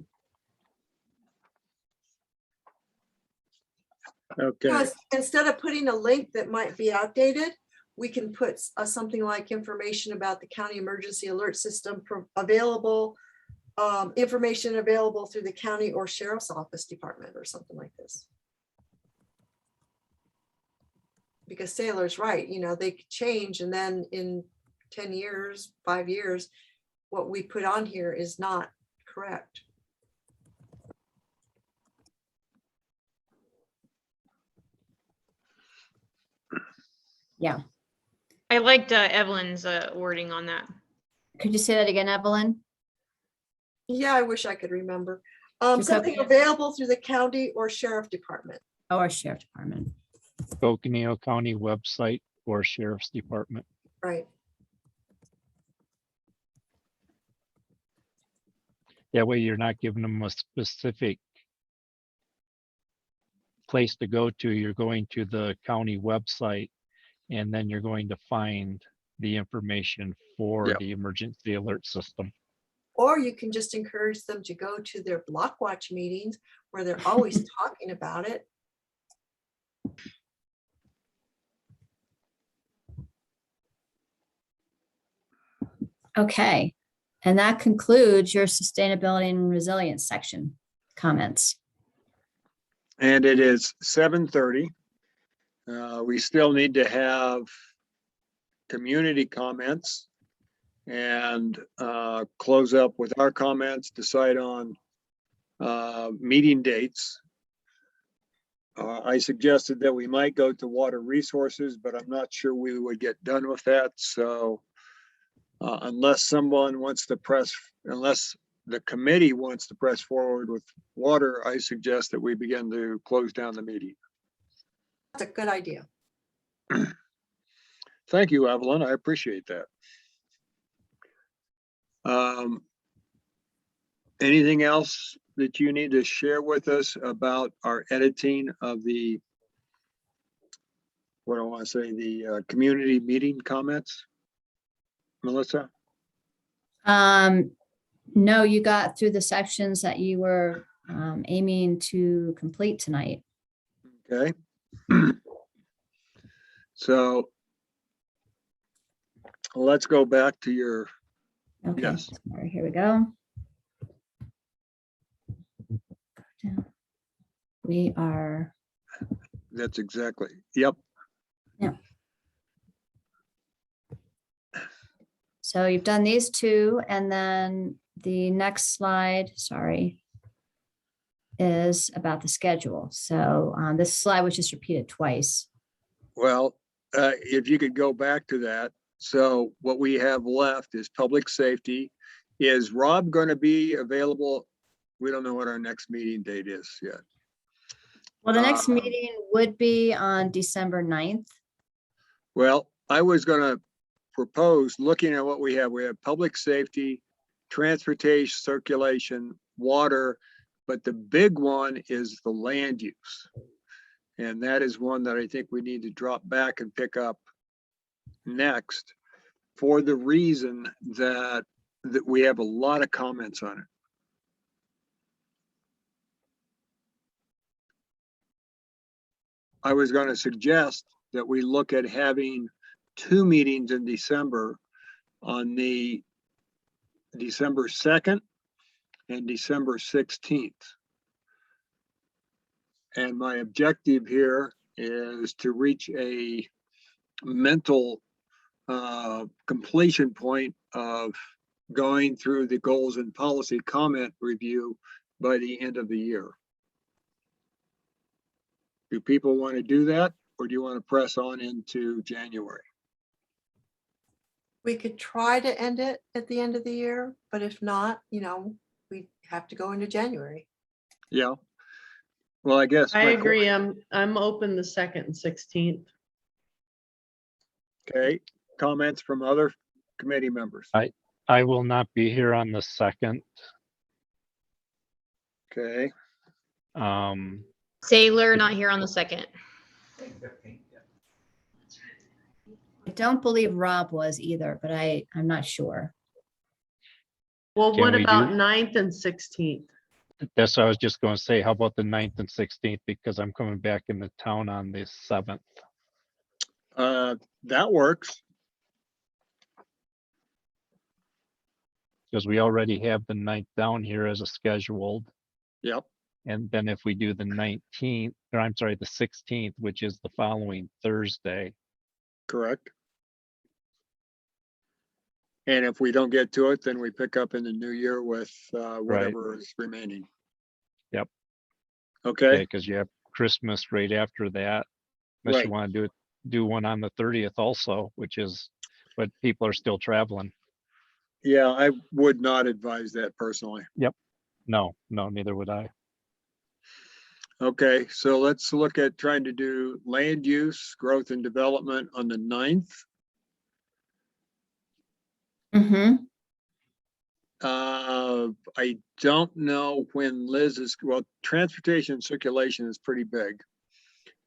Because instead of putting a link that might be outdated, we can put something like information about the county emergency alert system available, information available through the county or sheriff's office department or something like this. Because Sailor's right, you know, they could change, and then in 10 years, 5 years, what we put on here is not correct. Yeah. I liked Evelyn's wording on that. Could you say that again, Evelyn? Yeah, I wish I could remember. Just Something okay. available through the county or sheriff department. Or sheriff department. Coconino County website or Sheriff's Department. Right. That way you're not giving them a specific place to go to. You're going to the county website, and then you're going to find the information for the emergency alert system. Or you can just encourage them to go to their block watch meetings where they're always talking about it. Okay. And that concludes your sustainability and resilience section comments. And it is 7:30. We still need to have community comments and close up with our comments, decide on meeting dates. I suggested that we might go to water resources, but I'm not sure we would get done with that. So unless someone wants to unless the committee wants to press forward with water, I suggest that we begin to close down the meeting. That's a good idea. Thank you, Evelyn. I appreciate that. Anything else that you need to share with us about our editing of the, what do I want to say, the community meeting comments? Melissa? No, you got through the sections that you were aiming to complete tonight. Okay. So let's go back to your, Okay, yes. all right, here we go. We are, That's exactly, yep. so you've done these two, and then the next slide, sorry, is about the schedule. So this slide was just repeated twice. Well, if you could go back to that. So what we have left is public safety. Is Rob going to be available? We don't know what our next meeting date is yet. Well, the next meeting would be on December 9th. Well, I was going to propose, looking at what we have public safety, transportation, circulation, water, but the big one is the land use. And that is one that I think we need to drop back and pick up next, for the reason that we have a lot of comments on it. I was going to suggest that we look at having 2 meetings in December, on the December 2nd and December 16th. And my objective here is to reach a mental completion point of going through the goals and policy comment review by the end of the year. Do people want to do that, or do you want to press on into January? We could try to end it at the end of the year, but if not, we have to go into January. Yeah. Well, I guess. I agree. I'm open the 2nd and 16th. Okay. Comments from other committee members? I will not be here on the 2nd. Okay. Sailor not here on the 2nd. I don't believe Rob was either, but I'm not sure. Well, Can what we about do- 9th and 16th? That's what I was just going to say. How about the 9th and 16th? Because I'm coming back into town on the 7th. That works. Because we already have the 9th down here as a scheduled. Yep. And then if we do the 19th, or I'm sorry, the 16th, which is the following Thursday. Correct. And if we don't get to it, then we pick up in the new year with whatever is remaining. Yep. Okay. Because you have Christmas right after that. Unless you want to do one on the 30th also, but people are still traveling. Yeah, I would not advise that personally. Yep. No, neither would I. Okay, so let's look at trying to do land use, growth and development on the 9th. Mm-hmm. I don't know when Liz is, well, transportation and circulation is pretty big.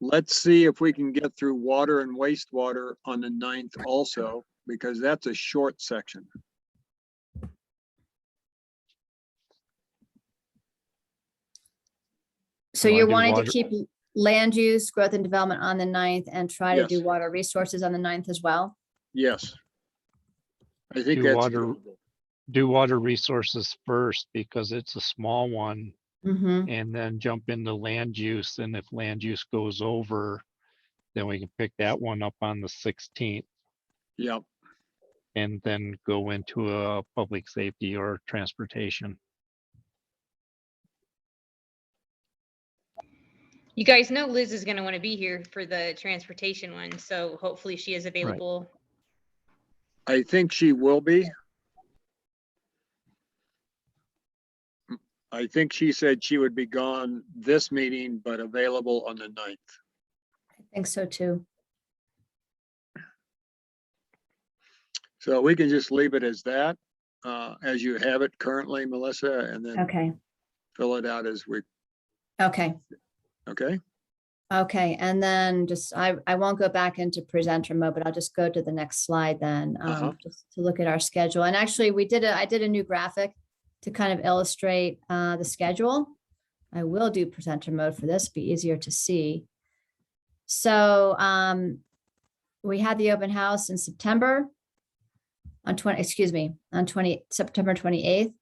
Let's see if we can get through water and wastewater on the 9th also, because that's a short section. So You you're wanna do wanting to keep land use, growth and development on the 9th, and try to Yes. do water resources on the 9th as well? Yes. I think Do that's water- doable. do water resources first because it's a small one, Mm-hmm. and then jump into land use. And if land use goes over, then we can pick that one up on the 16th Yep. and then go into a public safety or transportation. You guys know Liz is going to want to be here for the transportation one, so hopefully she is available. I think she will be. I think she said she would be gone this meeting, but available on the 9th. I think so too. So we can just leave it as that, as you have it currently, Melissa, and then Okay. fill it out as we, Okay. okay? Okay. And then just, I won't go back into presenter mode, but I'll just go to the next slide then, just to look at our schedule. And actually I did a new graphic to kind of illustrate the schedule. I will do presenter mode for this, be easier to see. So we had the open house in September on September 28th.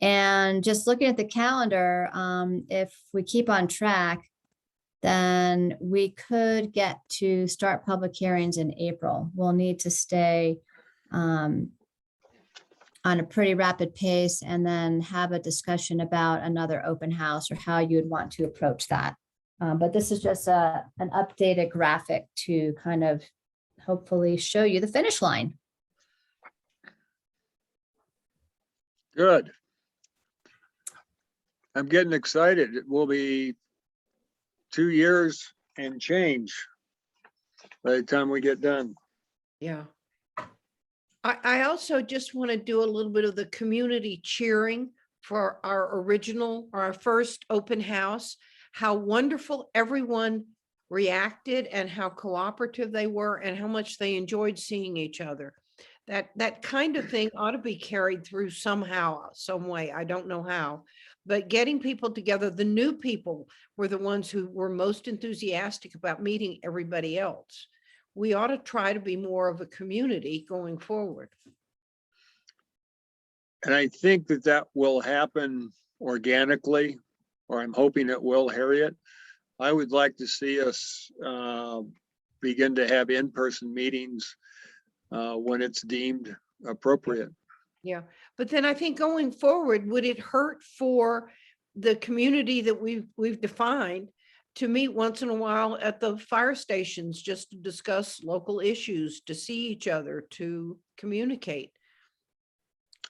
And just looking at the calendar, if we keep on track, then we could get to start public hearings in April. We'll need to stay on a pretty rapid pace and then have a discussion about another open house or how you would want to approach that. But this is just an updated graphic to kind of hopefully show you the finish line. Good. I'm getting excited. It will be 2 years and change by the time we get done. Yeah. I also just want to do a little bit of the community cheering for our original, or our first open house, how wonderful everyone reacted and how cooperative they were and how much they enjoyed seeing each other. That kind of thing ought to be carried through somehow, some way. I don't know how, but getting people together, the new people were the ones who were most enthusiastic about meeting everybody else. We ought to try to be more of a community going forward. And I think that that will happen organically, or I'm hoping it will, Harriet. I would like to see us begin to have in-person meetings when it's deemed appropriate. Yeah, but then I think going forward, would it hurt for the community that we've defined to meet once in a while at the fire stations just to discuss local issues, to see each other, to communicate?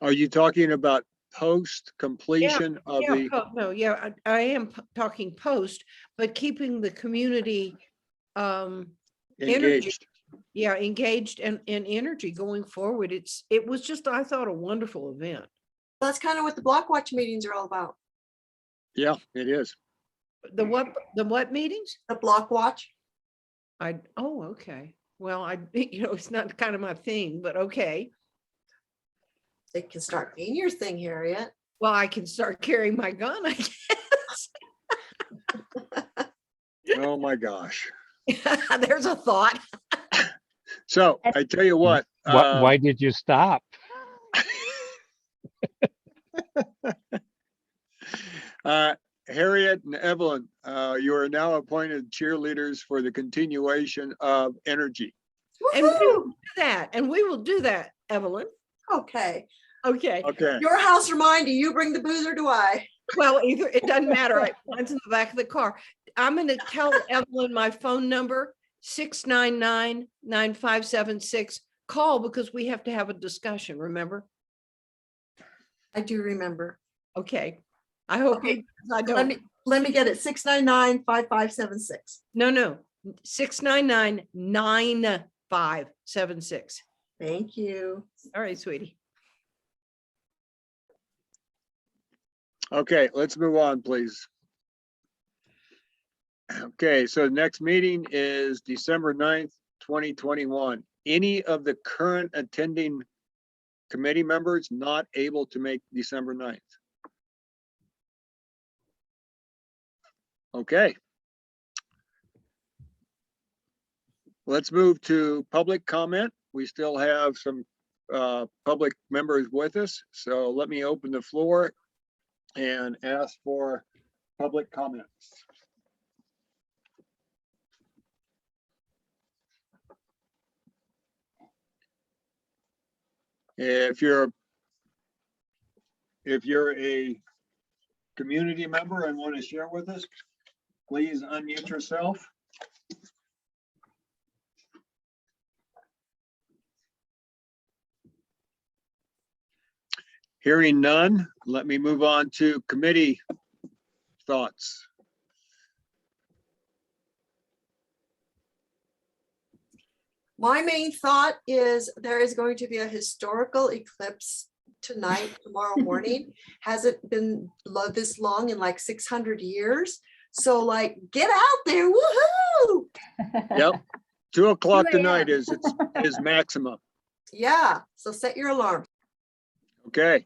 Are you talking about post completion of the? No, yeah, I am talking post, but keeping the community energy. Engaged. Yeah, engaged and energy going forward. It was just, I thought, a wonderful event. That's kind of what the block watch meetings are all about. Yeah, it is. The what meetings? The block watch. Oh, okay. Well, it's not kind of my thing, but okay. It can start being your thing, Harriet. Well, I can start carrying my gun, I guess. Oh my gosh. There's a thought. So I tell you what. Why did you stop? Harriet and Evelyn, you are now appointed cheerleaders for the continuation of energy. And we will do that. And we will do that, Evelyn. Okay. Okay. Okay. Your house or mine? Do you bring the booze or do I? Well, either, it doesn't matter. Mine's in the back of the car. I'm going to tell Evelyn my phone number, 699-9576. Call because we have to have a discussion, remember? I do remember. Okay. I hope Okay. I don't. Let me get it. 699-5576. No. 699-9576. Thank you. All right, sweetie. Okay, let's move on, please. Okay, so the next meeting is December 9th, 2021. Any of the current attending committee members not able to make December 9th? Okay. Let's move to public comment. We still have some public members with us. So let me open the floor and ask for public comments. If you're a community member and want to share with us, please unmute yourself. Hearing none, let me move on to committee thoughts. My main thought is there is going to be a historical eclipse tonight, tomorrow morning. Hasn't been this long in like 600 years. So like, get out there, woohoo! Yep, 2 o'clock 2 a.m. tonight is maximum. Yeah, so set your alarm. Okay.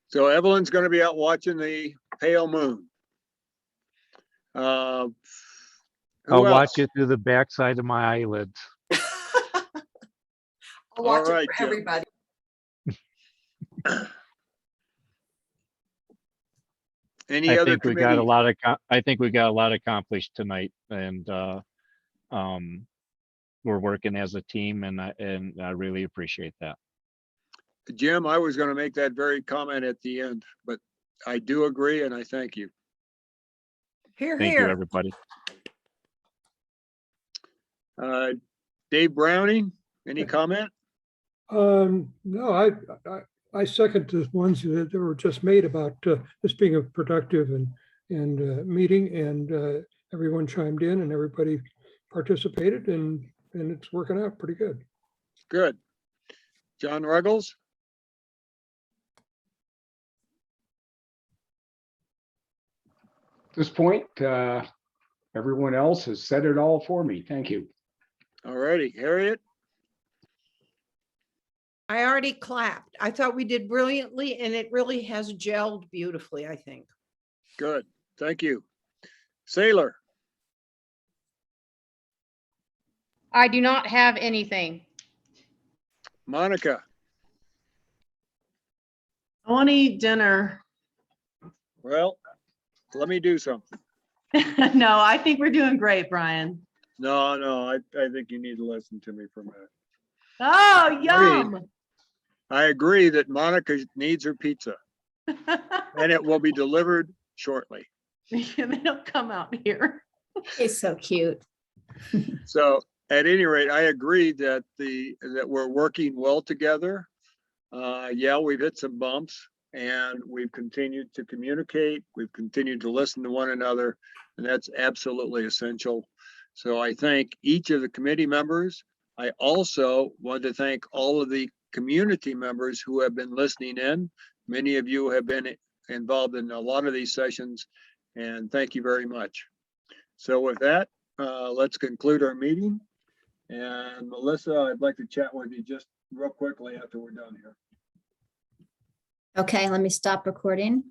So Evelyn's going to be out watching the pale moon. Who I'll else? watch it through the backside of my eyelids. I'll watch All right, it for Jim. everybody. Any I other think we got a committee? lot of, I think we got a lot accomplished tonight, and we're working as a team, and I really appreciate that. Jim, I was going to make that very comment at the end, but I do agree and I thank you. Here, Thank you, here. everybody. Dave Browning, any comment? No, I second the ones that were just made about this being a productive and meeting, and everyone chimed in and everybody participated, and it's working out pretty good. Good. John Ruggles? At this point, everyone else has said it all for me. Thank you. All righty, Harriet? I already clapped. I thought we did brilliantly, and it really has gelled beautifully, I think. Good, thank you. Sailor? I do not have anything. Monica? I want to eat dinner. Well, let me do something. No, I think we're doing great, Brian. No, I think you need to listen to me for a minute. Oh, yum. I agree that Monica needs her pizza and it will be delivered shortly. They don't come out here. He's so cute. So at any rate, I agree that we're working well together. Yeah, we've hit some bumps and we've continued to communicate. We've continued to listen to one another, and that's absolutely essential. So I thank each of the committee members. I also want to thank all of the community members who have been listening in. Many of you have been involved in a lot of these sessions, and thank you very much. So with that, let's conclude our meeting. And Melissa, I'd like to chat with you just real quickly after we're done here. Okay, let me stop recording.